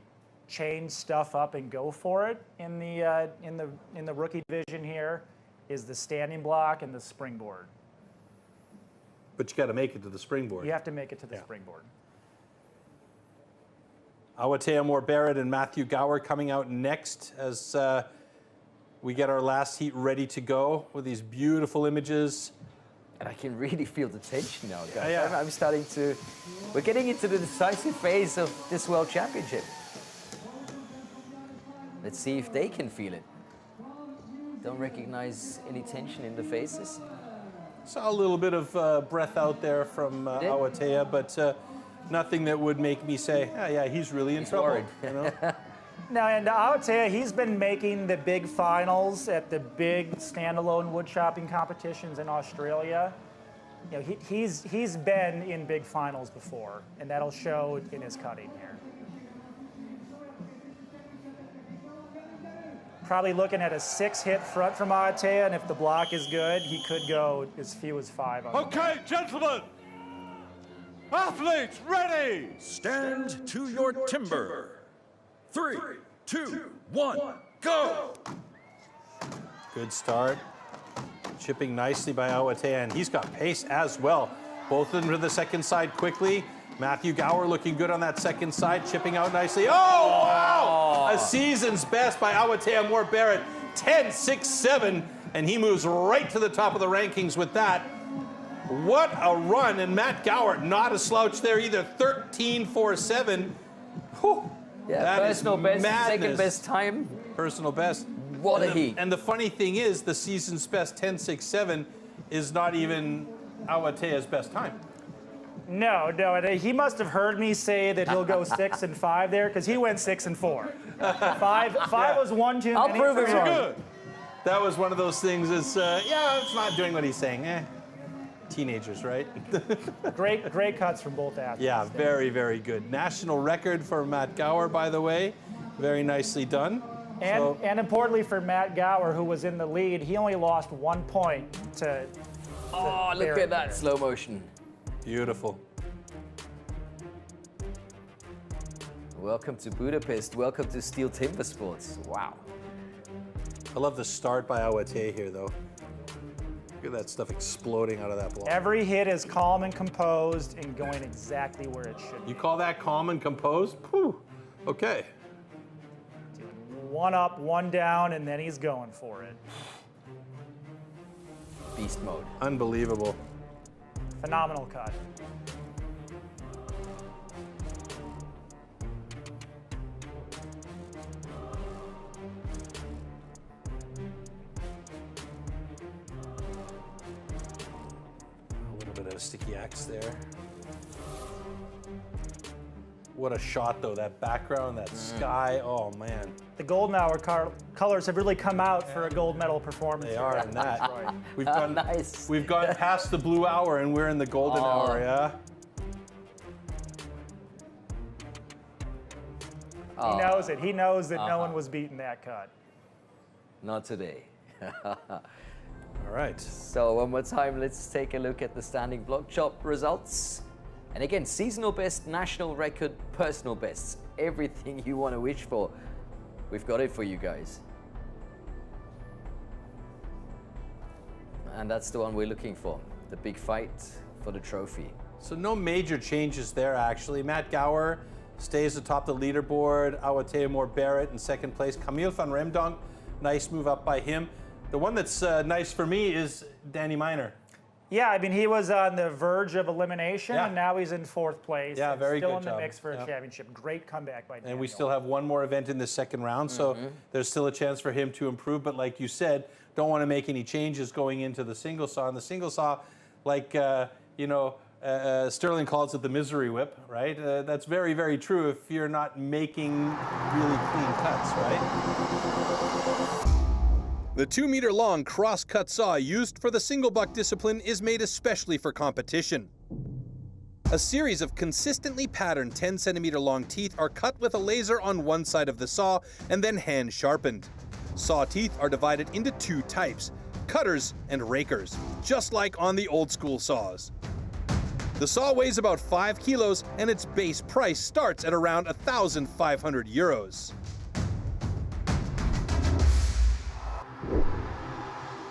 change stuff up and go for it in the rookie division here is the standing block and the springboard. But you got to make it to the springboard. You have to make it to the springboard. Awatea Moore-Barrett and Matthew Gower coming out next as we get our last heat ready to go with these beautiful images. And I can really feel the tension now, guys. Yeah. I'm starting to... We're getting into the decisive phase of this World Championship. Let's see if they can feel it. Don't recognize any tension in the faces. Saw a little bit of breath out there from Awatea, but nothing that would make me say, yeah, he's really in trouble. Worried. You know? Now, and Awatea, he's been making the big finals at the big standalone wood chopping competitions in Australia. You know, he's been in big finals before, and that'll show in his cutting here. Probably looking at a 6-hit front from Awatea, and if the block is good, he could go as few as 5 on Okay, gentlemen. Athletes, ready. Stand to your timber. 3, 2, 1, go! Good start. Chipping nicely by Awatea, and he's got pace as well. Both of them to the second side quickly. Matthew Gower looking good on that second side, chipping out nicely. Oh, wow! A season's best by Awatea Moore-Barrett. 10-6-7, and he moves right to the top of the rankings with that. What a run. And Matt Gower, not a slouch there either. 13.47. Whew. Yeah, That is personal best, second madness. best time. Personal best. What a And the- heat. And the funny thing is, the season's best 10.67 is not even Awatea's best time. No, and he must have heard me say that he'll go 6 and 5 there, because he went 6 and 4. Five was one too I'll many. prove for it him. wrong. Good. That was one of those things. It's it's not doing what he's saying. Teenagers, right? Great cuts from both athletes. Yeah, very, very good. National record for Matt Gower, by the way. Very nicely done. And importantly for Matt Gower, who was in the lead, he only lost 1 point to. Oh, look Barrett at that there. slow motion. Beautiful. Welcome to Budapest. Welcome to STIHL Timbersports. Wow. I love the start by Awatea here, though. Look at that stuff exploding out of that block. Every hit is calm and composed and going exactly where it should be. You call that calm and composed? Whew. Okay. One up, one down, and then he's going for it. Beast mode. Unbelievable. Phenomenal cut. A little bit of a sticky axe there. What a shot, though. That background, that sky. Oh, man. The golden hour colors have really come out for a gold medal performance. They here are at in that. Detroit. We've gone, Nice. We've gone past the blue hour, and we're in the golden hour, yeah? He knows it. He knows that no one was beating that cut. Not today. All right. So one more time, let's take a look at the standing block chop results. And again, seasonal best, national record, personal bests. Everything you want to wish for, we've got it for you guys. And that's the one we're looking for, the big fight for the trophy. So no major changes there, actually. Matt Gower stays atop the leaderboard. Awatea Barrett in second place. Camille van Remdonk, nice move up by him. The one that's nice for me is Danny Miner. Yeah, I mean, he was on the verge of elimination, Yeah. and now he's in 4th place. Yeah, and very still good in the job. mix for a Yeah. championship. Great comeback by Daniel. And we still have one more event in the second round, so there's still a chance for him to improve. But like you said, don't want to make any changes going into the single saw. And the single saw, like, Sterling calls it the misery whip, right? That's very, very true if you're not making really clean cuts, right? The 2-meter-long cross-cut saw used for the single buck discipline is made especially for competition. A series of consistently patterned 10-centimeter-long teeth are cut with a laser on one side of the saw and then hand-sharpened. Saw teeth are divided into 2 types, cutters and rakers, just like on the old-school saws. The saw weighs about 5 kilos and its base price starts at around 1,500 euros.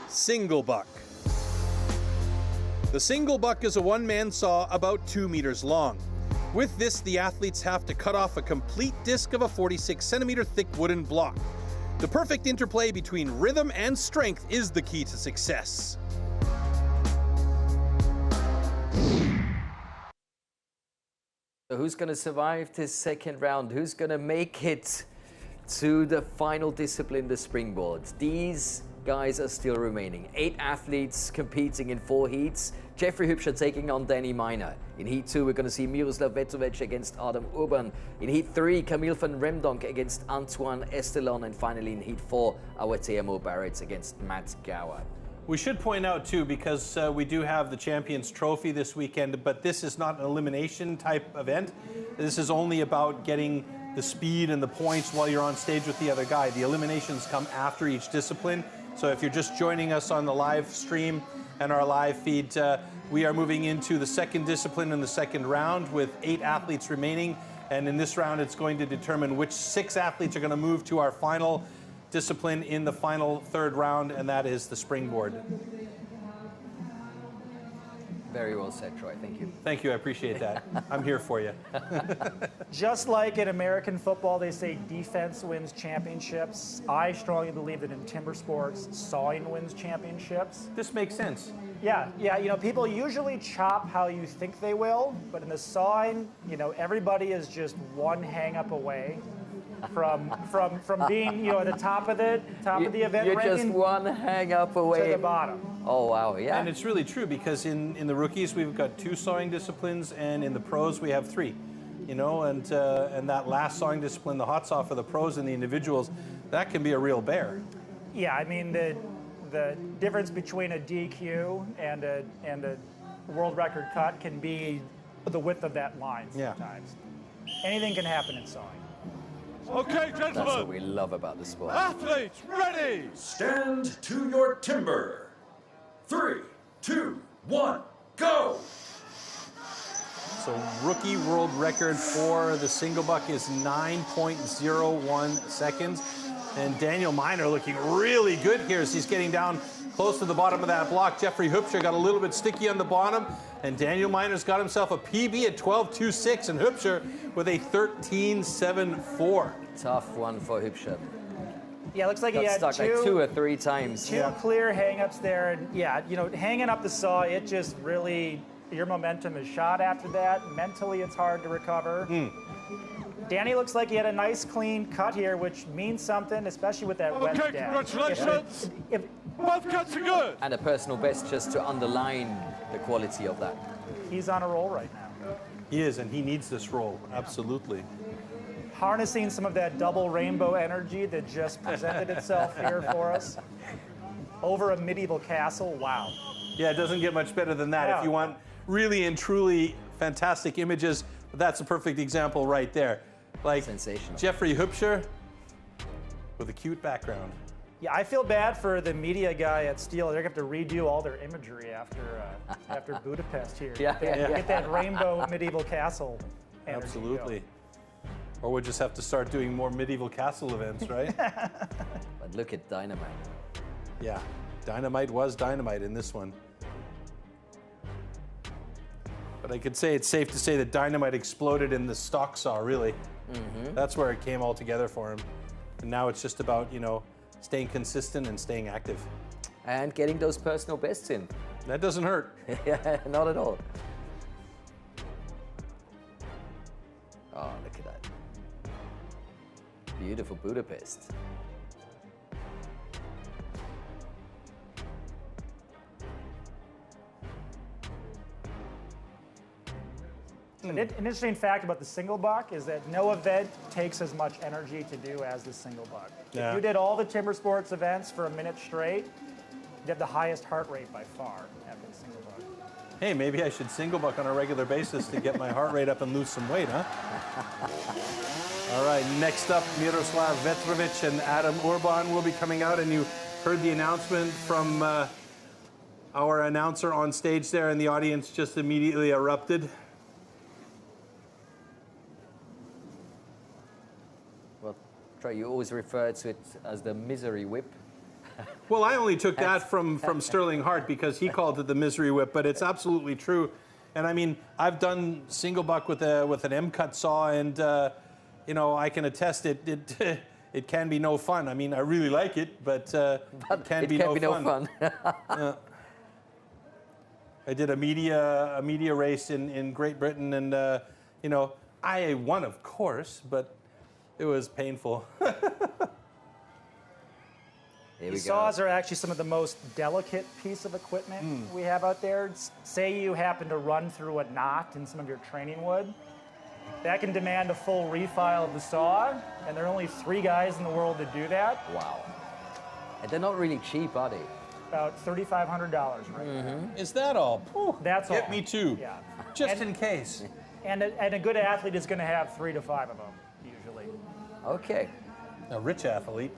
Single buck. The single buck is a one-man saw about 2 meters long. With this, the athletes have to cut off a complete disc of a 46-centimeter thick wooden block. The perfect interplay between rhythm and strength is the key to success. So who's going to survive this second round? Who's going to make it to the final discipline, the springboard? These guys are still remaining. 8 athletes competing in 4 heats. Jeffrey Hübscher taking on Danny Miner. In Heat 2, we're going to see Miroslav Vetovic against Adam Urban. In Heat 3, Camille van Remdonk against Antoine Estelon. And finally in Heat 4, Awatea Barrett against Matt Gower. We should point out, too, because we do have the Champions Trophy this weekend, but this is not an elimination type event. This is only about getting the speed and the points while you're on stage with the other guy. The eliminations come after each discipline. So if you're just joining us on the live stream and our live feed, we are moving into the second discipline in the second round with 8 athletes remaining. And in this round, it's going to determine which 6 athletes are going to move to our final discipline in the final third round, and that is the springboard. Very well said, Troy. Thank you. Thank you, I appreciate that. I'm here for you. Just like in American football, they say defense wins championships. I strongly believe that in timber sports, sawing wins championships. This makes sense. Yeah, you know, people usually chop how you think they will, but in the sawing, you know, everybody is just one hang up away from being, you know, at the top of the event You're ranking just one hang up away to the bottom. Oh, wow, yeah. And it's really true because in the rookies we've got 2 sawing disciplines, and in the pros we have 3. You know, and that last sawing discipline, the hot saw for the pros and the individuals, that can be a real bear. Yeah, I mean the difference between a DQ and a world record cut can be the width of that line sometimes. Anything can happen in sawing. Okay, That's what gentlemen. we love about the sport. Athletes, ready. Stand to your timber. 3, 2, 1, go! So rookie world record for the single buck is 9.01 seconds. And Daniel Miner looking really good here as he's getting down close to the bottom of that block. Jeffrey Hupscher got a little bit sticky on the bottom, and Daniel Miner's got himself a PB at 12.26, and Hupscher with a 13.74. Tough one for Hupscher. Yeah, it looks like he Got had stuck like 2 or 3 times. two clear hang-ups there, and yeah, you know, hanging up the saw, it just really, your momentum is shot after that. Mentally, it's hard to recover. Danny looks like he had a nice clean cut here, which means something, especially with that wet Okay, deck. congratulations. If, Both cuts are good. And a personal best just to underline the quality of that. he's on a roll right now. He is, and he needs this roll, absolutely. Harnessing some of that double rainbow energy that just presented itself here for us. Over a medieval castle, wow. Yeah, it doesn't get much better than that. Yeah. If you want really and truly fantastic images, that's a perfect example right there. Like Sensational. Jeffrey Hupscher with a cute background. Yeah, I feel bad for the media guy at STIHL. They're going to have to redo all their imagery after Budapest here. Get that rainbow medieval castle energy Absolutely. going. Or we'll just have to start doing more medieval castle events, right? But look at Dynamite. Yeah, Dynamite was Dynamite in this one. But I could say it's safe to say that Dynamite exploded in the stock saw, really. That's where it came all together for him. And now it's just about, you know, staying consistent and staying active. And getting those personal bests in. That doesn't hurt. Yeah, not at all. Oh, look at that. Beautiful Budapest. An interesting fact about the single buck is that no event takes as much energy to do as the single buck. Yeah. If you did all the timber sports events for a minute straight, you'd have the highest heart rate by far after the single buck. Hey, maybe I should single buck on a regular basis to get my heart rate up and lose some weight, huh? All right, next up, Miroslav Vetrovic and Adam Urban will be coming out, and you heard the announcement from our announcer on stage there, and the audience just immediately erupted. Well, Troy, you always refer to it as the misery whip. Well, I only took that from Sterling Hart because he called it the misery whip, but it's absolutely true. And I mean, I've done single buck with an M-cut saw, and you know, I can attest it can be no fun. I mean, I really like it, but it can be no fun. I did a media race in Great Britain, and you know, I won, of course, but it was painful. Here we These go. saws are actually some of the most delicate piece of equipment we have out there. Say you happen to run through a knot in some of your training wood. That can demand a full refile of the saw, and there are only 3 guys in the world that do that. Wow. And they're not really cheap, are they? About $3,500 right now. Is that all? Whew, That's all. get me too. Yeah. Just in case. And a good athlete is going to have 3 to 5 of them, usually. Okay. A rich athlete.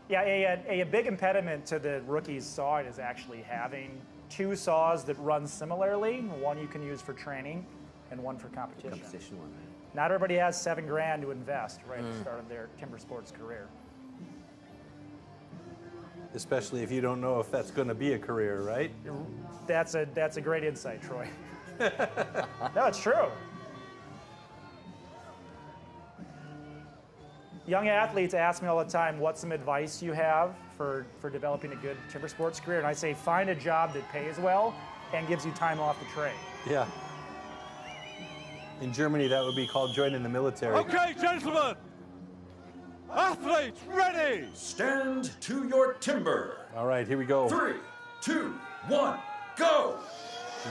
Yeah, a big impediment to the rookie's sawing is actually having 2 saws that run similarly. One you can use for training and one for competition. Competition one. Not everybody has $7 grand to invest right at the start of their timber sports career. especially if you don't know if that's going to be a career, right? That's a great insight, Troy. No, it's true. Young athletes ask me all the time, what's some advice you have for developing a good timber sports career? And I say, find a job that pays well and gives you time off to train. Yeah. In Germany, that would be called joining the military. Okay, gentlemen. Athletes, ready. Stand to your timber. All right, here we go. 3, 2, 1, go.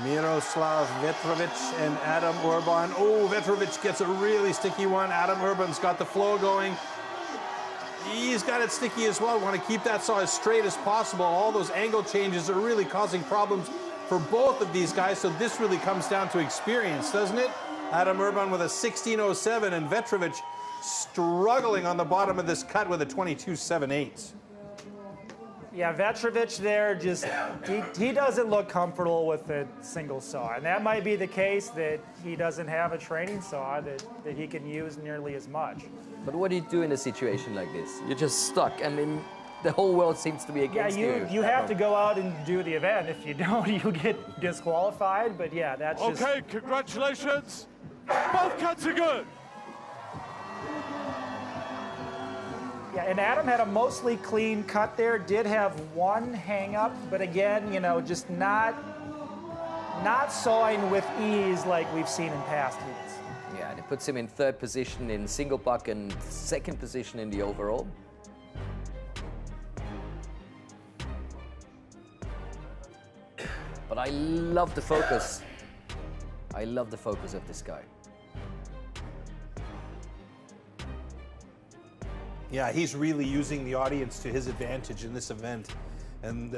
Miroslav Vetrovic and Adam Urban. Oh, Vetrovic gets a really sticky one. Adam Urban's got the flow going. He's got it sticky as well. Want to keep that saw as straight as possible. All those angle changes are really causing problems for both of these guys, so this really comes down to experience, doesn't it? Adam Urban with a 16.07 and Vetrovic struggling on the bottom of this cut with a 22.78. Yeah, Vetrovic there, just he doesn't look comfortable with a single saw. And that might be the case, that he doesn't have a training saw that he can use nearly as much. But what do you do in a situation like this? You're just stuck. I mean, the whole world seems to be against you. You have to go out and do the event. If you don't, you get disqualified. But yeah, that's just... Okay, congratulations. Both cuts are good. Yeah, and Adam had a mostly clean cut there. Did have one hang up, but again, you know, just not sawing with ease like we've seen in past heats. Yeah, and it puts him in 3rd position in single buck and 2nd position in the overall. But I love the focus. I love the focus of this guy. Yeah, he's really using the audience to his advantage in this event. And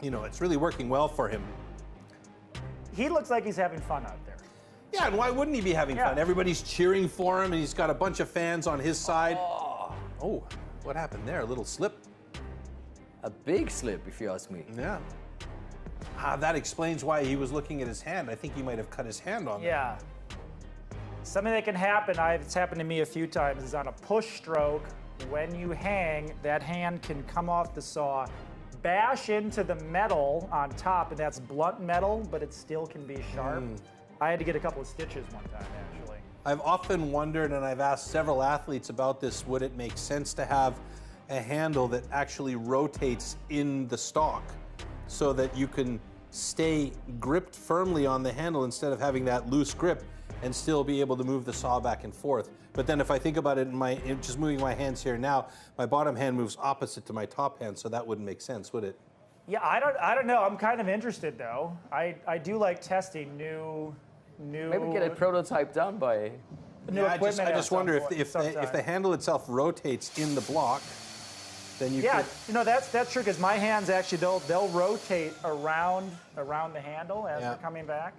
you know, it's really working well for him. He looks like he's having fun out there. Yeah, and why wouldn't he be having fun? Everybody's cheering for him, and he's got a bunch of fans on his side. Oh, what happened there? A little slip? A big slip, if you ask me. Yeah. That explains why he was looking at his hand. I think he might have cut his hand on. Yeah. Something that can happen, it's happened to me a few times, is on a push stroke, when you hang, that hand can come off the saw, bash into the metal on top, and that's blunt metal, but it still can be sharp. I had to get a couple of stitches one time, actually. I've often wondered, and I've asked several athletes about this, would it make sense to have a handle that actually rotates in the stock so that you can stay gripped firmly on the handle instead of having that loose grip and still be able to move the saw back and forth. But then if I think about it, in just moving my hands here now, my bottom hand moves opposite to my top hand, so that wouldn't make sense, would it? Yeah, I don't know. I'm kind of interested, though. I do like testing new. Maybe get a prototype done by. I just wonder if the handle itself rotates in the block, then you could... you know, that's true, because my hands actually, they'll rotate around the handle as they're coming back.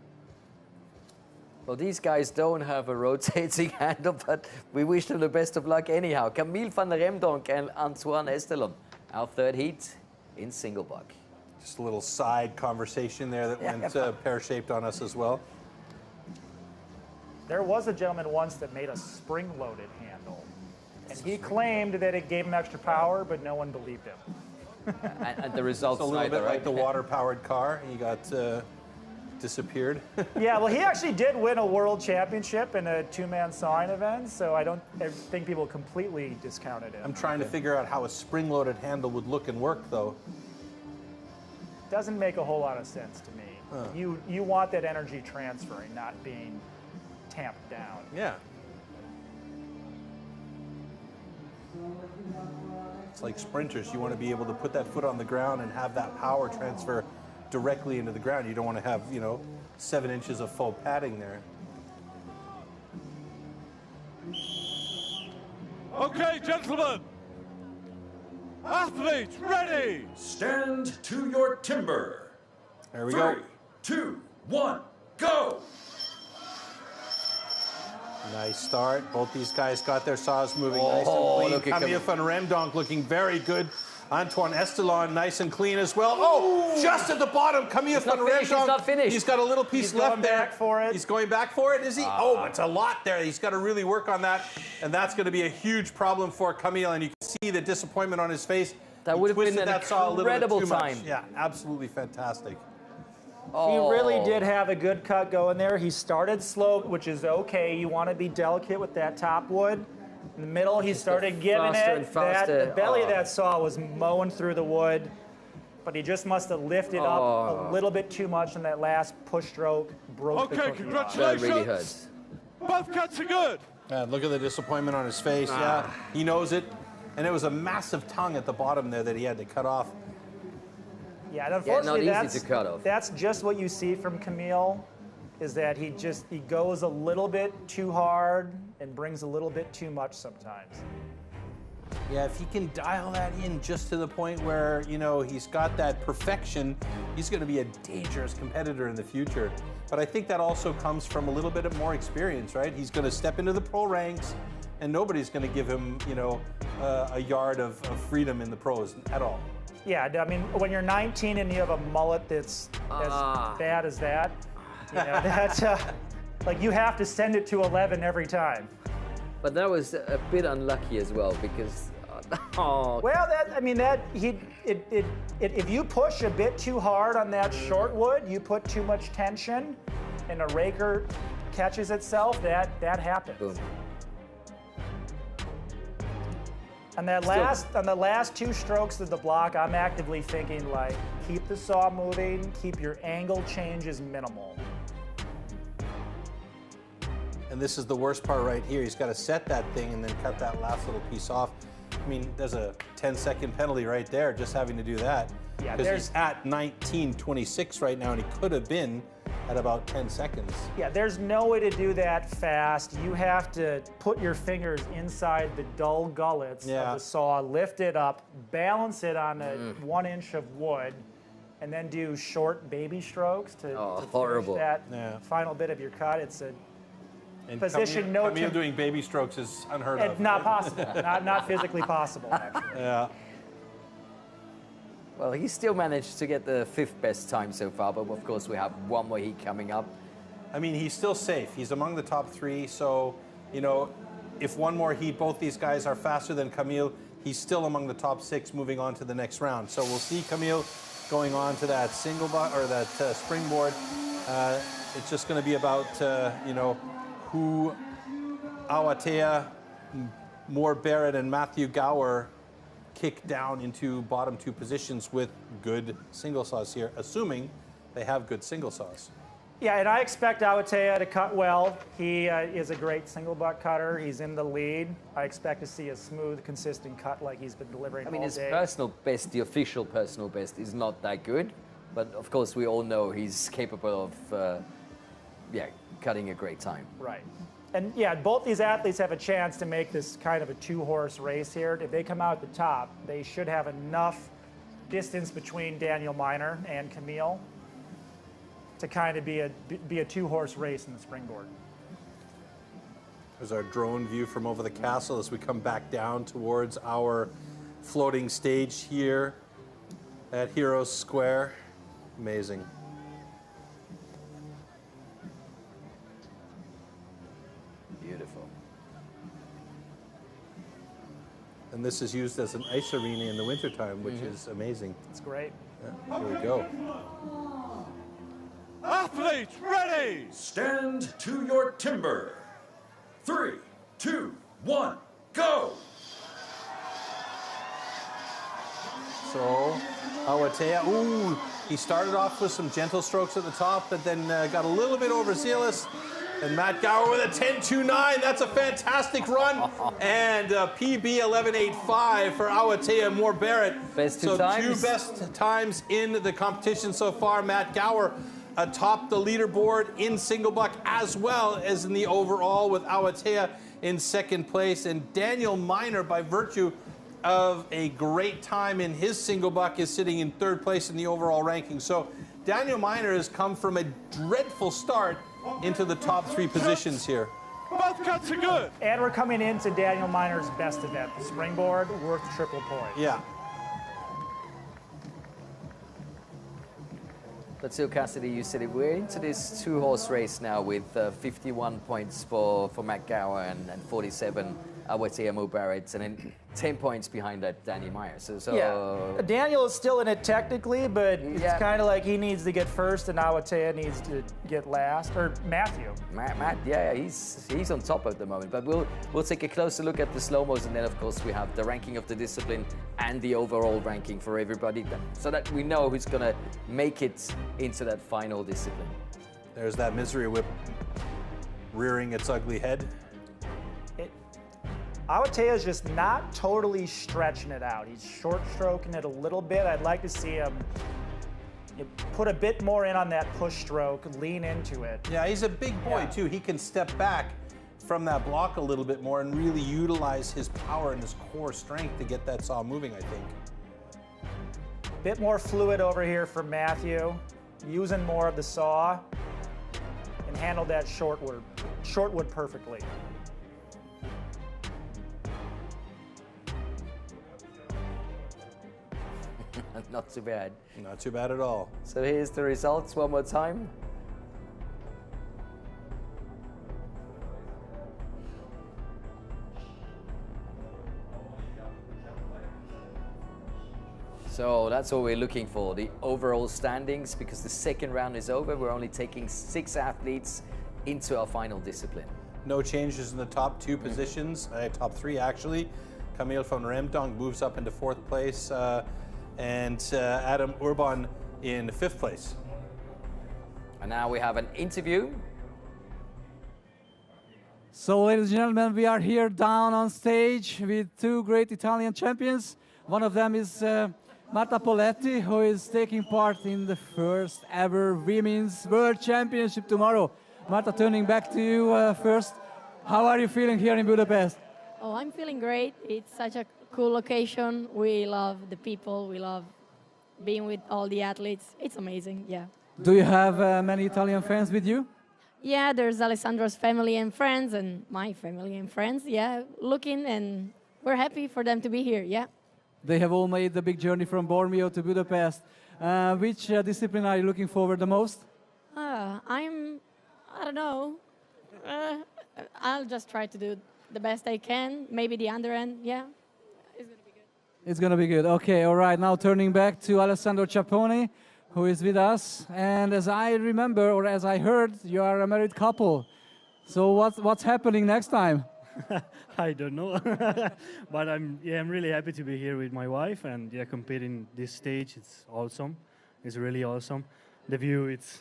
Well, these guys don't have a rotating handle, but we wish them the best of luck anyhow. Camille van der Remdonk and Antoine Estelon, our 3rd heat in single buck. Just a little side conversation there that went pear-shaped on us as well. There was a gentleman once that made a spring-loaded handle, and he claimed that it gave him extra power, but no one believed him. and the results a little neither, bit right? like the water-powered car. He got disappeared. Yeah, well, he actually did win a world championship in a 2-man sawing event, so I think people completely discounted it. I'm trying to figure out how a spring-loaded handle would look and work, though. Doesn't make a whole lot of sense to me. You want that energy transferring, not being tamped down. Yeah. It's like sprinters. You want to be able to put that foot on the ground and have that power transfer directly into the ground. You don't want to have, 7 inches of faux padding there. Okay, gentlemen. Athletes, ready. Stand to your timber. There we go. 3, 2, 1, go. Nice start. Both these guys got their saws moving nice and clean. Camille van Remdonk looking very good. Antoine Estelon nice and clean as well. Oh, just at the bottom, Camille van Remdonk. He's not finished. He's got a little piece left there. Back for it. He's going back for it, is he? Oh, it's a lot there. He's got to really work on that, and that's going to be a huge problem for Camille, and you can see the disappointment on his face That He would have been twisted an that saw a little bit incredible too much. time. Yeah, absolutely fantastic. He really did have a good cut going there. He started slow, which is okay. You want to be delicate with that top wood. In the middle, he started giving faster it. and faster. The belly of that saw was mowing through the wood, but he just must have lifted up a little bit too much in that last push stroke. Broke the Okay, cookie. congratulations. That really hurts. Both cuts are good. Look at the disappointment on his face. Yeah, he knows it. And it was a massive tongue at the bottom there that he had to cut off. Yeah, and unfortunately, not easy to cut off. That's just what you see from Camille, is that he goes a little bit too hard and brings a little bit too much sometimes. Yeah, if he can dial that in just to the point where, you know, he's got that perfection, he's going to be a dangerous competitor in the future. But I think that also comes from a little bit of more experience, right? He's going to step into the pro ranks, and nobody's going to give him, you know, a yard of freedom in the pros at all. Yeah, I mean, when you're 19 and you have a mullet that's as bad as that, you know, that's like you have to send it to 11 every time. But that was a bit unlucky as well because. Well, if you push a bit too hard on that short wood, you put too much tension, and a raker catches itself. That happens. Boom. On the last two strokes of the block, I'm actively thinking like, keep the saw moving, keep your angle changes minimal. And this is the worst part right here. He's got to set that thing and then cut that last little piece off. I mean, there's a 10-second penalty right there just having to do that. Yeah, because he's at 19:26 right now, and he could have been at about 10 seconds. Yeah, there's no way to do that fast. You have to put your fingers inside the dull gullets of the saw, lift it up, balance it on a 1 inch of wood, and then do short baby strokes to finish that final bit of your cut. It's a position Camille doing baby strokes is unheard of. Not possible. not physically possible, actually. Yeah. Well, he still managed to get the 5th best time so far, but of course we have one more heat coming up. I mean, he's still safe. He's among the top 3, so, you know, if one more heat, both these guys are faster than Camille, he's still among the top 6 moving on to the next round. So we'll see Camille going on to that that springboard. It's just going to be about, you know, who Awatea, Moore Barrett, and Matthew Gower kick down into bottom 2 positions with good single saws here, assuming they have good single saws. Yeah, and I expect Awatea to cut well. He is a great single butt cutter. He's in the lead. I expect to see a smooth, consistent cut like he's been delivering all day. I mean, his personal best, the official personal best, is not that good, but of course we all know he's capable of, cutting a great time. Right. And yeah, both these athletes have a chance to make this kind of a 2-horse race here. If they come out at the top, they should have enough distance between Daniel Miner and Camille to kind of be a 2-horse race in the springboard. There's our drone view from over the castle as we come back down towards our floating stage here at Heroes Square. Amazing. Beautiful. And this is used as an ice arena in the wintertime, which is amazing. It's great. Yeah, here we go. Athletes ready! Stand to your timber. 3, 2, 1, go! So, Awatea, ooh, he started off with some gentle strokes at the top, but then got a little bit overzealous. And Matt Gower with a 10.29. That's a fantastic run. And PB 11.85 for Awatea and Moore Barrett. Best two times. 2 best times in the competition so far. Matt Gower atop the leaderboard in single buck as well as in the overall, with Awatea in 2nd place. And Daniel Miner, by virtue of a great time in his single buck, is sitting in 3rd place in the overall ranking. So Daniel Miner has come from a dreadful start into the top 3 positions here. Both cuts are good. And we're coming into Daniel Miner's best event, the springboard, worth triple points. Yeah. But so Cassidy, you said it. We're into this 2-horse race now with 51 points for Matt Gower and 47 Awateo Barrett, and then 10 points behind that Danny Meyer. So yeah, Daniel is still in it technically, but it's kind of like he needs to get first and Awateo needs to get last, or Matthew. Matt, yeah, he's on top at the moment. But we'll take a closer look at the slow-mos, and then of course we have the ranking of the discipline and the overall ranking for everybody, so that we know who's gonna make it into that final discipline. There's that misery whip rearing its ugly head. Awateo is just not totally stretching it out. He's short stroking it a little bit. I'd like to see him put a bit more in on that push stroke, lean into it. Yeah, he's a big boy too. He can step back from that block a little bit more and really utilize his power and his core strength to get that saw moving, I think. Bit more fluid over here from Matthew, using more of the saw, and handled that shortwood perfectly. Not too bad. Not too bad at all. So here's the results one more time. So that's what we're looking for, the overall standings, because the second round is over. We're only taking 6 athletes into our final discipline. No changes in the top 2 positions, top 3 actually. Camille van Remdonk moves up into 4th place, and Adam Urban in 5th place. And now we have an interview. So, ladies and gentlemen, we are here down on stage with 2 great Italian champions. One of them is Marta Poletti, who is taking part in the first ever Women's World Championship tomorrow. Marta, turning back to you first. How are you feeling here in Budapest? Oh, I'm feeling great. It's such a cool location. We love the people. We love being with all the athletes. It's amazing, yeah. Do you have many Italian fans with you? Yeah, there's Alessandro's family and friends and my family and friends, yeah, looking, and we're happy for them to be here, yeah. They have all made the big journey from Bormio to Budapest. Which discipline are you looking forward the most? I don't know. I'll just try to do the best I can. Maybe the underhand, yeah. It's going to be good. It's going to be good. Okay, all right. Now turning back to Alessandro Ciapponi, who is with us. And as I remember, or as I heard, you are a married couple. So what's happening next time? I don't know, but I'm really happy to be here with my wife and competing this stage. It's awesome. It's really awesome. The view, it's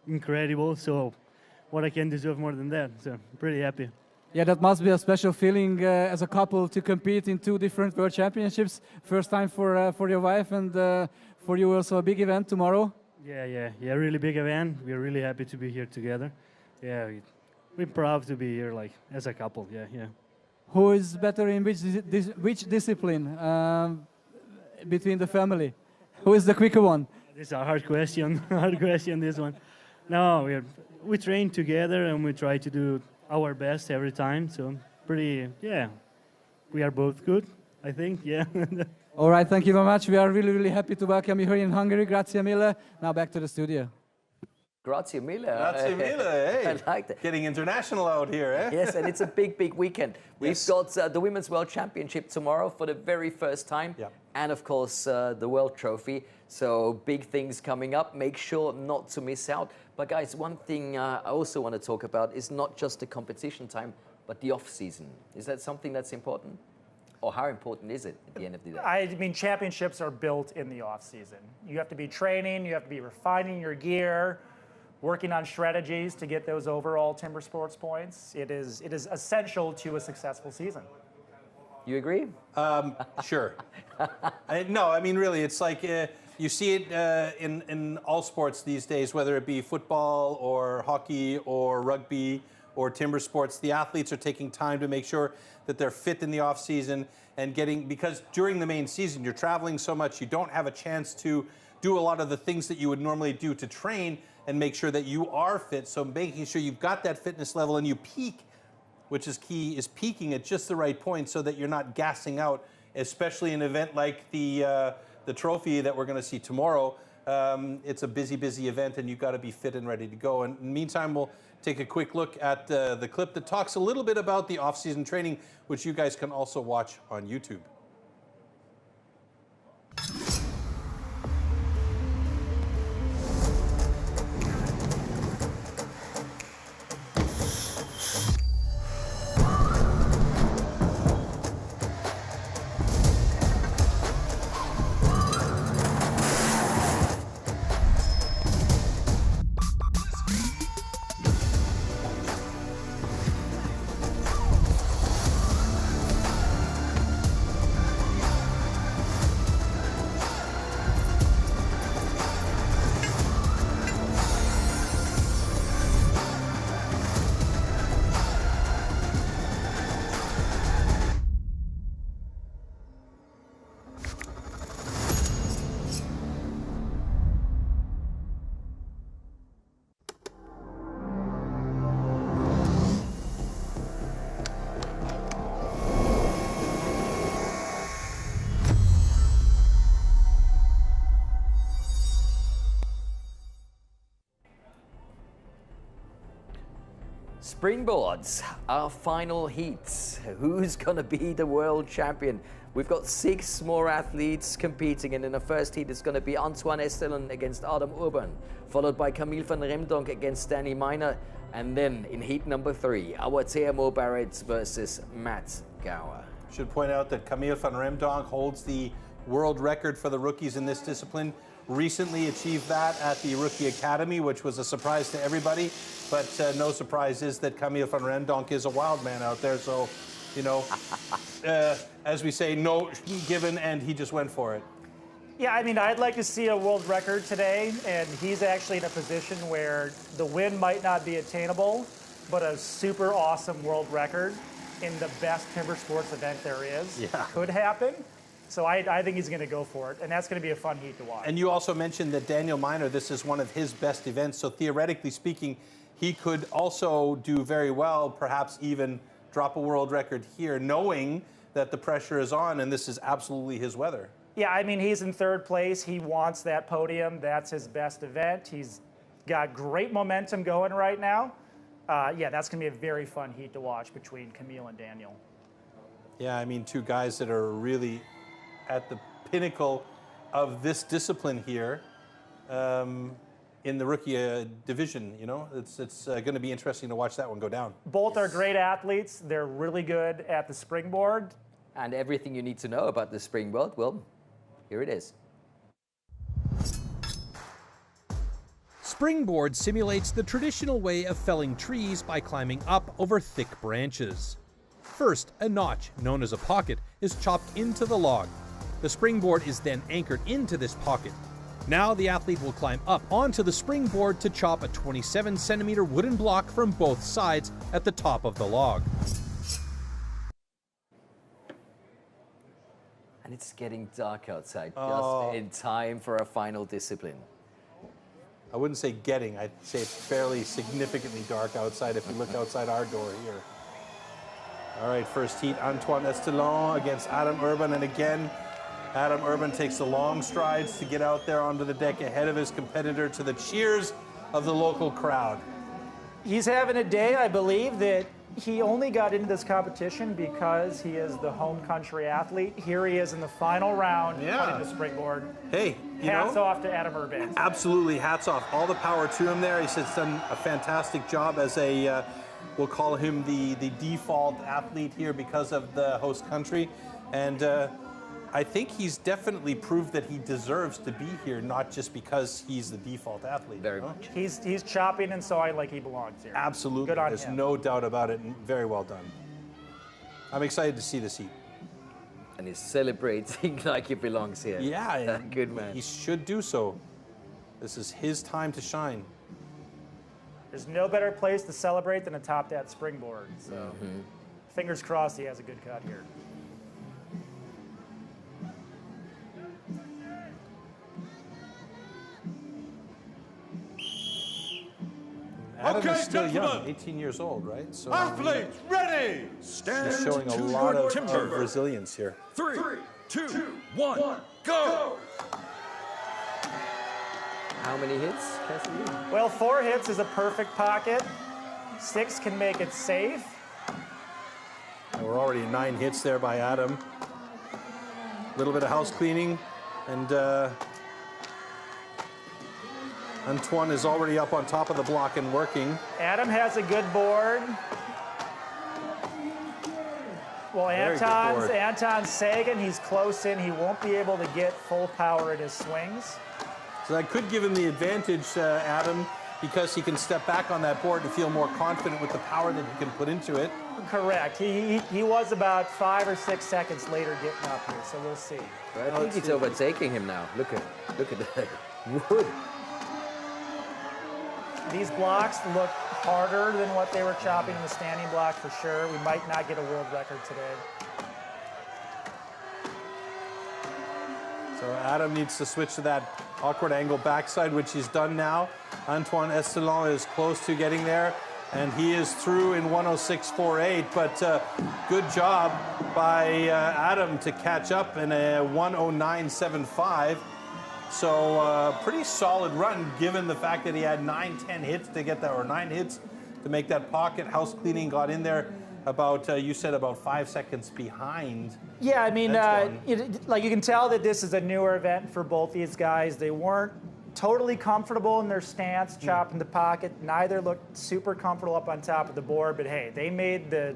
incredible. So what I can deserve more than that? So pretty happy. Yeah, that must be a special feeling as a couple to compete in 2 different World Championships. First time for your wife and for you also a big event tomorrow. Yeah, really big event. We're really happy to be here together. Yeah. We're proud to be here, like, as a couple, yeah. Who is better in which discipline between the family? Who is the quicker one? This is a hard question, this one. No, we train together and we try to do our best every time, so we are both good, I think, yeah. All right, thank you very much. We are really, really happy to welcome you here in Hungary. Grazie mille. Now back to the studio. Grazie mille. Grazie mille, hey. I like that. Getting international out here, eh? Yes, and it's a big, big weekend. We've got the Women's World Championship tomorrow for the very first time. Yeah. And of course, the World Trophy. So big things coming up. Make sure not to miss out. But guys, one thing I also want to talk about is not just the competition time, but the off-season. Is that something that's important? Or how important is it at the end of the day? I mean, championships are built in the off-season. You have to be training, you have to be refining your gear, working on strategies to get those overall timber sports points. It is essential to a successful season. You agree? Sure. No, I mean, really, it's like you see it in all sports these days, whether it be football or hockey or rugby or timber sports. The athletes are taking time to make sure that they're fit in the off season and because during the main season, you're traveling so much, you don't have a chance to do a lot of the things that you would normally do to train and make sure that you are fit. So making sure you've got that fitness level and you peak, which is key, is peaking at just the right point so that you're not gassing out, especially an event like the trophy that we're going to see tomorrow. It's a busy, busy event, and you've got to be fit and ready to go. And in the meantime, we'll take a quick look at the clip that talks a little bit about the off-season training, which you guys can also watch on YouTube. Springboards, our final heats. Who's going to be the world champion? We've got 6 more athletes competing, and in the first heat it's going to be Antoine Estelen against Adam Urban, followed by Camille van Remdonk against Danny Miner, and then in heat number 3, our TMO Barrett versus Matt Gower. Should point out that Camille van Remdonk holds the world record for the rookies in this discipline. Recently achieved that at the Rookie Academy, which was a surprise to everybody. But no surprise is that Camille van Remdonk is a wild man out there. So, you know, as we say, no given, and he just went for it. Yeah, I mean, I'd like to see a world record today, and he's actually in a position where the win might not be attainable, but a super awesome world record in the best timber sports event there is could happen. So I think he's going to go for it, and that's going to be a fun heat to watch. And you also mentioned that Daniel Miner, this is one of his best events, so theoretically speaking, he could also do very well, perhaps even drop a world record here, knowing that the pressure is on, and this is absolutely his weather. Yeah, I mean, he's in 3rd place. He wants that podium. That's his best event. He's got great momentum going right now. Yeah, that's going to be a very fun heat to watch between Camille and Daniel. Yeah, I mean, 2 guys that are really at the pinnacle of this discipline here in the rookie division. You know, it's going to be interesting to watch that one go down. Both are great athletes. They're really good at the springboard. And everything you need to know about the springboard, well, here it is. Springboard simulates the traditional way of felling trees by climbing up over thick branches. First, a notch, known as a pocket, is chopped into the log. The springboard is then anchored into this pocket. Now the athlete will climb up onto the springboard to chop a 27-centimeter wooden block from both sides at the top of the log. And it's getting dark outside, just in time for a final discipline. I wouldn't say getting, I'd say it's fairly significantly dark outside if you look outside our door here. All right, first heat, Antoine Estelen against Adam Urban, and again, Adam Urban takes the long strides to get out there onto the deck ahead of his competitor to the cheers of the local crowd. He's having a day, I believe, that he only got into this competition because he is the home country athlete. Here he is in the final round on the springboard. Hey, hats off to Adam Urban. Absolutely, hats off. All the power to him there. He's done a fantastic job as a, we'll call him the default athlete here because of the host country. And I think he's definitely proved that he deserves to be here, not just because he's the default athlete. Very much. He's chopping and sawing like he belongs here. Absolutely. Good on There's him. no doubt about it, and very well done. I'm excited to see this heat. And he's celebrating like he belongs here. Yeah. Good man. He should do so. This is his time to shine. There's no better place to celebrate than atop that springboard. So fingers crossed he has a good cut here. Adam is still young, gentlemen. 18 years old, right? So Athletes, ready! Stand he's showing a to lot your of timber. resilience here. 3, 2, 1, go! How many hits, Cassidy? Well, 4 hits is a perfect pocket. 6 can make it safe. And we're already 9 hits there by Adam. A little bit of house cleaning, and Antoine is already up on top of the block and working. Adam has a good board. Well, Anton's sagging. He's close in. He won't be able to get full power in his swings. So that could give him the advantage, Adam, because he can step back on that board and feel more confident with the power that he can put into it. Correct. He was about 5 or 6 seconds later getting up here, so we'll see. But I think he's overtaking him now. Look at that wood. These blocks look harder than what they were chopping in the standing block for sure. We might not get a world record today. So Adam needs to switch to that awkward angle backside, which he's done now. Antoine Estelon is close to getting there, and he is through in 106.48, but good job by Adam to catch up in a 109.75. So pretty solid run given the fact that he had 9-10 hits to get that, or 9 hits to make that pocket. House cleaning got in there about, you said about 5 seconds behind. Yeah, I mean, like you can tell that this is a newer event for both these guys. They weren't totally comfortable in their stance, chopping the pocket. Neither looked super comfortable up on top of the board, but hey, they made the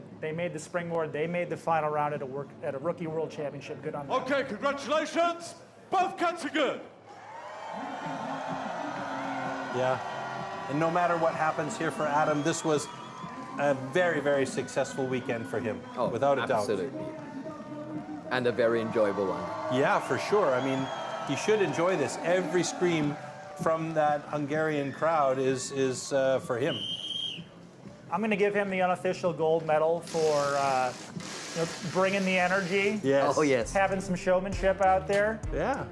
springboard. They made the final round at a Rookie World Championship. Good on them. Okay, congratulations. Both cuts are good. Yeah, and no matter what happens here for Adam, this was a very, very successful weekend for him, without a doubt. Absolutely. And a very enjoyable one. Yeah, for sure. I mean, he should enjoy this. Every scream from that Hungarian crowd is for him. I'm going to give him the unofficial gold medal for bringing the energy. Yes. Oh, yes. Having some showmanship out there. Yeah.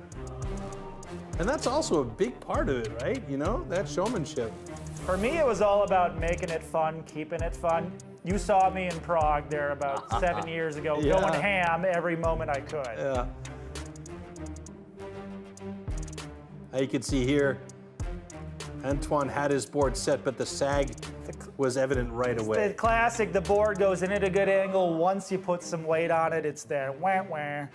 And that's also a big part of it, right? You know, that showmanship. For me, it was all about making it fun, keeping it fun. You saw me in Prague there about 7 years ago, going ham every moment I could. Yeah. You can see here, Antoine had his board set, but the sag was evident right away. The classic, the board goes in at a good angle. Once you put some weight on it, it's there. Wah, wah.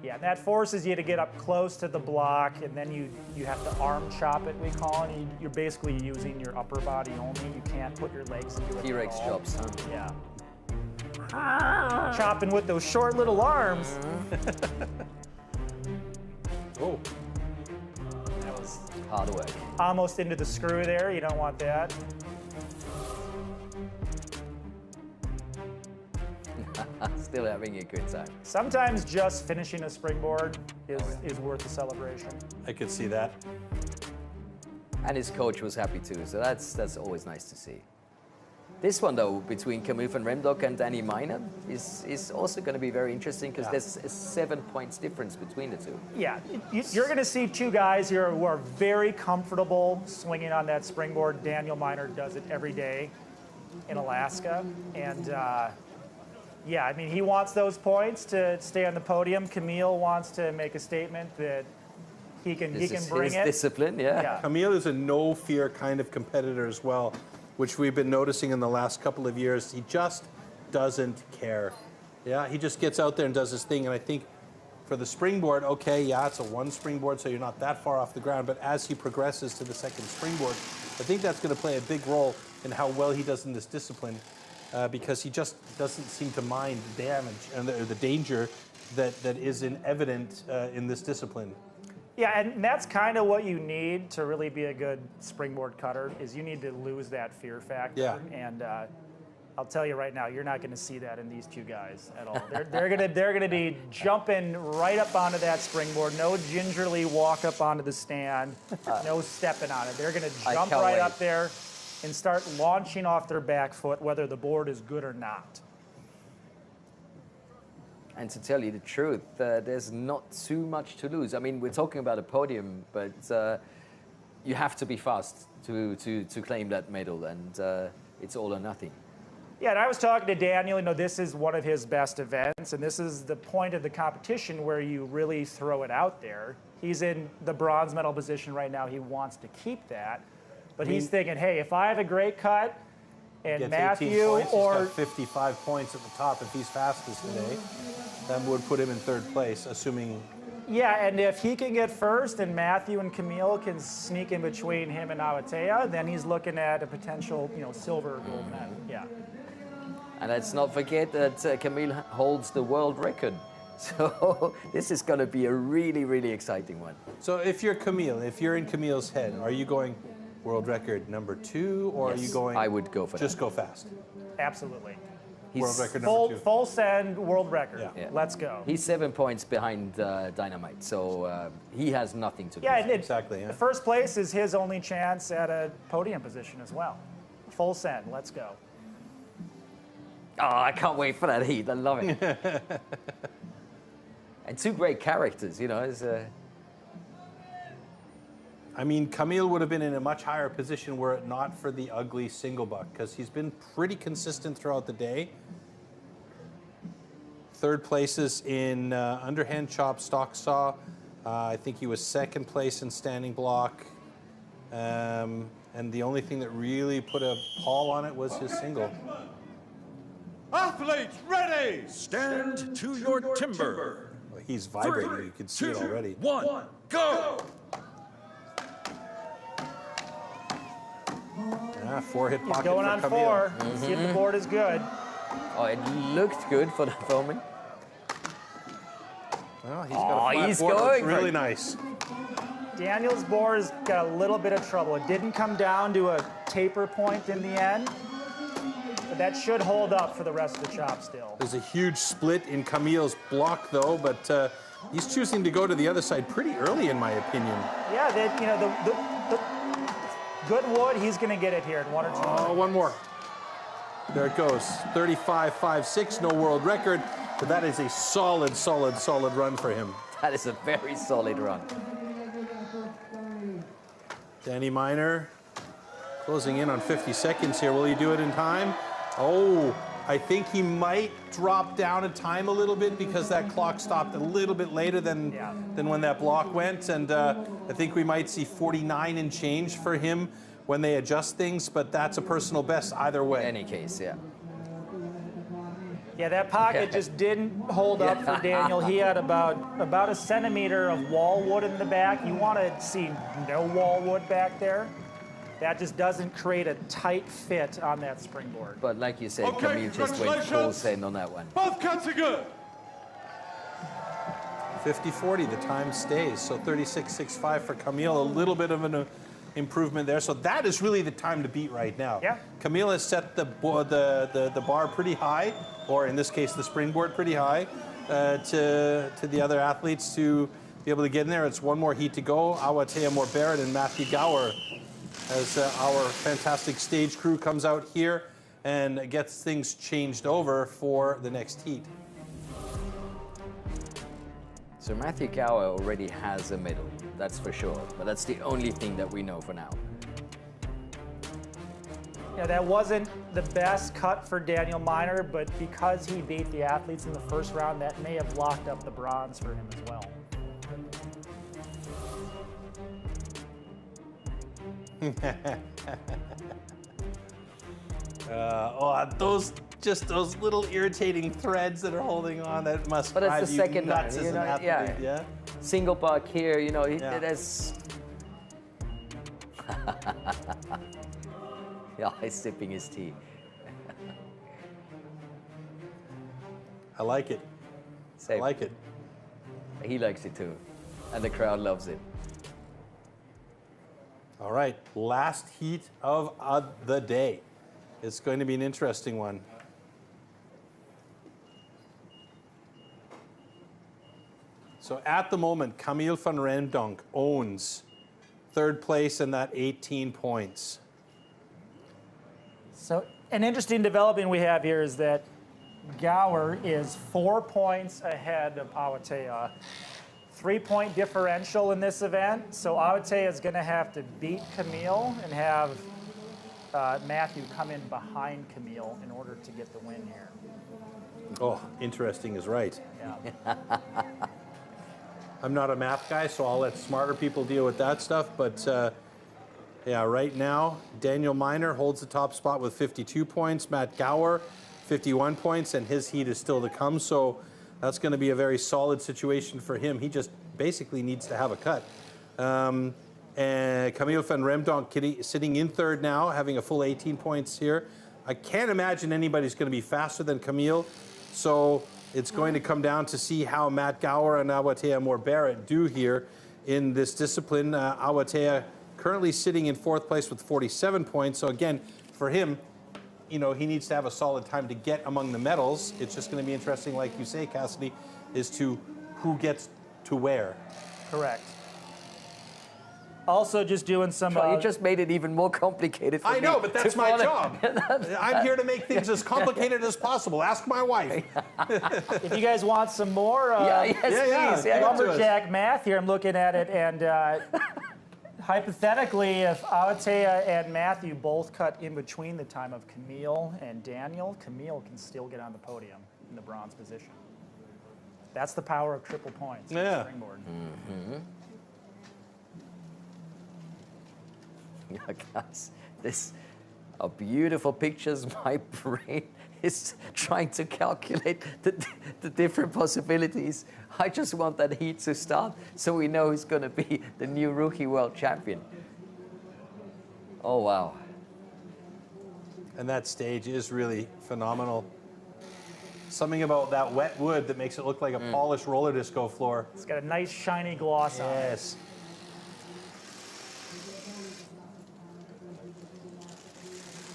Yeah, and that forces you to get up close to the block, and then you have to arm chop it, we call it. You're basically using your upper body only. You can't put your legs into it. T-Rex chops, huh? Yeah. Chopping with those short little arms. Oh. That was hard work. Almost into the screw there. You don't want that. Still having a good time. Sometimes just finishing a springboard is worth the celebration. I could see that. And his coach was happy too, so that's always nice to see. This one though, between Camus van Remdok and Danny Miner, is also going to be very interesting because there's a 7 points difference between the two. Yeah, you're going to see two guys here who are very comfortable swinging on that springboard. Daniel Miner does it every day in Alaska, and yeah, I mean, he wants those points to stay on the podium. Camille wants to make a statement that he can bring it. Discipline, yeah. Camille is a no-fear kind of competitor as well, which we've been noticing in the last couple of years. He just doesn't care. Yeah, he just gets out there and does his thing. And I think for the springboard, okay, yeah, it's a one springboard, so you're not that far off the ground. But as he progresses to the second springboard, I think that's going to play a big role in how well he does in this discipline. Because he just doesn't seem to mind the damage and the danger that is evident in this discipline. Yeah, and that's kind of what you need to really be a good springboard cutter, is you need to lose that fear factor. Yeah. And I'll tell you right now, you're not going to see that in these two guys at all. They're gonna be jumping right up onto that springboard. No gingerly walk up onto the stand. No stepping on it. They're going to jump right up there and start launching off their back foot, whether the board is good or not. And to tell you the truth, there's not too much to lose. I mean, we're talking about a podium, but you have to be fast to claim that medal, and it's all or nothing. Yeah, and I was talking to Daniel, this is one of his best events, and this is the point of the competition where you really throw it out there. He's in the bronze medal position right now. He wants to keep that. But he's thinking, hey, if I have a great cut, and Matthew points, he's got 55 points at the top if he's fastest today. That would put him in third place, assuming... Yeah, and if he can get first and Matthew and Camille can sneak in between him and Awatea, then he's looking at a potential, silver or gold medal. Yeah. And let's not forget that Camille holds the world record. So this is going to be a really, really exciting one. So if you're Camille, if you're in Camille's head, are you going world record number 2, or are you going... I would go for just go fast? Absolutely. World record number 2. Full send world record. Yeah. Let's go. He's 7 points behind Dynamite, so he has nothing to do. Yeah, exactly. Yeah. The first place is his only chance at a podium position as well. Full send. Let's go. Oh, I can't wait for that heat. I love it. And 2 great characters, I mean, Camille would have been in a much higher position were it not for the ugly single buck, because he's been pretty consistent throughout the day. Third places in underhand chop, stock saw. I think he was 2nd place in standing block. And the only thing that really put a pall on it was his single. Athletes ready! Stand to your timber. Well, he's vibrating, 3, you can see it 2, already. 1, go! 4-hit pocket. He's going on Camille. 4. See if the board is good. Oh, it looked good for the moment. Well, he's got a flat he's board. going It's really nice. Daniel's board has got a little bit of trouble. It didn't come down to a taper point in the end, but that should hold up for the rest of the chop still. There's a huge split in Camille's block, though, but he's choosing to go to the other side pretty early, in my opinion. Yeah, the good wood, he's going to get it here in 1 or 2. Oh, one more. There it goes. 35.56, no world record, but that is a solid run for him. That is a very solid run. Danny Miner closing in on 50 seconds here. Will he do it in time? Oh, I think he might drop down a time a little bit because that clock stopped a little bit later than when that block went. And I think we might see 49 and change for him when they adjust things, but that's a personal best either way. In any case, yeah. Yeah, that pocket just didn't hold up for Daniel. He had about a centimeter of wall wood in the back. You want to see no wall wood back there. That just doesn't create a tight fit on that springboard. But like you said, Okay, Camille just went full send on that one. Both cuts are good. 50-40, the time stays. So 36.65 for Camille, a little bit of an improvement there. So that is really the time to beat right now. Yeah. Camille has set the bar pretty high, or in this case, the springboard pretty high, to the other athletes to be able to get in there. It's one more heat to go. Awatea Morbarrett and Matthew Gower, as our fantastic stage crew comes out here and gets things changed over for the next heat. So Matthew Gower already has a medal, that's for sure. But that's the only thing that we know for now. Yeah, that wasn't the best cut for Daniel Miner, but because he beat the athletes in the first round, that may have locked up the bronze for him as well. Those little irritating threads that are holding on, that must But it's drive the you second nuts one, as an athlete. Yeah. Single buck here, Yeah. that's... Yeah, he's sipping his tea. I like it. Same. I like it. He likes it too. And the crowd loves it. All right, last heat of the day. It's going to be an interesting one. So at the moment, Camille van Rendonk owns third place and that 18 points. So an interesting development we have here is that Gower is 4 points ahead of Awatea. 3-point differential in this event, so Awatea is going to have to beat Camille and have Matthew come in behind Camille in order to get the win here. Oh, interesting is right. Yeah. I'm not a math guy, so I'll let smarter people deal with that stuff. But yeah, right now, Daniel Miner holds the top spot with 52 points. Matt Gower, 51 points, and his heat is still to come. So that's going to be a very solid situation for him. He just basically needs to have a cut. And Camille van Remdonk sitting in third now, having a full 18 points here. I can't imagine anybody's going to be faster than Camille. So it's going to come down to see how Matt Gower and Awatea Moore-Barrett do here in this discipline. Awatea currently sitting in fourth place with 47 points. So again, for him, you know, he needs to have a solid time to get among the medals. It's just going to be interesting, like you say, Cassidy, is to who gets to where. Correct. Also, just doing some. You just made it even more complicated for me. I know, but that's my job. I'm here to make things as complicated as possible. Ask my wife. If you guys want some more please. lumberjack math here, I'm looking at it, and hypothetically, if Awatea and Matthew both cut in between the time of Camille and Daniel, Camille can still get on the podium in the bronze position. That's the power of triple points. Yeah. Springboard. Mm-hmm. Yeah, guys, this are beautiful pictures. My brain is trying to calculate the different possibilities. I just want that heat to start so we know who's going to be the new rookie world champion. Oh, wow. And that stage is really phenomenal. Something about that wet wood that makes it look like a polished roller disco floor. It's got a nice shiny gloss on it. Yes.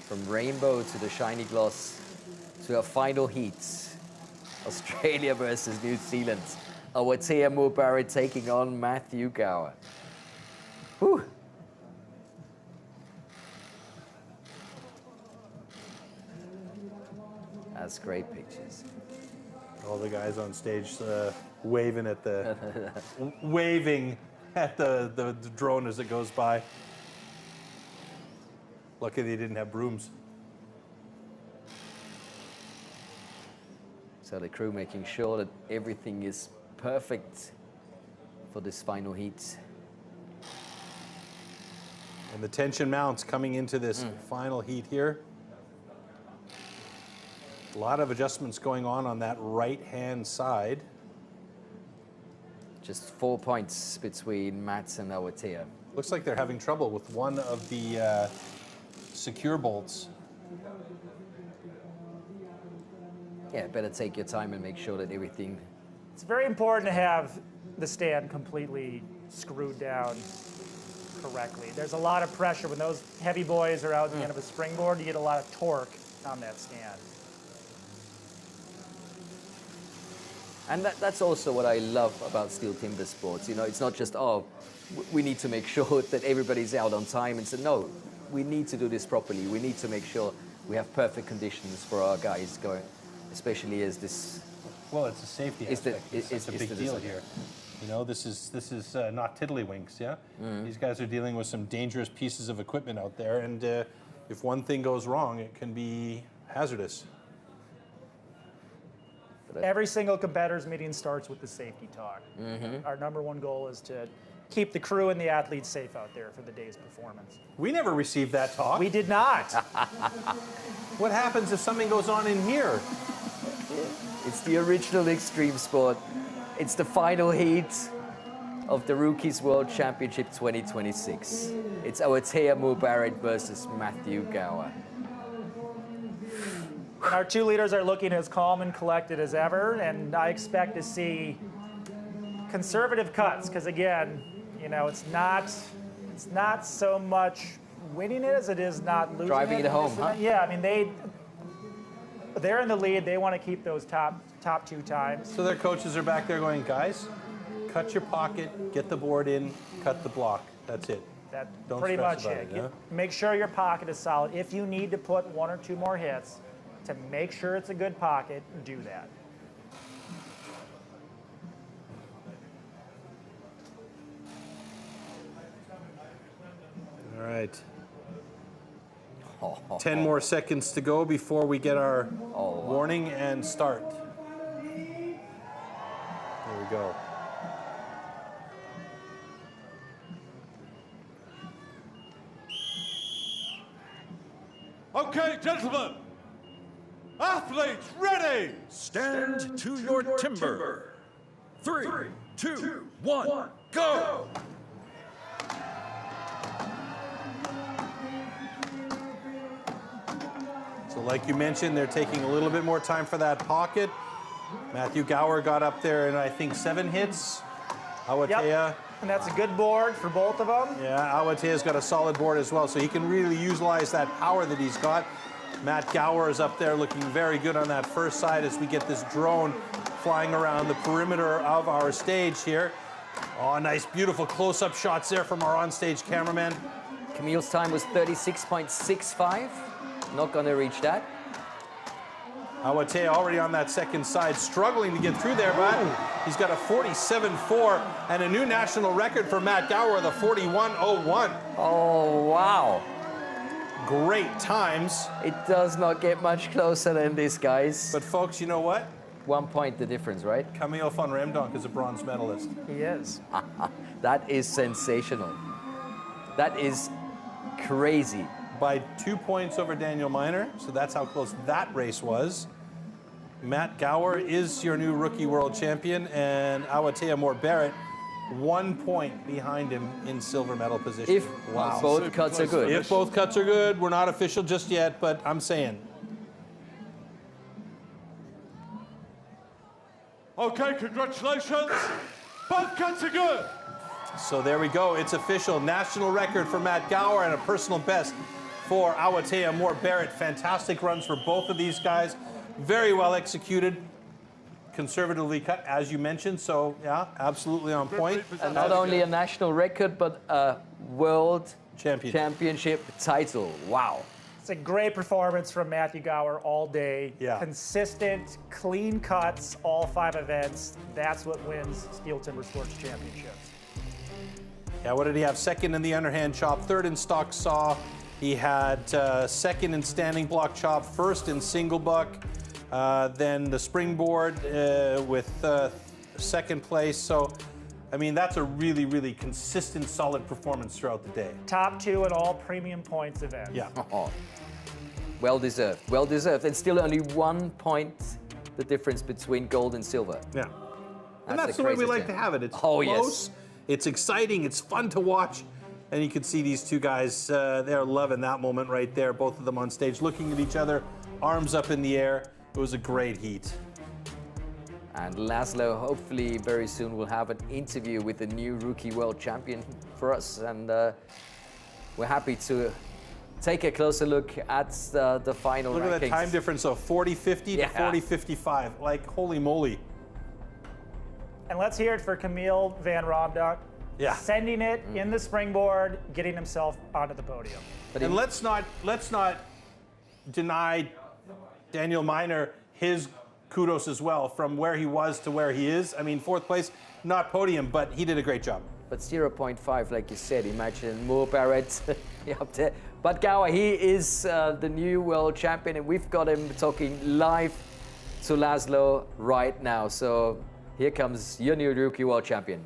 From rainbow to the shiny gloss to a final heat. Australia versus New Zealand. Awatea Moore-Barrett taking on Matthew Gower. Whew. That's great pictures. All the guys on stage waving at the waving at the drone as it goes by. Lucky they didn't have brooms. So the crew making sure that everything is perfect for this final heat. And the tension mounts coming into this final heat here. A lot of adjustments going on that right-hand side. Just 4 points between Mats and Awatea. Looks like they're having trouble with one of the secure bolts. Yeah, better take your time and make sure that everything... It's very important to have the stand completely screwed down correctly. There's a lot of pressure. When those heavy boys are out at the end of a springboard, you get a lot of torque on that stand. And that's also what I love about STIHL Timbersports. You know, it's not just, oh, we need to make sure that everybody's out on time. And so, no, we need to do this properly. We need to make sure we have perfect conditions for our guys going, especially as this... Well, it's a safety aspect. It's a big deal here. You know, this is not tiddlywinks, yeah? These guys are dealing with some dangerous pieces of equipment out there, and if one thing goes wrong, it can be hazardous. Every single competitor's meeting starts with the safety talk. Our #1 goal is to keep the crew and the athletes safe out there for the day's performance. We never received that talk. We did not. What happens if something goes on in here? It's the original extreme sport. It's the final heat of the Rookies World Championship 2026. It's Awatea Moore-Barrett versus Matthew Gower. And our two leaders are looking as calm and collected as ever, and I expect to see conservative cuts, because again, you know, it's not so much winning it as it is not losing Driving it home, huh? Yeah, I mean, they're in the lead. They want to keep those top 2 times. So their coaches are back there going, guys, cut your pocket, get the board in, cut the block. That's it. That's Don't pretty stress much about it. it, yeah? Make sure your pocket is solid. If you need to put 1 or 2 more hits to make sure it's a good pocket, do that. All right. 10 more seconds to go before we get our warning and start. There we go. Okay, gentlemen. Athletes, ready. Stand to your timber. 3, 2, 1, go! So like you mentioned, they're taking a little bit more time for that pocket. Matthew Gower got up there in, I think, 7 hits. Awatea. Yep. And that's a good board for both of them. Yeah, Awatea's got a solid board as well, so he can really utilize that power that he's got. Matt Gower is up there looking very good on that first side as we get this drone flying around the perimeter of our stage here. Oh, nice, beautiful close-up shots there from our on-stage cameraman. Camille's time was 36.65. Not going to reach that. Awatea already on that second side, struggling to get through there, but he's got a 47.4 and a new national record for Matt Gower with a 41.01. Oh, wow. Great times. It does not get much closer than this, guys. But folks, you know what? 1 point the difference, right? Camille van Remdonk is a bronze medalist. He is. That is sensational. That is crazy. By 2 points over Daniel Miner, so that's how close that race was. Matt Gower is your new rookie world champion, and Awatea Moore-Barrett 1 point behind him in silver medal position. If both cuts are good. If both cuts are good, we're not official just yet, but I'm saying. Okay, congratulations. Both cuts are good. So there we go. It's official. National record for Matt Gower and a personal best for Awatea Moore-Barrett. Fantastic runs for both of these guys. Very well executed. Conservatively cut, as you mentioned. So, yeah, absolutely on point. And not only a national record, but a world championship title. Wow. It's a great performance from Matthew Gower all day. Yeah. Consistent, clean cuts, all 5 events. That's what wins STIHL Timbersports Championships. Yeah, what did he have? Second in the underhand chop, third in stock saw. He had second in standing block chop, first in single buck, then the springboard with second place. So, I mean, that's a really, really consistent, solid performance throughout the day. Top 2 in all premium points events. Yeah. Well deserved. Well deserved. And still only 1 point the difference between gold and silver. Yeah. And that's the way we like to have it. It's close, yes. It's exciting, it's fun to watch. And you can see these two guys, they're loving that moment right there, both of them on stage, looking at each other, arms up in the air. It was a great heat. And Laszlo, hopefully very soon, will have an interview with the new rookie world champion for us. And we're happy to take a closer look at the final Look rankings. at that time difference of 40-50 to 40-55. Like, holy moly. And let's hear it for Camille van Romdonk. Yeah. Sending it in the springboard, getting himself onto the podium. And let's not deny Daniel Miner his kudos as well, from where he was to where he is. I mean, 4th place, not podium, but he did a great job. But 0.5, like you said, imagine Moore-Barrett up there. But Gower, he is the new world champion, and we've got him talking live to Laszlo right now. So here comes your new rookie world champion.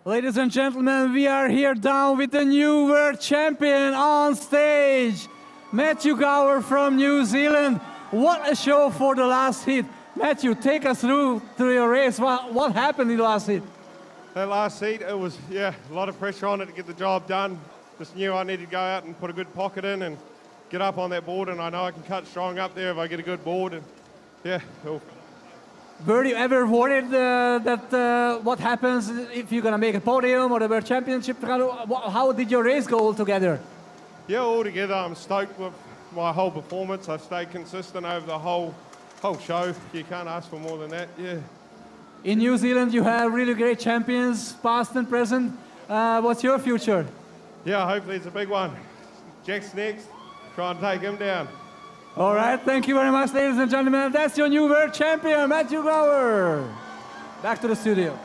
Ladies and gentlemen, we are here down with the new world champion on stage, Matthew Gower from New Zealand. What a show for the last hit. Matthew, take us through your race. What happened in the last hit? That last heat, it was, a lot of pressure on it to get the job done. Just knew I needed to go out and put a good pocket in and get up on that board, and I know I can cut strong up there if I get a good board. And Were you ever worried that what happens if you're going to make a podium or the World Championship? How did your race go altogether? Yeah, altogether I'm stoked with my whole performance. I stayed consistent over the whole show. You can't ask for more than that, yeah. In New Zealand, you have really great champions, past and present. What's your future? Yeah, hopefully it's a big one. Jack's next. Try and take him down. All right, thank you very much, ladies and gentlemen. That's your new world champion, Matthew Gower. Back to the studio.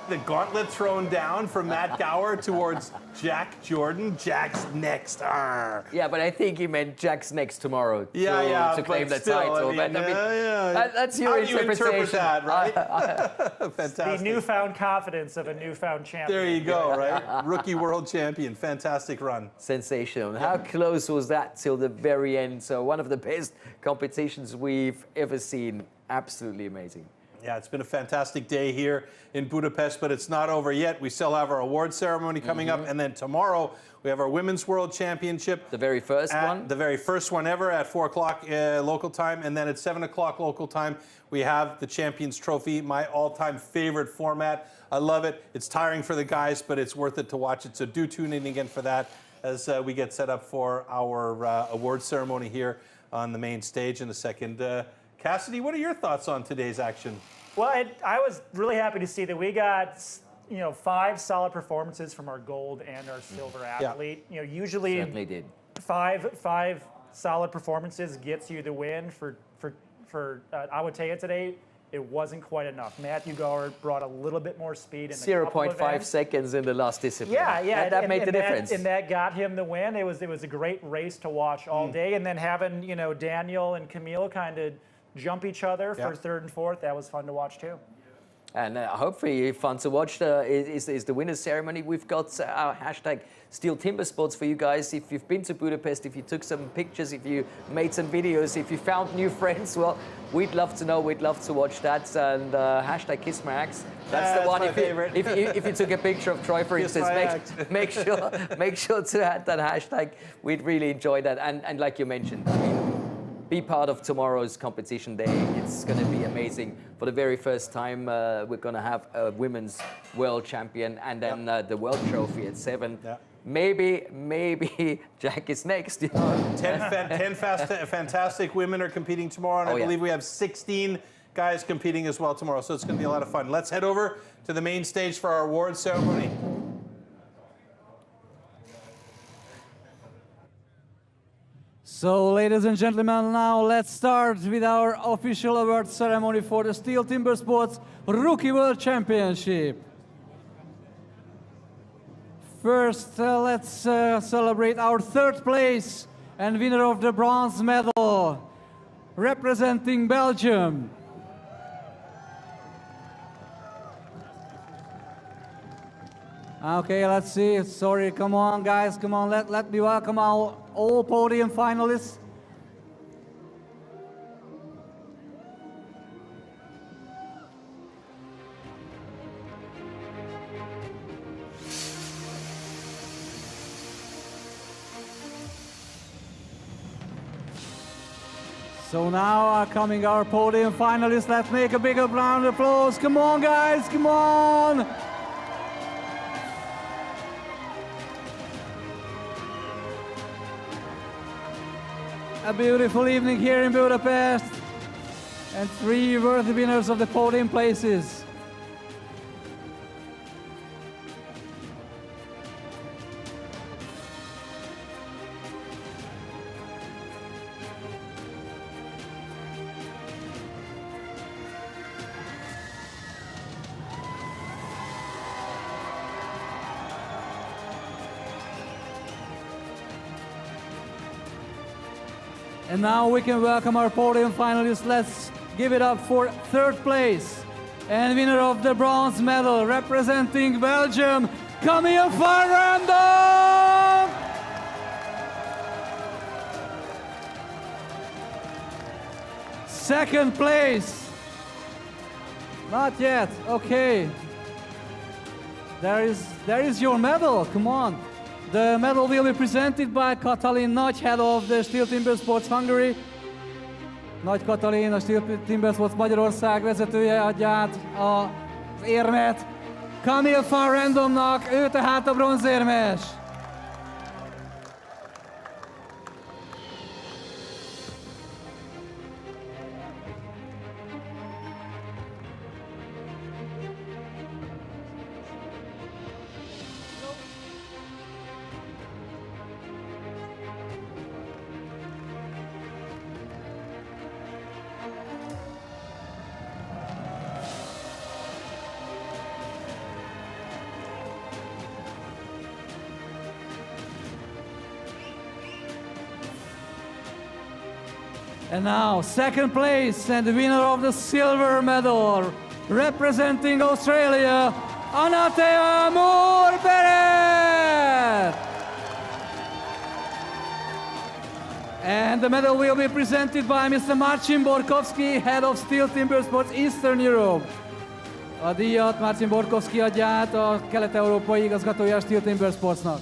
the gauntlet thrown down from Matt Gower towards Jack Jordan. Jack's next. Arr. Yeah, but I think he meant Jack's next tomorrow to claim the still, title. That's your interpretation. How do you interpret that, right? Fantastic. The newfound confidence of a newfound champion. There you go, right? Rookie world champion. Fantastic run. Sensational. How close was that till the very end? So one of the best competitions we've ever seen. Absolutely amazing. Yeah, it's been a fantastic day here in Budapest, but it's not over yet. We still have our award ceremony coming up, and then tomorrow we have our Women's World Championship. The very first one? The very first one ever at 4 o'clock local time, and then at 7 o'clock local time, we have the Champions Trophy, my all-time favorite format. I love it. It's tiring for the guys, but it's worth it to watch it, so do tune in again for that as we get set up for our award ceremony here on the main stage in a second. Cassidy, what are your thoughts on today's action? Well, I was really happy to see that we got 5 solid performances from our gold and our silver athlete. Usually certainly did. Five solid performances gets you the win. For I would tell you today, it wasn't quite enough. Matthew Gower brought a little bit more speed in the 0.5 seconds in the last discipline. Yeah. That made the difference. And that got him the win. It was a great race to watch all day. And then having Daniel and Camille kind of jump each other for third and fourth, that was fun to watch too. And hopefully fun to watch is the winner's ceremony. We've got our hashtag STIHL TIMBERSPORTS for you guys. If you've been to Budapest, if you took some pictures, if you made some videos, if you found new friends, well, we'd love to know. We'd love to watch that. And hashtag Kiss My Axe. That's the one. If you took a picture of Troy, for instance, make sure to add that hashtag. We'd really enjoy that. And like you mentioned, I mean, be part of tomorrow's competition day. It's going to be amazing. For the very first time, we're going to have a women's world champion and then the world trophy at 7. Yeah. Maybe Jack is next. 10 fantastic women are competing tomorrow, and I believe we have 16 guys competing as well tomorrow, so it's going to be a lot of fun. Let's head over to the main stage for our award ceremony. So, ladies and gentlemen, now let's start with our official award ceremony for the STIHL TIMBERSPORTS Rookie World Championship. First, let's celebrate our third place and winner of the bronze medal, representing Belgium. Okay, let's see. Sorry, come on, guys, come on. Let me welcome all podium finalists. So now are coming our podium finalists. Let's make a big round of applause. Come on, guys, come on. A beautiful evening here in Budapest, and 3 worthy winners of the podium places. And now we can welcome our podium finalists. Let's give it up for third place and winner of the bronze medal, representing Belgium, Camille van Random! Second place. Not yet, okay. There is your medal, come on. The medal will be presented by Katalin Nagy, head of the STIHL TIMBERSPORTS Hungary. Nagy Katalin, a STIHL TIMBERSPORTS Magyarország vezetője adja át az érmet Camille van Randomnak, ő tehát a bronzérmes. And now, second place and the winner of the silver medal, representing Australia, Anatea Moore-Barrett. And the medal will be presented by Mr. Marcin Borkowski, head of STIHL TIMBERSPORTS Eastern Europe. A díjat Marcin Borkowski adja át, a kelet-európai igazgatója a STIHL TIMBERSPORTSnak.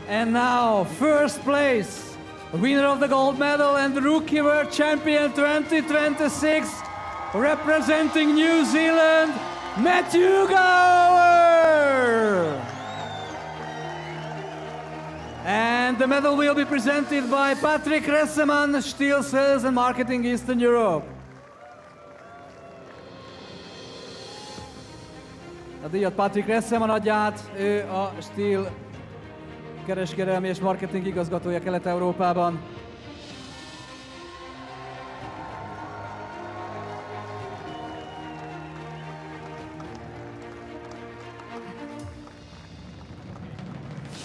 And now, first place, winner of the gold medal and Rookie World Champion 2026, representing New Zealand, Matthew Gower. And the medal will be presented by Patrick Resseman, STIHL Sales and Marketing Eastern Europe. A díjat Patrick Resseman adja át, ő a STIHL kereskedelmi és marketing igazgatója Kelet-Európában.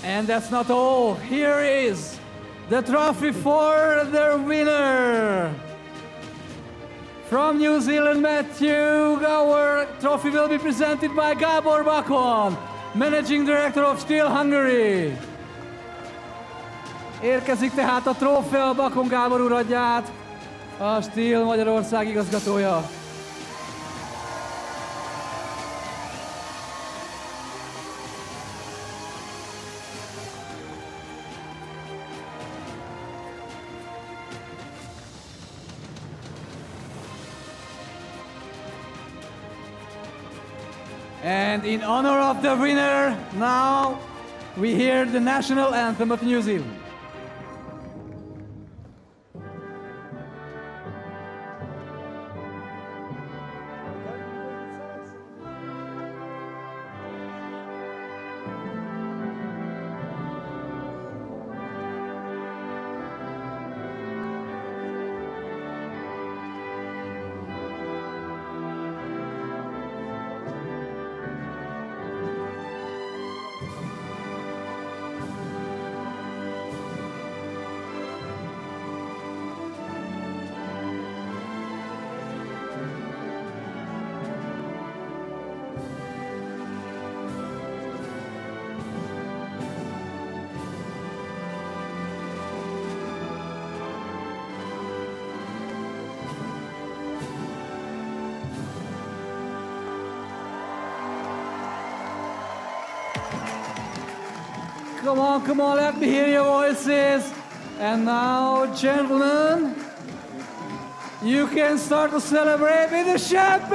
And that's not all. Here is the trophy for the winner. From New Zealand, Matthew Gower. Trophy will be presented by Gábor Bakon, Managing Director of STIHL Hungary. Érkezik tehát a trófea, Bakon Gábor úr adja át, a STIHL Magyarország igazgatója. And in honor of the winner, now we hear the national anthem of New Zealand. Come on, let me hear your voices. And now, gentlemen, you can start to celebrate with the champagne!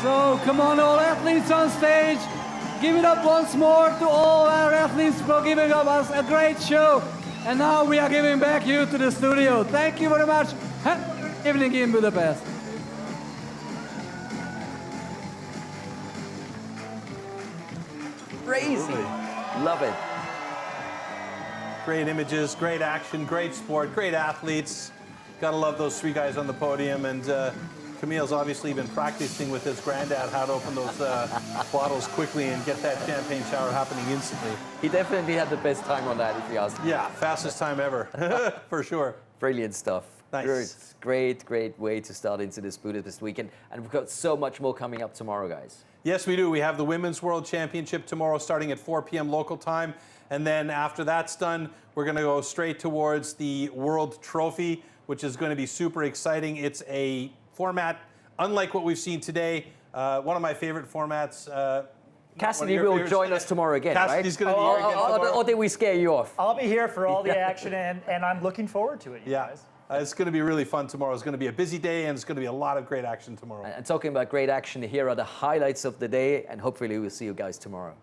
So, come on, all athletes on stage. Give it up once more to all our athletes for giving us a great show. And now we are giving back you to the studio. Thank you very much. Have a good evening in Budapest. Crazy. Love it. Great images, great action, great sport, great athletes. Gotta love those three guys on the podium. And Camille's obviously been practicing with his granddad how to open those bottles quickly and get that champagne shower happening instantly. He definitely had the best time on that, if you ask me. Yeah, fastest time ever, for sure. Brilliant stuff. Nice. Great way to start into this Budapest weekend. And we've got so much more coming up tomorrow, guys. Yes, we do. We have the Women's World Championship tomorrow starting at 4 p.m. local time. And then after that's done, we're going to go straight towards the World Trophy, which is going to be super exciting. It's a format unlike what we've seen today. One of my favorite formats. Cassidy will join us tomorrow again, Cassidy's going to be here again tomorrow. Or did we scare you off? I'll be here for all the action, and I'm looking forward to it, you guys. It's going to be really fun tomorrow. It's going to be a busy day, and it's going to be a lot of great action tomorrow. And talking about great action, here are the highlights of the day, and hopefully we'll see you guys tomorrow.